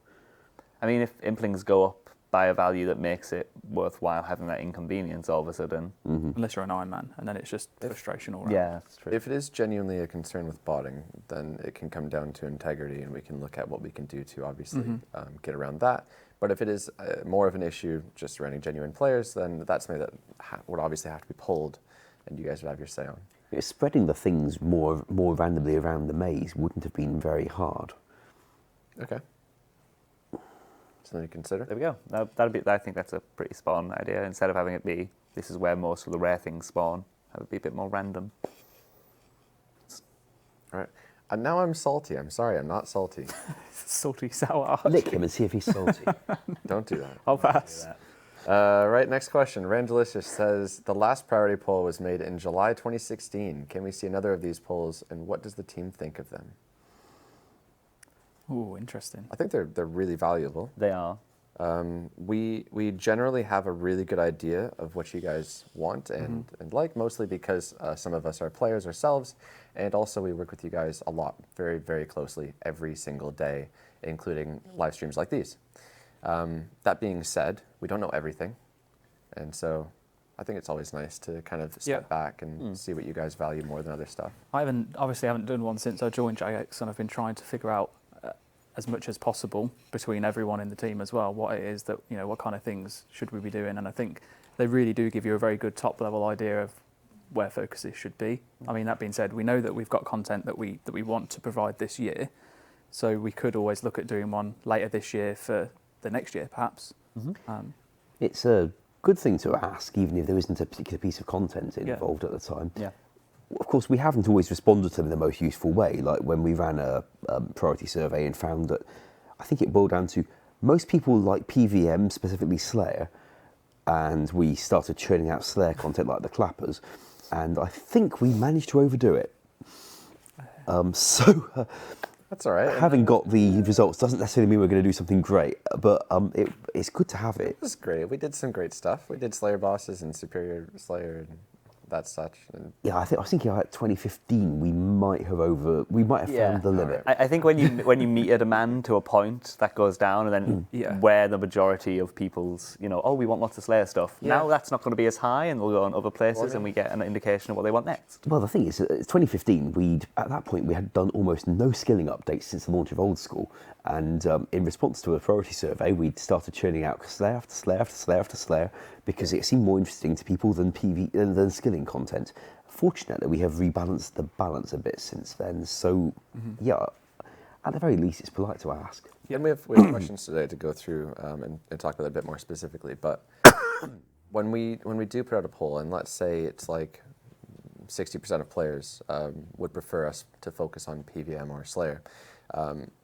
I mean, if implings go up by a value that makes it worthwhile having that inconvenience all of a sudden. Unless you're an Iron Man, and then it's just frustration all around. Yeah, that's true. If it is genuinely a concern with botting, then it can come down to integrity, and we can look at what we can do to obviously get around that. But if it is more of an issue just surrounding genuine players, then that's something that would obviously have to be pulled, and you guys would have your say on. Spreading the things more randomly around the maze wouldn't have been very hard. Okay. Something to consider. There we go. That'd be. I think that's a pretty spawn idea. Instead of having it be, this is where most of the rare things spawn, have it be a bit more random. All right. And now I'm salty. I'm sorry, I'm not salty. Salty sour. Lick him and see if he's salty. Don't do that. I'll pass. Right, next question. Rangelicious says, the last priority poll was made in July 2016. Can we see another of these polls, and what does the team think of them? Ooh, interesting. I think they're really valuable. They are. We generally have a really good idea of what you guys want and like, mostly because some of us are players ourselves, and also we work with you guys a lot, very, very closely every single day, including live streams like these. That being said, we don't know everything, and so I think it's always nice to kind of step back and see what you guys value more than other stuff. I haven't done one since I joined JX, and I've been trying to figure out as much as possible between everyone in the team as well, what it is that, what kind of things should we be doing. And I think they really do give you a very good top level idea of where focuses should be. I mean, that being said, we know that we've got content that we want to provide this year, so we could always look at doing one later this year for the next year, perhaps. It's a good thing to ask, even if there isn't a particular piece of content involved at the time. Yeah. Of course, we haven't always responded to them in the most useful way, like when we ran a priority survey and found that I think it boiled down to most people like PVM, specifically Slayer, and we started churning out Slayer content like the Clappers, and I think we managed to overdo it. That's all right. Having got the results doesn't necessarily mean we're going to do something great, but it's good to have it. It was great. We did some great stuff. We did Slayer bosses and Superior Slayer and that such. And Yeah, I was thinking like 2015, we might have found the limit. I think when you meet a demand to a point, that goes down, and then where the majority of people's, we want lots of Slayer stuff. Yeah. Now that's not going to be as high, and they'll go on other places, and we get an indication of what they want next. Well, the thing is, it's 2015. At that point we had done almost no skilling updates since the launch of Old School, and in response to a priority survey, we'd started churning out Slayer after Slayer after Slayer after Slayer because it seemed more interesting to people than than skilling content. Fortunately, we have rebalanced the balance a bit since then. So, at the very least, it's polite to ask. Yeah, and we have questions today to go through and talk about it a bit more specifically. But when we do put out a poll, and let's say it's like 60% of players would prefer us to focus on PVM or Slayer,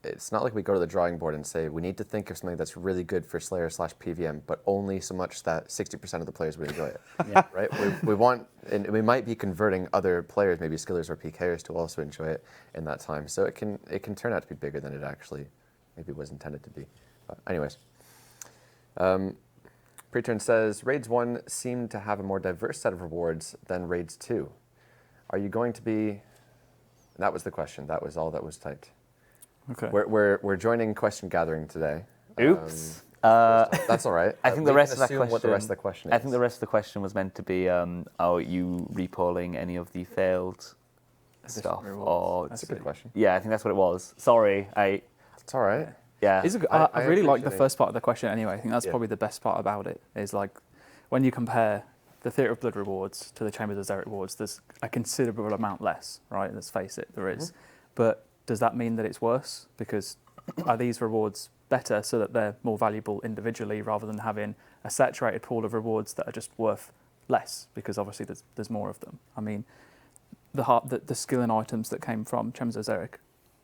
it's not like we go to the drawing board and say we need to think of something that's really good for Slayer/PVM, but only so much that 60% of the players would enjoy it. Right? We want, and we might be converting other players, maybe skillers or PKers, to also enjoy it in that time. So it can turn out to be bigger than it actually maybe was intended to be. But anyways, Preturn says Raids 1 seemed to have a more diverse set of rewards than Raids 2. Are you going to be? That was the question. That was all that was typed. Okay. We're joining question gathering today. Oops. That's all right. I think the rest of that question. What the rest of the question is. I think the rest of the question was meant to be, are you repolling any of the failed stuff? Or That's a good question. yeah, I think that's what it was. Sorry, It's all right. yeah. I really like the appreciate it. first part of the question anyway. I think that's probably the best part about it, is like when you compare the Theatre of Blood rewards to the Chambers of Xeric rewards, there's a considerable amount less, right? Let's face it, there is. But does that mean that it's worse? Because are these rewards better so that they're more valuable individually rather than having a saturated pool of rewards that are just worth less? Because obviously there's more of them. I mean, the skill and items that came from Chambers of Xeric,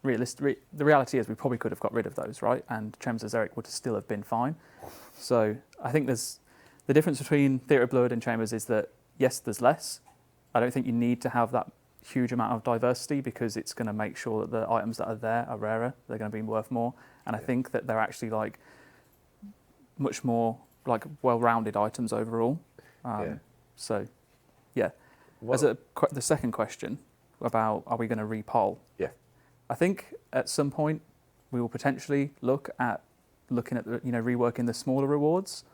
the reality is we probably could have got rid of those, right? And Chambers of Xeric would still have been fine. So I think there's the difference between Theatre of Blood and Chambers is that, yes, there's less. I don't think you need to have that huge amount of diversity because it's going to make sure that the items that are there are rarer. They're going to be worth more, and I think that they're actually like much more like well-rounded items overall. So, yeah. Well, The second question about are we going to repoll? Yeah. I think at some point we will potentially looking at reworking the smaller rewards,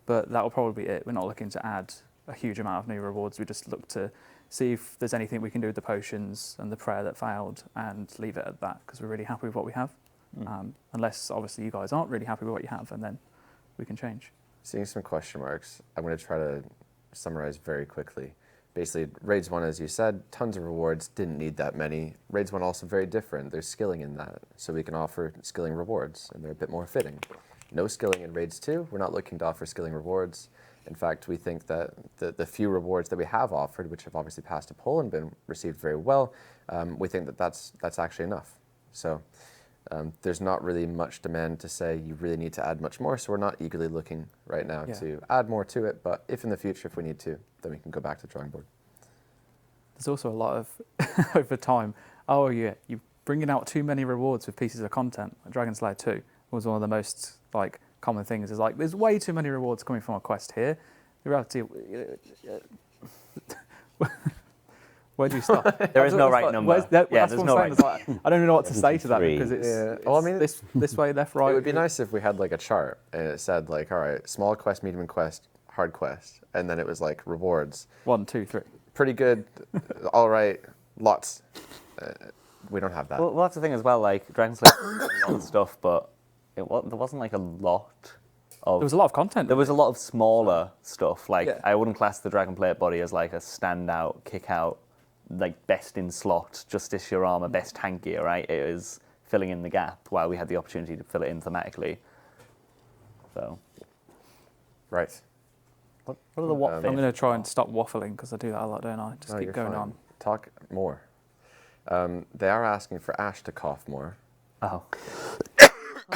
but that will probably be it. We're not looking to add a huge amount of new rewards. We just look to see if there's anything we can do with the potions and the prayer that failed and leave it at that because we're really happy with what we have. Unless obviously you guys aren't really happy with what you have, and then we can change. Seeing some question marks, I'm going to try to summarize very quickly. Basically, Raids 1, as you said, tons of rewards, didn't need that many. Raids 1 also very different. There's skilling in that, so we can offer skilling rewards, and they're a bit more fitting. No skilling in Raids 2, we're not looking to offer skilling rewards. In fact, we think that the few rewards that we have offered, which have obviously passed a poll and been received very well, we think that that's actually enough. So there's not really much demand to say you really need to add much more, so we're not eagerly looking right now to add more to it, but if in the future, if we need to, then we can go back to the drawing board. There's also a lot of, over time, oh yeah, you're bringing out too many rewards with pieces of content. Dragon Slayer 2 was one of the most like common things. Is like, there's way too many rewards coming from a quest here. The reality, where do you stop? There is no right number. There's no right number. I don't even know what to say to that because it's Well, I mean, this way, left, right. It would be nice if we had like a chart and it said like, all right, small quest, medium quest, hard quest, and then it was like rewards. 1, 2, 3. Pretty good, all right, lots. We don't have that. Well, that's the thing as well. Like Dragon Slayer a lot of stuff, but there wasn't like a lot of. There was a lot of content. There was a lot of smaller stuff. Like I wouldn't class the Dragon Plate body as like a standout, kick out, like best in slot, Justiciar Armour, best tank gear. Right? It was filling in the gap while we had the opportunity to fill it in thematically. So. Right. What are the what? I'm going to try and stop waffling because I do that a lot, don't I? Just keep going on. Talk more. They are asking for Ash to cough more. Oh.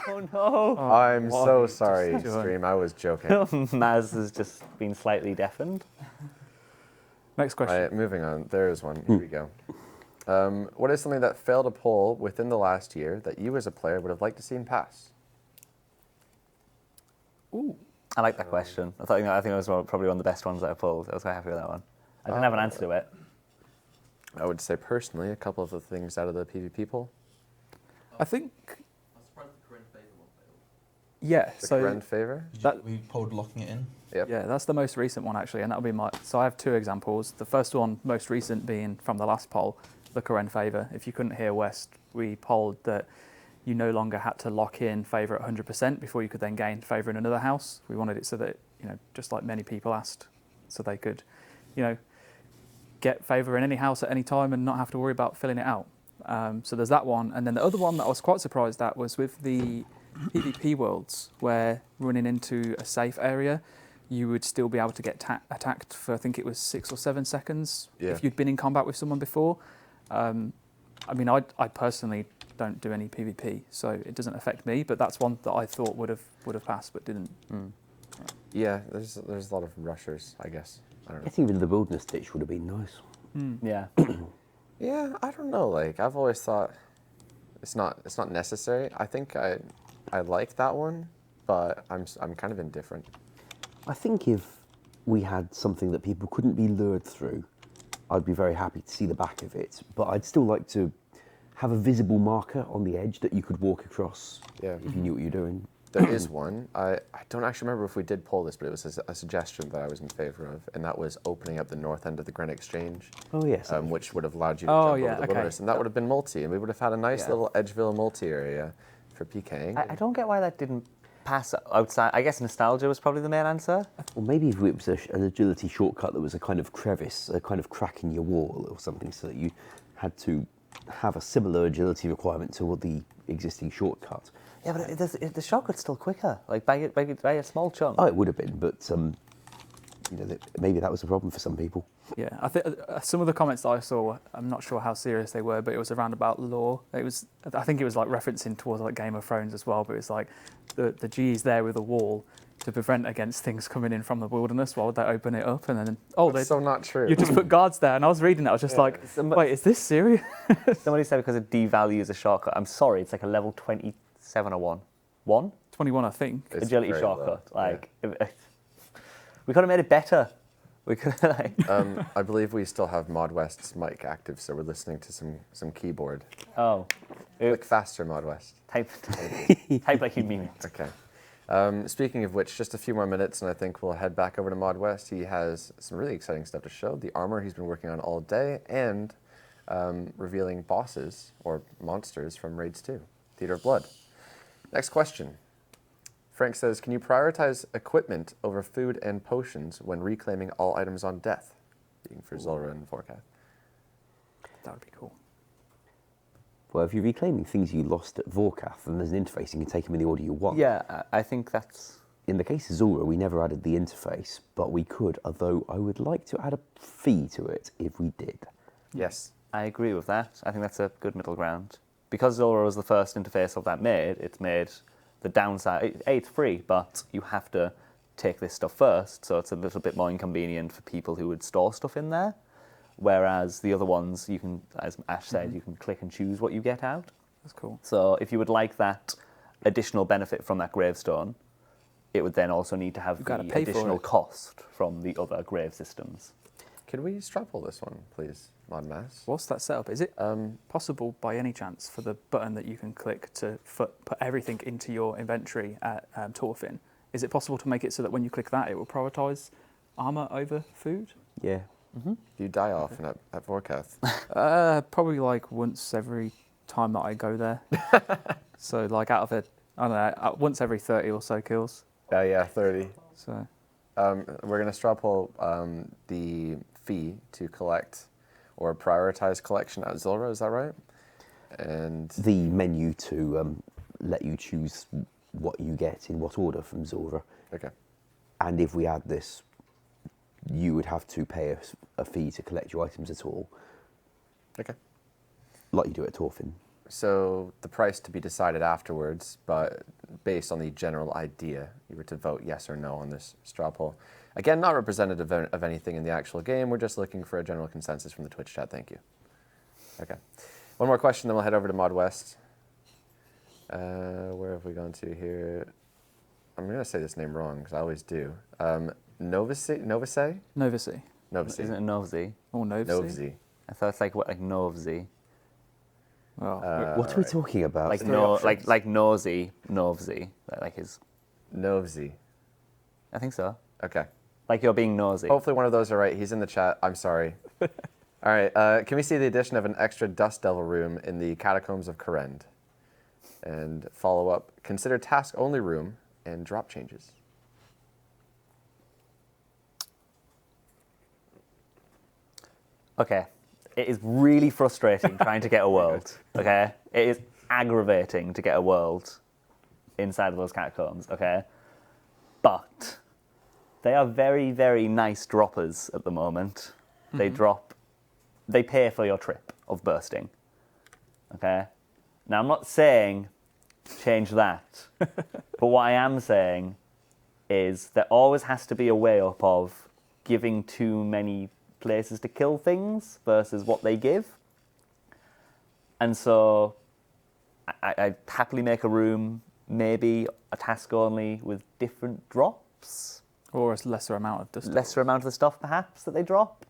Oh no! I'm so sorry, stream. I was joking. Maz has just been slightly deafened. Next question. Right, moving on. There is one. Here we go. What is something that failed a poll within the last year that you as a player would have liked to see pass? Ooh. I like that question. I think that was probably one of the best ones that I pulled. I was quite happy with that one. I didn't have an answer to it. I would say personally, a couple of the things out of the PvP poll. I think. I'm surprised the Corinne favor one failed. Yeah. The so Corinne favor. We polled locking it in. Yep. Yeah, that's the most recent one actually, and that'll be my. So I have 2 examples. The first one, most recent, being from the last poll, the Corinne favor. If you couldn't hear West, we polled that you no longer had to lock in favour at 100% before you could then gain favour in another house. We wanted it so that, just like many people asked, so they could, get favour in any house at any time and not have to worry about filling it out. So there's that one. And then the other one that I was quite surprised at was with the PvP worlds, where running into a safe area, you would still be able to get attacked for, I think it was 6 or 7 seconds if you'd been in combat with someone before. I personally don't do any PvP, so it doesn't affect me. But that's one that I thought would have passed, but didn't. Yeah, there's a lot of rushers, I guess. I don't know. Getting rid of the wilderness ditch would have been nice. Yeah. Yeah, I don't know. Like I've always thought, it's not necessary. I think I like that one, but I'm kind of indifferent. I think if we had something that people couldn't be lured through, I'd be very happy to see the back of it. But I'd still like to have a visible marker on the edge that you could walk across if you knew what you're doing. There is one. I don't actually remember if we did poll this, but it was a suggestion that I was in favour of, and that was opening up the north end of the Granite Exchange. Oh, yes. Which would have allowed you to jump over the wilderness, and that Yep. would have been multi, and we would have had a nice little Edgeville multi area for PKing. I don't get why that didn't pass outside. I guess nostalgia was probably the main answer. Or maybe if it was an agility shortcut that was a kind of crevice, a kind of crack in your wall or something, so that you had to have a similar agility requirement to the existing shortcut. Yeah, but the shortcut's still quicker. Like by a small chunk. Oh, it would have been, but maybe that was a problem for some people. Yeah, I think some of the comments that I saw, I'm not sure how serious they were, but it was around about lore. I think it was like referencing towards like Game of Thrones as well, but it's like the G's there with a wall to prevent against things coming in from the wilderness. Why would they open it up and then they so not true. you just put guards there? And I was reading that, I was just like, wait, is this serious? Somebody said because it devalues a shortcut. I'm sorry, it's like a level 27 or one 21, I think. It's agility very shortcut. low, Like we could have made it better. We could like. I believe we still have Mod West's mic active, so we're listening to some keyboard. Oh, Click faster, Mod West. type like you mean it. Okay. Speaking of which, just a few more minutes, and I think we'll head back over to Mod West. He has some really exciting stuff to show. The armor he's been working on all day, and revealing bosses or monsters from Raids 2, Theater of Blood. Next question. Frank says, can you prioritize equipment over food and potions when reclaiming all items on death? Being for Zulrah and Vorkath. That would be cool. Well, if you're reclaiming things you lost at Vorkath, then there's an interface, you can take them in the order you want. Yeah, I think that's. In the case of Zulrah, we never added the interface, but we could, although I would like to add a fee to it if we did. Yes. I agree with that. I think that's a good middle ground. Because Zulrah was the first interface of that made, it's made the downside. It's free, but you have to take this stuff first, so it's a little bit more inconvenient for people who would store stuff in there. Whereas the other ones, you can, as Ash said, you can click and choose what you get out. That's cool. So if you would like that additional benefit from that gravestone, it would then also need to have gotta the pay for additional it. cost from the other grave systems. Can we strap pull this one, please, Mod Mass? What's that setup? Is it possible by any chance for the button that you can click to put everything into your inventory at Torfin? Is it possible to make it so that when you click that, it will prioritise armour over food? Yeah. You die often at Vorkath. Probably like once every time that I go there. So like out of it, I don't know, once every 30 or so kills. Yeah, 30. So We're going to straw pull the fee to collect or prioritize collection at Zulrah, is that right? And The menu to let you choose what you get in what order from Zulrah. okay. And if we add this, you would have to pay a fee to collect your items at all, Okay. like you do at Torfin. So the price to be decided afterwards, but based on the general idea, you were to vote yes or no on this straw poll. Again, not representative of anything in the actual game. We're just looking for a general consensus from the Twitch chat. Thank you. Okay. One more question, then we'll head over to Mod West. Where have we gone to here? I'm going to say this name wrong, because I always do. Novisi? Novisi. Novisi. Isn't it Novzi? Or Novisi. Novzi. I thought it's like what, like Novzi. Well, What are we talking about? Like three no, options. like Nosy, Novzi, like his. Novzi. I think so. Okay. Like you're being nosy. Hopefully one of those are right. He's in the chat. I'm sorry. All right. Can we see the addition of an extra Dust Devil room in the Catacombs of Korend? And follow up. Consider task-only room and drop changes. Okay. It is really frustrating trying to get a world. Okay. It is aggravating to get a world inside of those catacombs. Okay. But they are very, very nice droppers at the moment. They drop. They pay for your trip of bursting. Okay. Now I'm not saying change that, but what I am saying is there always has to be a way up of giving too many places to kill things versus what they give. And so I'd happily make a room, maybe a task only with different drops. or a lesser amount of dust. Lesser amount of the stuff perhaps that they drop.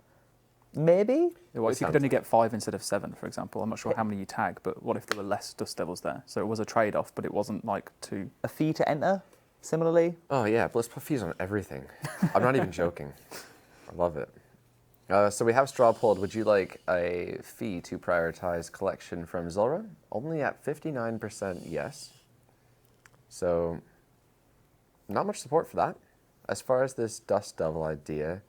Maybe? Yeah, what if you could only get 5 instead of 7, for example? I'm not sure how many you tag, but what if there were less Dust Devils there? So it was a trade-off, but it wasn't like too... A fee to enter, similarly. Oh yeah, let's put fees on everything. I'm not even joking. I love it. So we have straw pulled. Would you like a fee to prioritize collection from Zulrah? Only at 59% yes. So not much support for that. As far as this Dust Devil idea,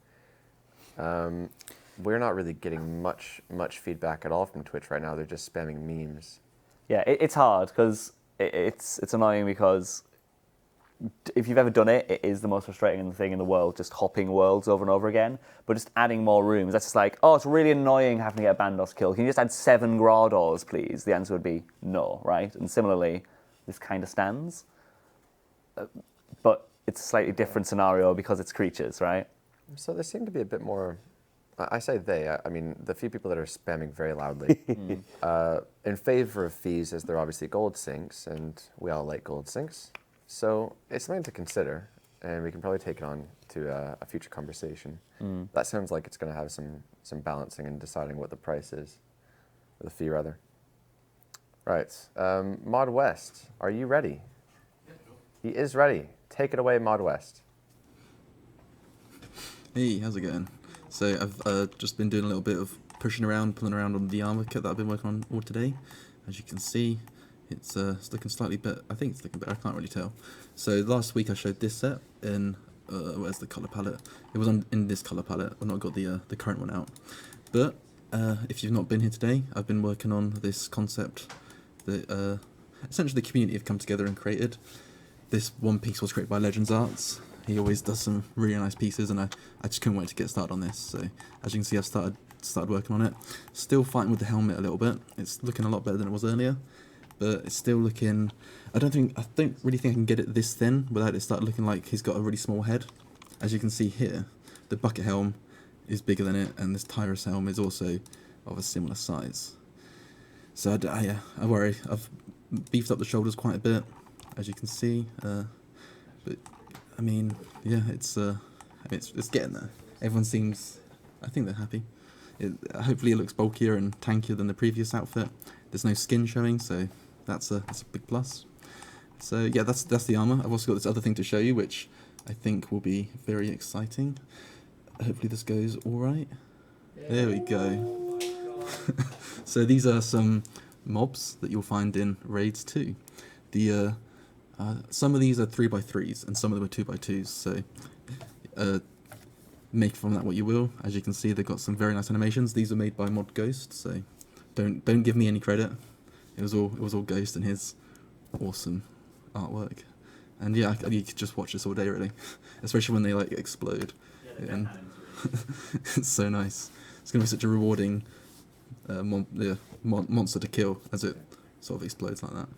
we're not really getting much feedback at all from Twitch right now. They're just spamming memes. Yeah, it's hard because it's annoying because if you've ever done it, it is the most frustrating thing in the world, just hopping worlds over and over again. But just adding more rooms, that's just like, oh, it's really annoying having to get a Bandos kill. Can you just add 7 Gradors, please? The answer would be no, right? And similarly, this kind of stands. But it's a slightly different scenario because it's creatures, right? So they seem to be a bit more. I say they. I mean the few people that are spamming very loudly in favor of fees, as they're obviously gold sinks, and we all like gold sinks. So it's something to consider, and we can probably take it on to a future conversation. That sounds like it's going to have some balancing and deciding what the price is, or the fee rather. Right, Mod West, are you ready? He is ready. Take it away, Mod West. Hey, how's it going? So I've just been doing a little bit of pushing around, pulling around on the armor kit that I've been working on all today. As you can see, it's looking slightly better. I think it's looking better. I can't really tell. So last week I showed this set in where's the color palette? It was in this color palette. I've not got the current one out. But if you've not been here today, I've been working on this concept that essentially the community have come together and created. This one piece was created by Legends Arts. He always does some really nice pieces, and I just couldn't wait to get started on this. So as you can see, I've started working on it. Still fighting with the helmet a little bit. It's looking a lot better than it was earlier, but it's still looking. I don't really think I can get it this thin without it start looking like he's got a really small head. As you can see here, the bucket helm is bigger than it, and this Tyrus helm is also of a similar size. So I worry. I've beefed up the shoulders quite a bit, as you can see, but I mean, yeah, it's getting there. Everyone seems, I think they're happy. Hopefully it looks bulkier and tankier than the previous outfit. There's no skin showing, so that's a big plus. So yeah, that's the armor. I've also got this other thing to show you, which I think will be very exciting. Hopefully this goes all right. There we go. So these are some mobs that you'll find in raids too. Some of these are 3x3s and some of them are 2x2s, so make from that what you will. As you can see, they've got some very nice animations. These are made by Mod Ghost, so don't give me any credit. It was all Ghost and his awesome artwork. And yeah, you could just watch this all day really, especially when they like explode. And it's so nice. It's gonna be such a rewarding monster to kill as it sort of explodes like that.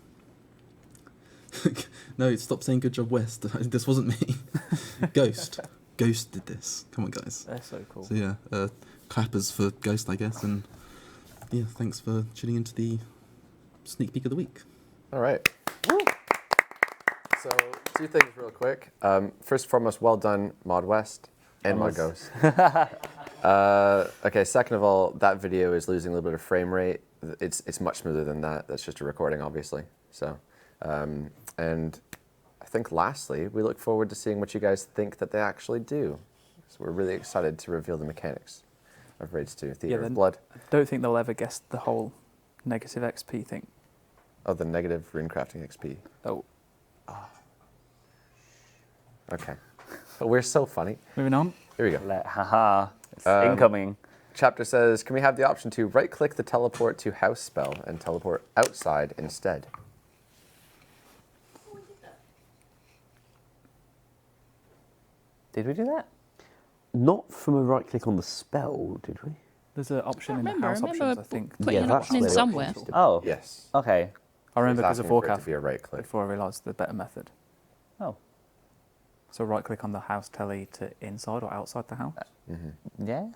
No, stop saying good job, West. This wasn't me. Ghost did this. Come on, guys. They're so cool. So yeah, clappers for Ghost, I guess, and yeah, thanks for tuning into the sneak peek of the week. All right. So 2 things real quick. First and foremost, well done, Mod West and Mod Ghost. Okay, second of all, that video is losing a little bit of frame rate. It's much smoother than that. That's just a recording, obviously. So, and I think lastly, we look forward to seeing what you guys think that they actually do. So we're really excited to reveal the mechanics of Raids 2, Theater of Blood. I don't think they'll ever guess the whole negative XP thing. Oh, the negative runecrafting XP. Oh. Okay. But we're so funny. Moving on. Here we go. Haha, it's incoming. Chapter says, can we have the option to right-click the teleport to house spell and teleport outside instead? Did we do that? Not from a right click on the spell, did we? There's an option in the remember. house I remember options, I think. putting Yeah, an that's option in where the somewhere. options did. Oh, Yes. okay. I remember It's because of asking for it to forecast be a right-click. before I realised the better method. Oh, So right click on the house telly to inside or outside the house. yeah.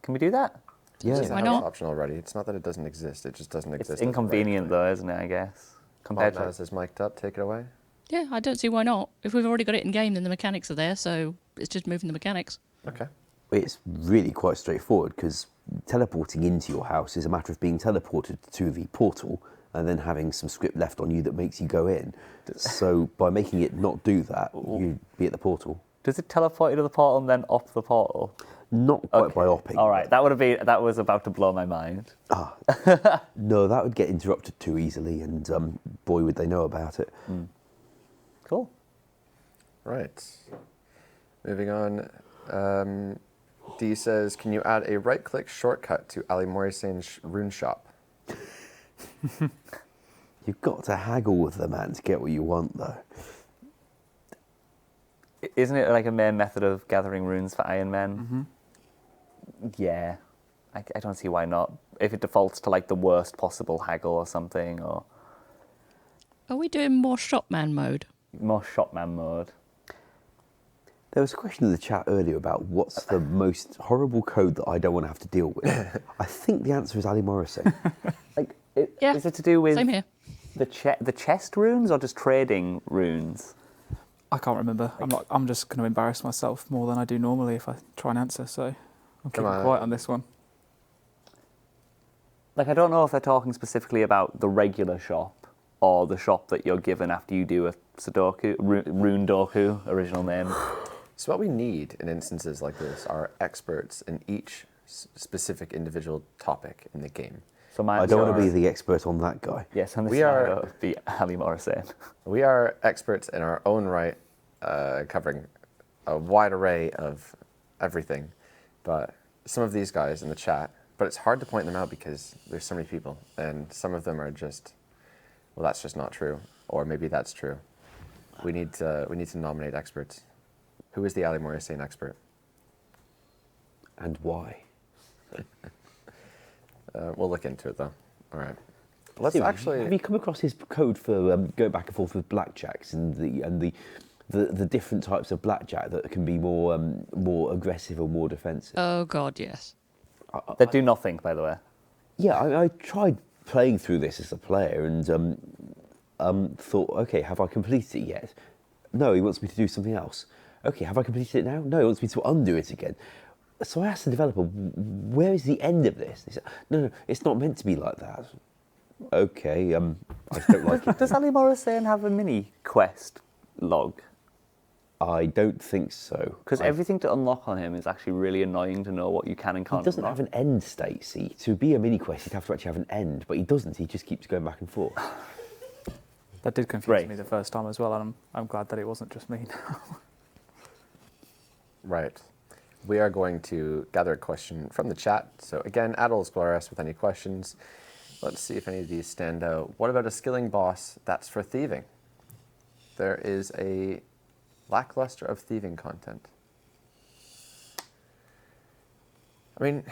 Can we do that? Yeah. It's a Why house not? option already. It's not that it doesn't exist. It just doesn't It's exist. as a inconvenient right-click. though, isn't it? I guess compared Mod to Naz is mic'd up. Take it away. Yeah, I don't see why not. If we've already got it in game, then the mechanics are there, so it's just moving the mechanics. Okay. It's really quite straightforward because teleporting into your house is a matter of being teleported to the portal and then having some script left on you that makes you go in. So by making it not do that, you'd be at the portal. Does it teleport you to the portal and then op the portal? Not quite by opping. All right, that was about to blow my mind. No, that would get interrupted too easily, and boy, would they know about it. Cool. Right. Moving on. D says, can you add a right-click shortcut to Ali Morrison's rune shop? You've got to haggle with the man to get what you want, though. Isn't it like a main method of gathering runes for Iron Men? Yeah. I don't see why not. If it defaults to like the worst possible haggle or something, or Are we doing more shopman mode? more shopman mode. There was a question in the chat earlier about what's the most horrible code that I don't want to have to deal with. I think the answer is Ali Morrison. Like, Yeah, is it to do with same here. the chest runes or just trading runes? I can't remember. I'm just going to embarrass myself more than I do normally if I try and answer. So I'm keeping quiet on this one. Like, I don't know if they're talking specifically about the regular shop or the shop that you're given after you do a Sudoku, Rune Doku, original name. So what we need in instances like this are experts in each specific individual topic in the game. So I don't want to be the expert on that guy. Yes, and We are- of the Ali Morrison. We are experts in our own right, covering a wide array of everything. But some of these guys in the chat, but it's hard to point them out because there's so many people, and some of them are just, well, that's just not true, or maybe that's true. We need to nominate experts. Who is the Ali Morrison expert? And why? We'll look into it though. All right. Let's Stephen, actually. Have you come across his code for going back and forth with blackjacks and the different types of blackjack that can be more aggressive or more defensive? Oh God, yes. That do nothing, by the way. Yeah, I tried playing through this as a player and thought, okay, have I completed it yet? No, he wants me to do something else. Okay, have I completed it now? No, he wants me to undo it again. So I asked the developer, where is the end of this? He said, no, it's not meant to be like that. Okay, I don't like it. Does Ali Morrison have a mini quest log? I don't think so. Because everything to unlock on him is actually really annoying to know what you can and can't He doesn't unlock. have an end state, see. To be a mini quest, you'd have to actually have an end, but he doesn't. He just keeps going back and forth. That did confuse Right. me the first time as well, and I'm glad that it wasn't just me now. Right. We are going to gather a question from the chat. So again, Adel, explore us with any questions. Let's see if any of these stand out. What about a skilling boss that's for thieving? There is a lackluster of thieving content. I mean,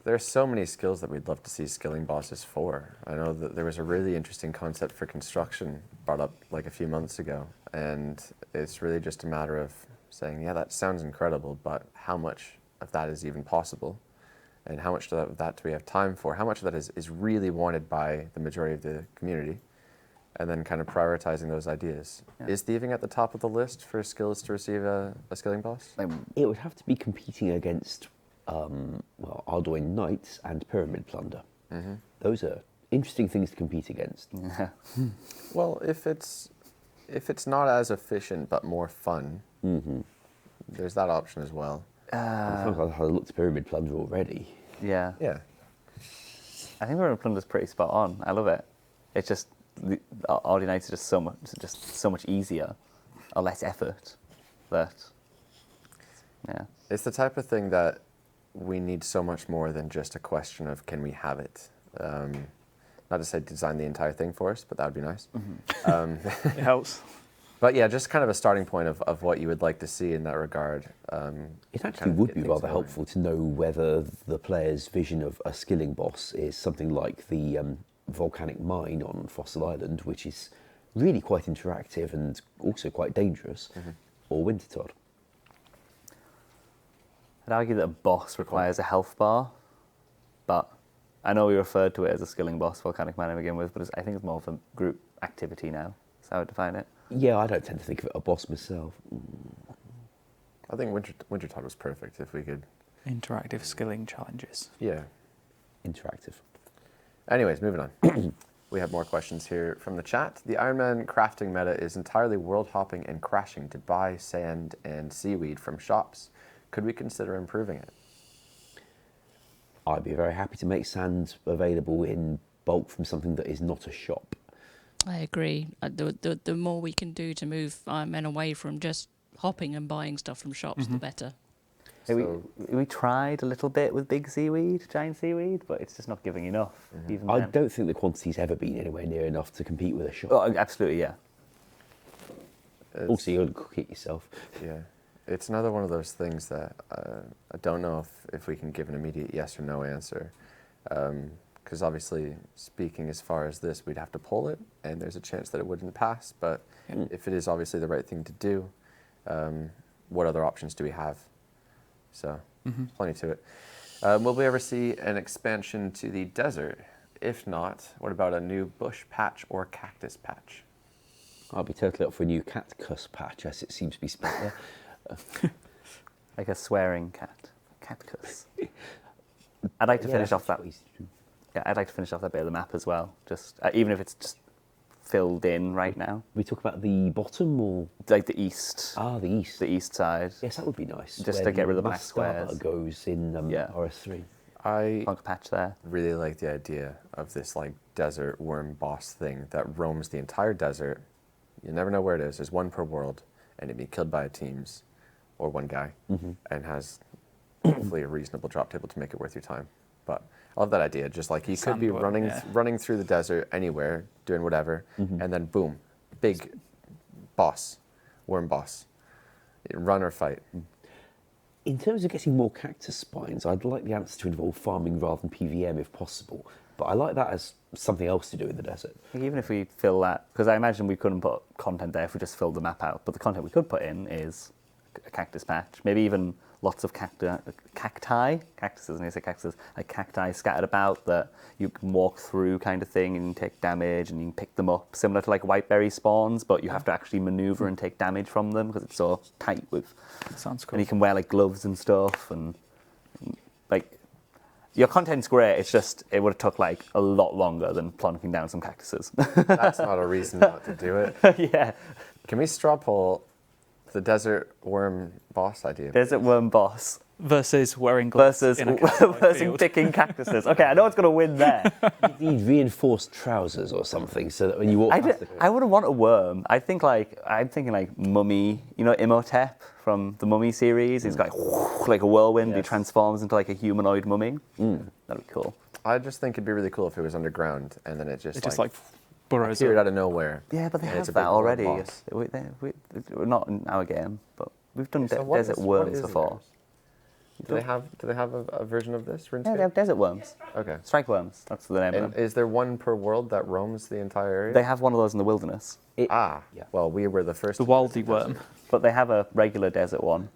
there's so many skills that we'd love to see skilling bosses for. I know that there was a really interesting concept for construction brought up like a few months ago, and it's really just a matter of saying, yeah, that sounds incredible, but how much of that is even possible? And how much of that do we have time for? How much of that is really wanted by the majority of the community? And then kind of prioritizing those ideas. Yeah. Is thieving at the top of the list for skills to receive a skilling boss? It would have to be competing against, Arduin Knights and Pyramid Plunder. Mm-hmm. Those are interesting things to compete against. Yeah. Well, if it's not as efficient but more fun, there's that option as well. I've had a look to Pyramid Plunder already. Yeah. Yeah. I think Pyramid Plunder's pretty spot on. I love it. It's just Audio Nights are just so much easier, or less effort. That. Yeah. It's the type of thing that we need so much more than just a question of can we have it. Not to say design the entire thing for us, but that would be nice. It helps. But yeah, just kind of a starting point of what you would like to see in that regard. It actually kind of would get be things rather going. helpful to know whether the player's vision of a skilling boss is something like the volcanic mine on Fossil Island, which is really quite interactive and also quite dangerous, or Wintertodd. I'd argue that a boss requires a health bar, but I know we referred to it as a skilling boss, Volcanic Mine to begin with, but I think it's more of a group activity now. That's how I would define it. Yeah, I don't tend to think of it a boss myself. I think Wintertodd was perfect if we could. Interactive skilling challenges. Yeah. Interactive. Anyways, moving on. We have more questions here from the chat. The Iron Man crafting meta is entirely world hopping and crashing to buy sand and seaweed from shops. Could we consider improving it? I'd be very happy to make sand available in bulk from something that is not a shop. I agree. The more we can do to move Iron Men away from just hopping and buying stuff from shops, the better. We tried a little bit with big seaweed, giant seaweed, but it's just not giving enough. Even I then. don't think the quantity's ever been anywhere near enough to compete with a shop. Oh, absolutely, yeah. Also, you've got to cook it yourself. Yeah. It's another one of those things that I don't know if we can give an immediate yes or no answer. Because obviously, speaking as far as this, we'd have to pull it, and there's a chance that it wouldn't pass. But if it is obviously the right thing to do, what other options do we have? So, plenty to it. Will we ever see an expansion to the desert? If not, what about a new bush patch or cactus patch? I'll be totally up for a new cactus patch, as it seems to be spelled there. Like a swearing cat. Catcus. I'd like to finish off that. Yeah, I'd like to finish off that bit of the map as well. Just even if it's just filled in right now. We talk about the bottom or Like the east. the east. The east side. Yes, that would be nice. Just where to get rid of the black Mastaba squares. goes in RS3. I Plonk a patch there. really like the idea of this like desert worm boss thing that roams the entire desert. You never know where it is. There's one per world, and it'd be killed by teams or one guy, and has hopefully a reasonable drop table to make it worth your time. But I love that idea. Just like you could be Sandworm, running through the desert anywhere, doing whatever, and then boom, big boss, worm boss. Run or fight. In terms of getting more cactus spines, I'd like the answer to involve farming rather than PVM if possible. But I like that as something else to do in the desert. Like even if we fill that, because I imagine we couldn't put content there if we just filled the map out. But the content we could put in is a cactus patch, maybe even lots of cacti, cactuses, and I say cactuses, like cacti scattered about that you can walk through kind of thing and take damage and you can pick them up, similar to like whiteberry spawns, but you have to actually maneuver and take damage from them because it's so tight with. Sounds cool. And you can wear like gloves and stuff, and like your content's great. It's just it would have took like a lot longer than plonking down some cactuses. That's not a reason not to do it. Yeah. Can we straw poll the desert worm boss idea? Desert worm boss Versus wearing gloves versus in a cacti versus field. picking cactuses. Okay, I know it's going to win there. You need reinforced trousers or something so that when you walk past I wouldn't want a worm. I'm thinking like Mummy, you know Imhotep from the Mummy series. He's got like a whirlwind. He Yes. transforms into like a humanoid mummy. That'd be cool. I just think it'd be really cool if it was underground and then it just It just like burrows appeared up. out of nowhere. Yeah, but they And it's have a that big worm already. boss. We're not in our game, but we've done So what desert is- what worms is before. theirs? Do they have a version of this? Yeah, they have desert worms. Okay. Strike worms. That's the name of And them. is there one per world that roams the entire area? They have one of those in the wilderness, Ah, Yeah. well, we were the first. The to visit Waldy the worm. desert. but they have a regular desert one.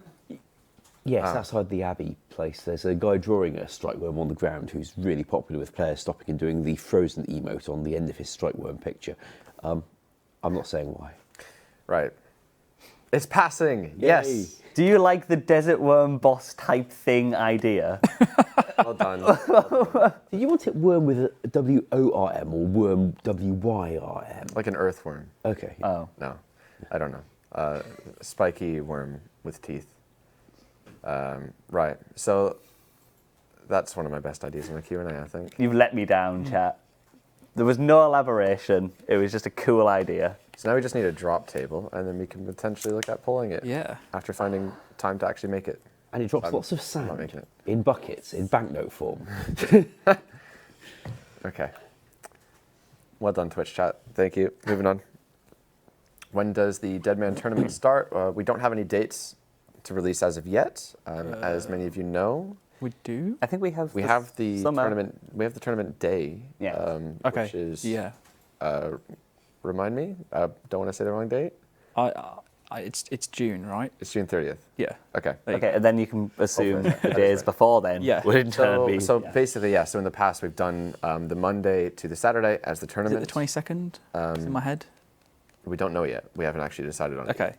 Yes, Ah. outside the Abbey place, there's a guy drawing a strike worm on the ground who's really popular with players stopping and doing the frozen emote on the end of his strike worm picture. I'm not saying why. Right. It's passing. Yes. Do you like the desert worm boss type thing idea? Well done. Did you want it worm with a W-O-R-M or worm W-Y-R-M? Like an earthworm. Okay. Oh. No, I don't know. Spiky worm with teeth. Right. So that's one of my best ideas in the Q&A, I think. You've let me down, chat. There was no elaboration. It was just a cool idea. So now we just need a drop table, and then we can potentially look at pulling it. Yeah. After finding time to actually make it. And it drops I'm lots of not sand making it. in buckets, in banknote form. Okay. Well done, Twitch chat. Thank you. Moving on. When does the Deadman tournament start? We don't have any dates to release as of yet. As many of you know, We do? I think we have. we have the summer. tournament. We have the tournament day. Yeah. Okay. Which is Yeah. Remind me. Don't want to say the wrong date. It's June, right? It's June 30th. Yeah. Okay. There you Okay, go. and then you can assume Hopefully. the days before then Yeah. would in turn So, be. so basically, yeah. So in the past, we've done the Monday to the Saturday as the Is it tournament. the 22nd? It's in my head. We don't know yet. We haven't actually decided on it. Okay.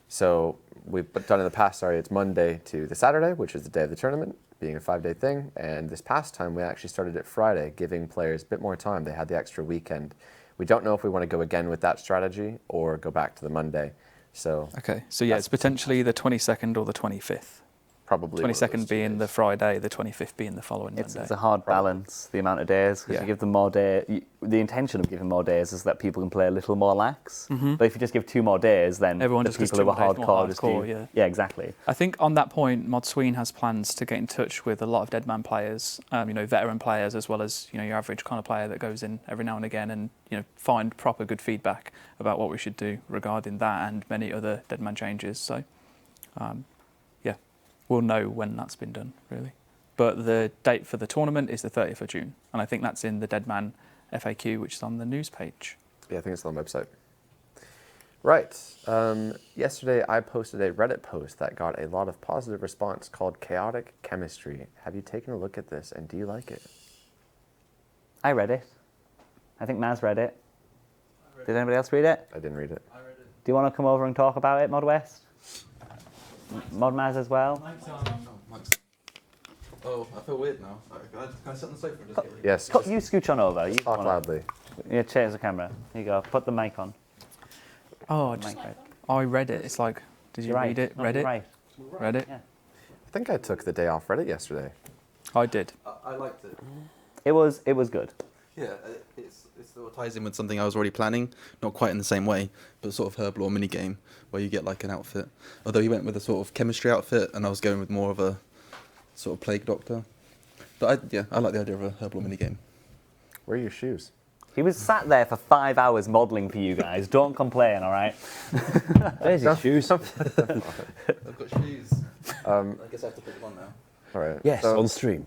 So we've done in the past, sorry, it's Monday to the Saturday, which is the day of the tournament, being a 5-day thing. And this past time, we actually started it Friday, giving players a bit more time. They had the extra weekend. We don't know if we want to go again with that strategy or go back to the Monday. So Okay. So yeah, it's potentially the 22nd or the 25th. probably one of those 22nd 2 being days. the Friday, the 25th being the following It's Monday. a hard balance, the amount of days, because Yeah. you give them more days. The intention of giving more days is that people can play a little more lax. But if you just give 2 more days, then Everyone the just gives people who 2 are more days more hardcore just do. hardcore, Yeah, exactly. I think on that point, Mod Sween has plans to get in touch with a lot of Deadman players, veteran players, as well as your average kind of player that goes in every now and again, and find proper good feedback about what we should do regarding that and many other Deadman changes. So, yeah, we'll know when that's been done, really. But the date for the tournament is the 30th of June, and I think that's in the Deadman FAQ, which is on the news page. Yeah, I think it's on the website. Right. Yesterday I posted a Reddit post that got a lot of positive response called Chaotic Chemistry. Have you taken a look at this and do you like it? I read it. I think Maz read it. Did anybody else read it? I didn't read it. Do you want to come over and talk about it, Mod West? Mod Maz as well? Oh, I feel weird now. Sorry, can I sit on the sofa and just get rid of Yes. You scooch on over. You Talk wanna- loudly. Yeah, change the camera. Here you go. Put the mic on. Oh, Mic right. I read it. It's like, did you You're right. read it? No, Read you're it? Right. Read it? Yeah. I think I took the day off Reddit yesterday. I did. I liked it. It was good. Yeah, it sort of ties in with something I was already planning, not quite in the same way, but sort of herb lore mini game where you get like an outfit. Although he went with a sort of chemistry outfit, and I was going with more of a sort of plague doctor. But I like the idea of a herb lore mini game. Where are your shoes? He was sat there for 5 hours modelling for you guys. Don't complain, all right? There's his shoes. I've got shoes. I guess I have to put them on now. All right. Yes, So, on stream.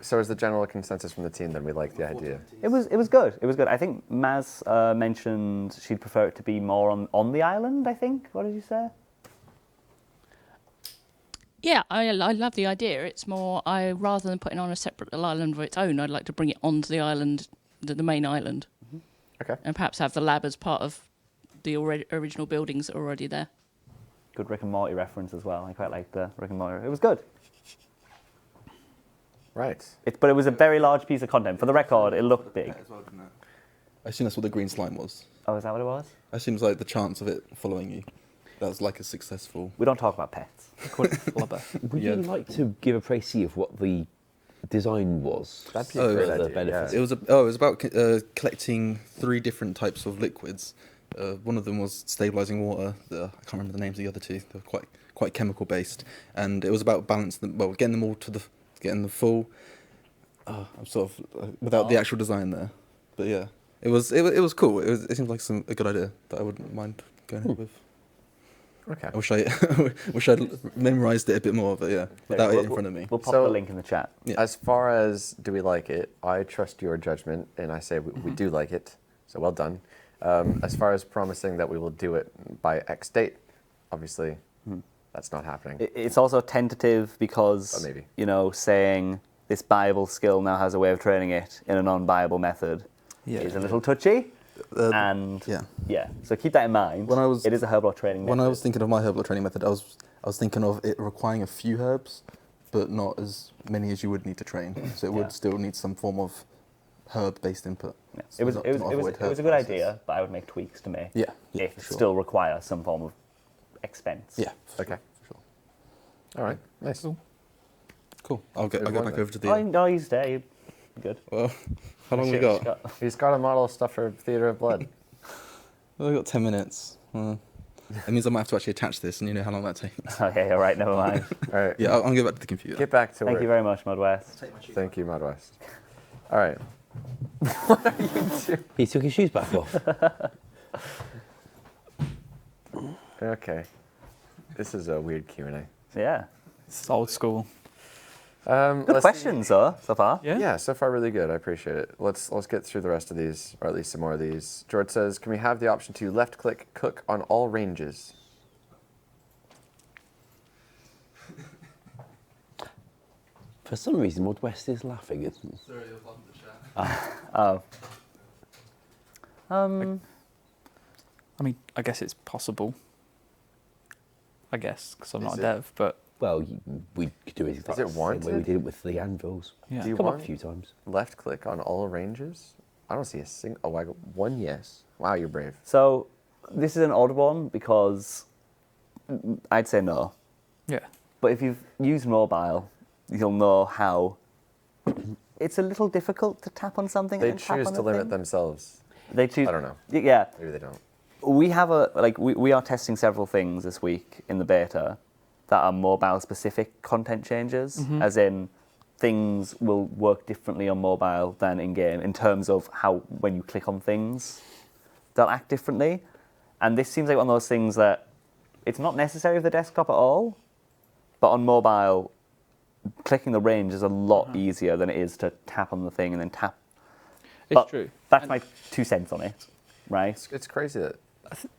so is the general consensus from the team then we like the idea? It was good. It was good. I think Maz mentioned she'd prefer it to be more on the island, I think. What did you say? Yeah, I love the idea. It's more, rather than putting on a separate little island of its own, I'd like to bring it onto the island, the main island. Okay. And perhaps have the lab as part of the original buildings that are already there. Good Rick and Morty reference as well. I quite liked the Rick and Morty. It was good. Right. But it was a very large piece of content. For the record, it looked big. As well, didn't it? I assume that's what the green slime was. Oh, is that what it was? I assume it's like the chance of it following you. That was like a successful. We don't talk about pets. I call it flubber. Would you like to give a précis of what the design was? That'd be a Oh, great the idea. benefits. Yeah. It was about collecting 3 different types of liquids. One of them was stabilizing water. I can't remember the names of the other 2. They were quite chemical based, and it was about balancing them. Well, getting them all to getting the full. I'm sort of without the actual design there, but yeah, it was cool. It seemed like a good idea that I wouldn't mind going ahead with. Okay. I wish I'd memorized it a bit more, but yeah, without it in front of me. We'll pop So- the link in the chat. Yeah. As far as do we like it, I trust your judgment, and I say we do like it. So well done. As far as promising that we will do it by X date, obviously, that's not happening. It's also tentative because, Oh, maybe. saying this buyable skill now has a way of training it in a non-buyable method is a little touchy. And yeah. So keep that in mind. When I was- it is a herbal training When method. I was thinking of my herbal training method, I was thinking of it requiring a few herbs, but not as many as you would need to train. So it would still need some form of herb-based input. Yeah. So It was not- it was not it was, avoid it was a herb good process. idea, but I would make tweaks to make Yeah, it for sure. still require some form of expense. Yeah. for Okay. Sure. All right. Nice. Cool. I'll get There's one back there. over to the. Oh, no, you stay. You're good. Well, how long we Shit, got? He's got a model of stuff for Theatre of Blood. Well, we got 10 minutes. That means I might have to actually attach this, and you know how long that takes. Okay, all right, never mind. All right. Yeah, I'll get back to the computer. Get back to Thank work. you very much, Mod West. Thank you, Mad West. All right. He took his shoes back off. Okay. This is a weird Q&A. Yeah. It's old school. Good Let's see. questions, though, so far. Yeah. Yeah, so far really good. I appreciate it. Let's get through the rest of these, or at least some more of these. George says, can we have the option to left-click cook on all ranges? For some reason, Mod West is laughing. Isn't Sorry, I was laughing at the chat. Oh. I mean, I guess it's possible. I guess, because I'm not Is a it? dev, but Well, we could do it exactly it the same way we warranted? did it with the anvils. yeah. Do you Come up want a few times. left-click on all ranges? I don't see a single... Oh, I got one yes. Wow, you're brave. So, this is an odd one because I'd say no. Yeah. But if you've used mobile, you'll know how it's a little difficult to tap on something They and then tap choose on to a limit thing. themselves. They choose. I don't know. Yeah. Maybe they don't. We have we are testing several things this week in the beta that are mobile specific content changes, as in things will work differently on mobile than in game in terms of how when you click on things they'll act differently. And this seems like one of those things that it's not necessary for the desktop at all, but on mobile clicking the range is a lot easier than it is to tap on the thing and then tap. It's But true. That's my 2 cents on it, right? It's crazy that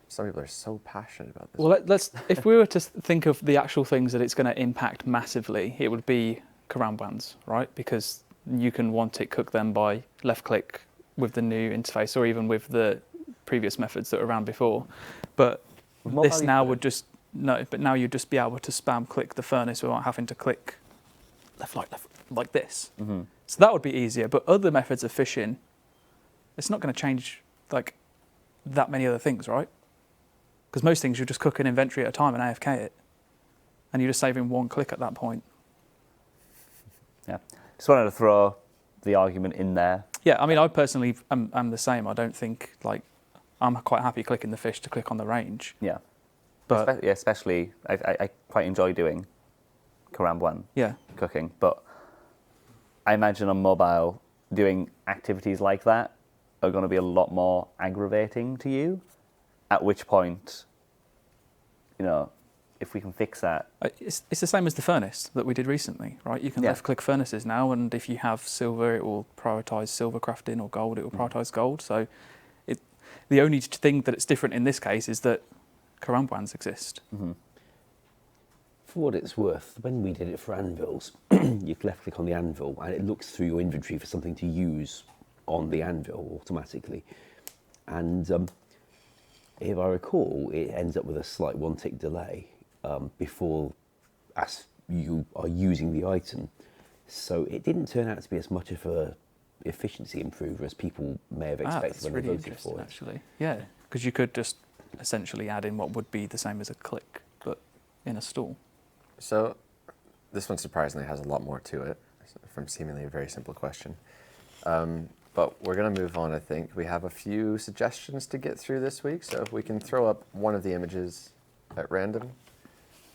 Some people are so passionate about this. Well, let's. If we were to think of the actual things that it's going to impact massively, it would be Karambwans, right? Because you can one-tick cook them by left-click with the new interface, or even with the previous methods that were around before. But this now would just but now you'd just be able to spam click the furnace without having to click left like this. Mm-hmm. So that would be easier. But other methods of fishing, it's not going to change like that many other things, right? Because most things you just cook an inventory at a time and AFK it, and you're just saving one click at that point. Yeah. Just wanted to throw the argument in there. Yeah, I mean, I personally am the same. I don't think like I'm quite happy clicking the fish to click on the range. Yeah. But Especially, I quite enjoy doing Karambwan yeah, cooking, but I imagine on mobile doing activities like that are going to be a lot more aggravating to you, at which point, you know, if we can fix that. it's the same as the furnace that we did recently, right? You can left-click furnaces now, and if you have silver, it will prioritise silver crafting, or gold, it will prioritise gold. So the only thing that it's different in this case is that Karambwans exist. Mm-hmm. For what it's worth, when we did it for anvils, you left click on the anvil and it looks through your inventory for something to use on the anvil automatically. And if I recall, it ends up with a slight one-tick delay before as you are using the item. So it didn't turn out to be as much of a efficiency improver as people may have expected That's when really they voted interesting, for it. actually. Yeah, because you could just essentially add in what would be the same as a click, but in a stall. So this one surprisingly has a lot more to it from seemingly a very simple question. But we're going to move on, I think. We have a few suggestions to get through this week, so if we can throw up one of the images at random,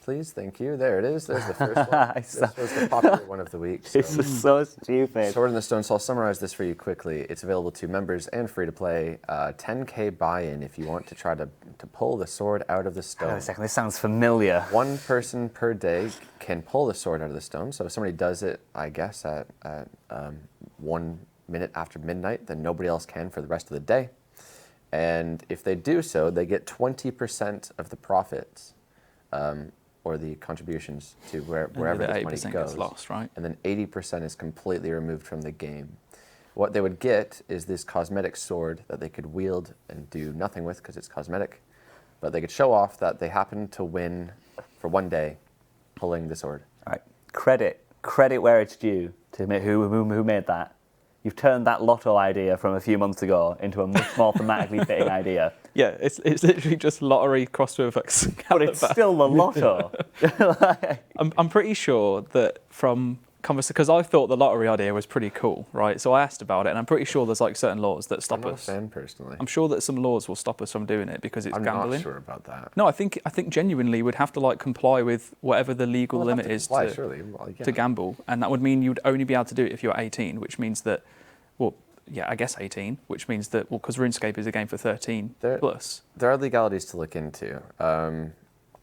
please. Thank you. There it is. There's the first one. This was the popular one of the week. So. This is so stupid. Sword in the Stone, so I'll summarize this for you quickly. It's available to members and free-to-play. 10k buy-in if you want to try to pull the sword out of the stone. Hang on a second, this sounds familiar. One person per day can pull the sword out of the stone. So if somebody does it, I guess, at 1 minute after midnight, then nobody else can for the rest of the day. And if they do so, they get 20% of the profits or the contributions to wherever this money 80% goes. gets lost, right? And then 80% is completely removed from the game. What they would get is this cosmetic sword that they could wield and do nothing with because it's cosmetic. But they could show off that they happened to win for one day pulling the sword. All right, credit where it's due to who made that. You've turned that lotto idea from a few months ago into a much more thematically fitting idea. Yeah, it's literally just lottery crossed with But it's still the lotto. I'm pretty sure that from conversation, because I thought the lottery idea was pretty cool, right? So I asked about it, and I'm pretty sure there's like certain laws that stop I'm us. not a fan personally. I'm sure that some laws will stop us from doing it because it's I'm gambling. not sure about that. No, I think genuinely we'd have to like comply with whatever the legal Well, limit have to is comply, surely. Well, yeah. to gamble, and that would mean you'd only be able to do it if you're 18, which means that, well, yeah, I guess 18, which means that, well, because RuneScape is a game for 13 plus. There are legalities to look into.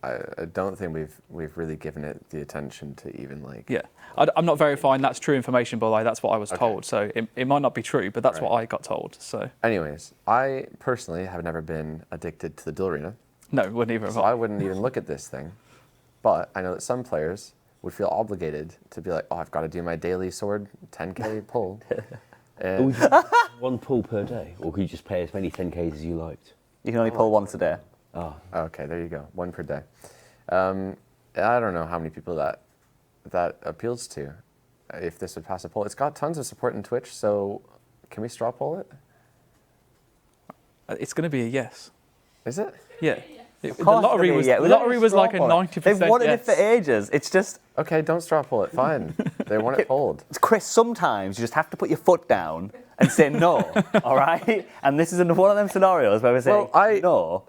I don't think we've really given it the attention to even like. Yeah, I'm not verifying that's true information, by the way. That's what I was told. So it might not be true, but that's what I got told. So. Anyways, I personally have never been addicted to the duel arena. No, wouldn't even. So I wouldn't even look at this thing. But I know that some players would feel obligated to be like, oh, I've got to do my daily sword 10k pull. And one pull per day, or could you just pay as many 10Ks as you liked? You can only pull once a day. Ah, okay, there you go, one per day. I don't know how many people that appeals to. If this would pass a poll, it's got tons of support in Twitch. So, can we straw poll it? It's going to be a yes. Is it? Yeah. The Of course lottery it'll was be, yeah. the lottery was like a 90%. They've wanted yes. it for ages. It's just, Okay, don't straw poll it. Fine. They want it polled. Chris, sometimes you just have to put your foot down and say no, all right? And this is one of them scenarios where we say no.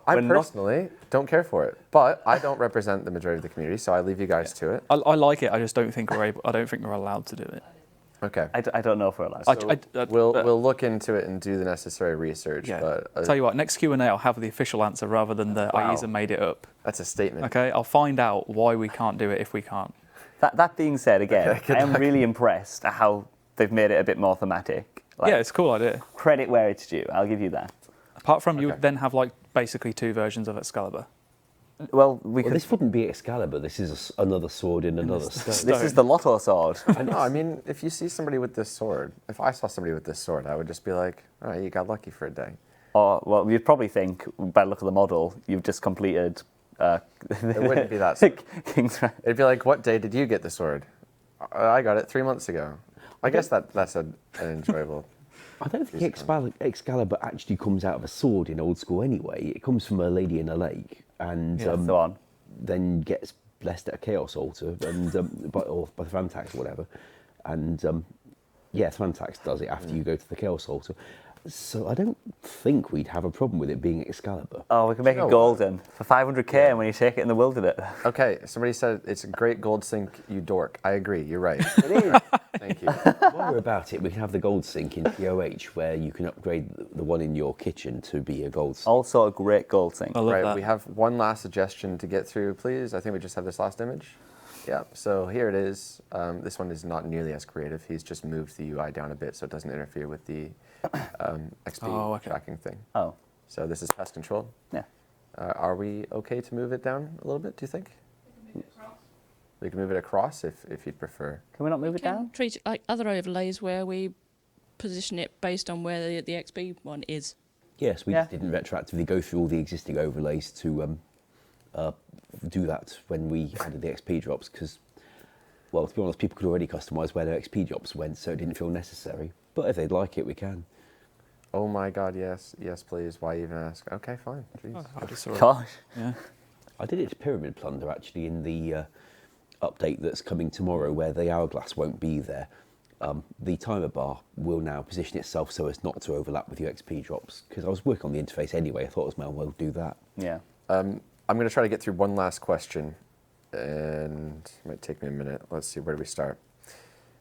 I we're not- personally don't care for it, but I don't represent the majority of the community, so I leave you guys to it. I like it. I just don't think I don't think we're allowed to do it. Okay. I don't know if we're allowed. We'll look into it and do the necessary research. Yeah. But Tell you what, next Q&A I'll have the official answer rather than the I either made it up. That's a statement. Okay, I'll find out why we can't do it if we can't. That being said, again, Okay, good I am luck. really impressed at how they've made it a bit more thematic. Like, Yeah, it's a cool idea. credit where it's due. I'll give you that. Apart from you Okay. would then have like basically 2 versions of Excalibur. Well, Well, this wouldn't be Excalibur. This is another sword in another stone. This is the Lotto sword. No, I mean, if you see somebody with this sword, if I saw somebody with this sword, I would just be like, all right, you got lucky for a day. Or, well, you'd probably think, by the look of the model, you've just completed... It wouldn't be that sword. King's Round. It'd be like, what day did you get the sword? I got it 3 months ago. I guess that's an enjoyable... I don't think Excalibur actually comes out of a sword in old school anyway. It comes from a lady in a lake and Go on. then gets blessed at a chaos altar and by Thrantax or whatever. And Thrantax does it after you go to the chaos altar. So I don't think we'd have a problem with it being Excalibur. Oh, we can make it golden for 500k when you take it in the wilderness. Okay, somebody said it's a great gold sink, you dork. I agree, you're right. It is. Thank you. While we're about it, we can have the gold sink in POH where you can upgrade the one in your kitchen to be a gold sink. Also a great gold sink. I love Right, that. we have one last suggestion to get through, please. I think we just have this last image. Yeah, so here it is. This one is not nearly as creative. He's just moved the UI down a bit so it doesn't interfere with the XP tracking thing. Oh. So this is pest control. Yeah. Are we okay to move it down a little bit, do you think? We can move it across if you'd prefer. Can we not move it down? Treat it like other overlays where we position it based on where the XP one is. Yes, we just didn't retroactively go through all the existing overlays to do that when we added the XP drops because, well, to be honest, people could already customise where their XP drops went, so it didn't feel necessary. But if they'd like it, we can. Oh my god, yes. Yes, please. Why even ask? Okay, fine. Jeez. I just saw it. Gosh. Yeah. I did it to Pyramid Plunder, actually, in the update that's coming tomorrow where the hourglass won't be there. The timer bar will now position itself so as not to overlap with your XP drops. Because I was working on the interface anyway, I thought it was well do that. Yeah. I'm going to try to get through one last question, and it might take me a minute. Let's see, where do we start?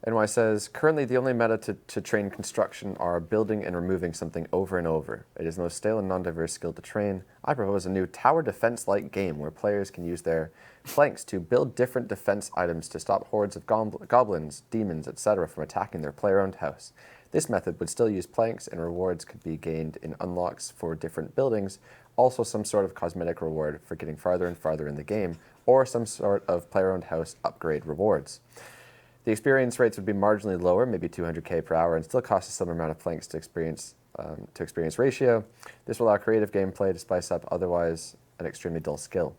NY says, currently the only meta to train construction are building and removing something over and over. It is the most stale and non-diverse skill to train. I propose a new tower defense-like game where players can use their planks to build different defense items to stop hordes of goblins, demons, etc. from attacking their player-owned house. This method would still use planks, and rewards could be gained in unlocks for different buildings, also some sort of cosmetic reward for getting farther and farther in the game, or some sort of player-owned house upgrade rewards. The experience rates would be marginally lower, maybe 200k per hour, and still cost a similar amount of planks to experience ratio. This will allow creative gameplay to spice up otherwise an extremely dull skill,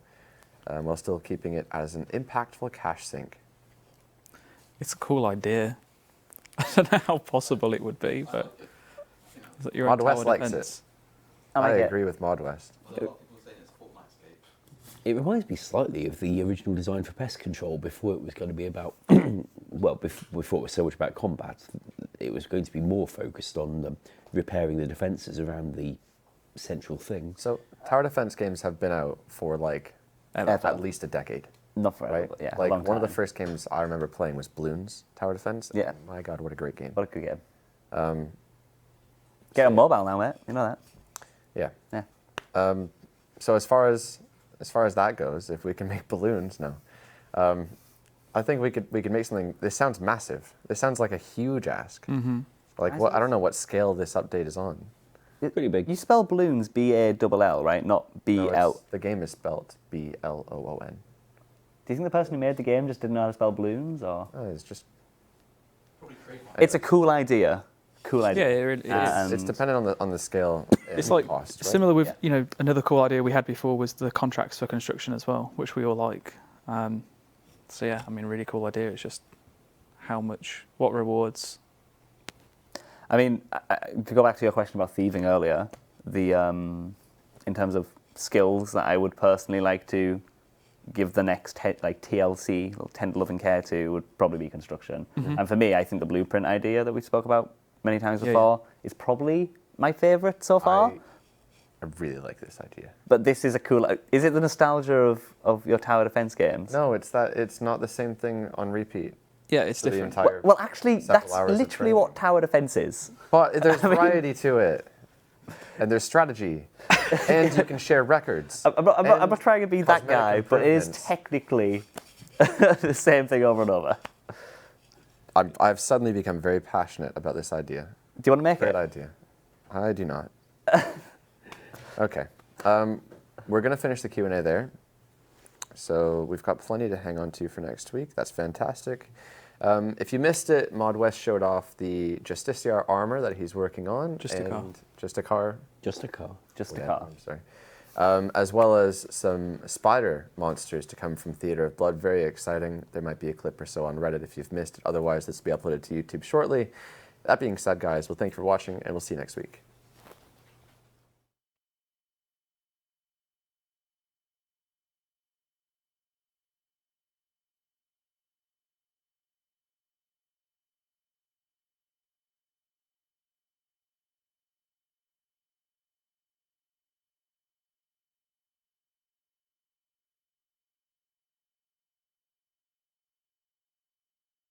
while still keeping it as an impactful cash sink. It's a cool idea. I don't know how possible it would be, but you're Mod a West tower likes defense. it. I I like it. agree with Mod West. It reminds me slightly of the original design for pest control before it was going to be about, well, before it was so much about combat. It was going to be more focused on repairing the defences around the central thing. So tower defense games have been out for like at least a decade. Not forever, Right? but yeah. Like a long one of the time. first games I remember playing was Bloons Tower Defense. Yeah. And my God, what a great game. What a good game. Get on mobile now, mate. You know that. Yeah. Yeah. So as far as that goes, if we can make balloons, no. I think we could make something. This sounds massive. This sounds like a huge ask. Mm-hmm. Like what? I don't know what scale this update is on. Pretty big. You spell balloons B-A-L-L, right? Not No, B-L. the game is spelled BLOON. Do you think the person who made the game just didn't know how to spell balloons, or? Oh, it's just. It's a cool idea. Cool Yeah, idea. it really is. It's dependent on the scale. It's and like cost, right? similar with Yeah. Another cool idea we had before was the contracts for construction as well, which we all like. So yeah, I mean, really cool idea. It's just what rewards. I mean, to go back to your question about thieving earlier, in terms of skills that I would personally like to give the next TLC, tend loving care to, would probably be construction. Mhm. And for me, I think the blueprint idea that we spoke about many times Yeah, before is probably my favourite so far. I really like this idea. But this is a cool. Is it the nostalgia of your tower defense games? No, it's not the same thing on repeat. Yeah, it's for the different. entire Well, actually, several that's hours of literally training. what tower defense is. But there's I mean- variety to it, and there's strategy, and you can share records. I'm not trying to be that cosmetic guy, but it is improvements. technically the same thing over and over. I've suddenly become very passionate about this idea. Do you want to make Great it? idea. I do not. Okay. We're going to finish the Q&A there. So we've got plenty to hang on to for next week. That's fantastic. If you missed it, Mod West showed off the Justiciar Armour that he's working on. Just a car. Just a car. Just a car. Just a Yeah, car. I'm sorry. As well as some spider monsters to come from Theatre of Blood. Very exciting. There might be a clip or so on Reddit if you've missed it. Otherwise, this will be uploaded to YouTube shortly. That being said, guys, well, thank you for watching, and we'll see you next week.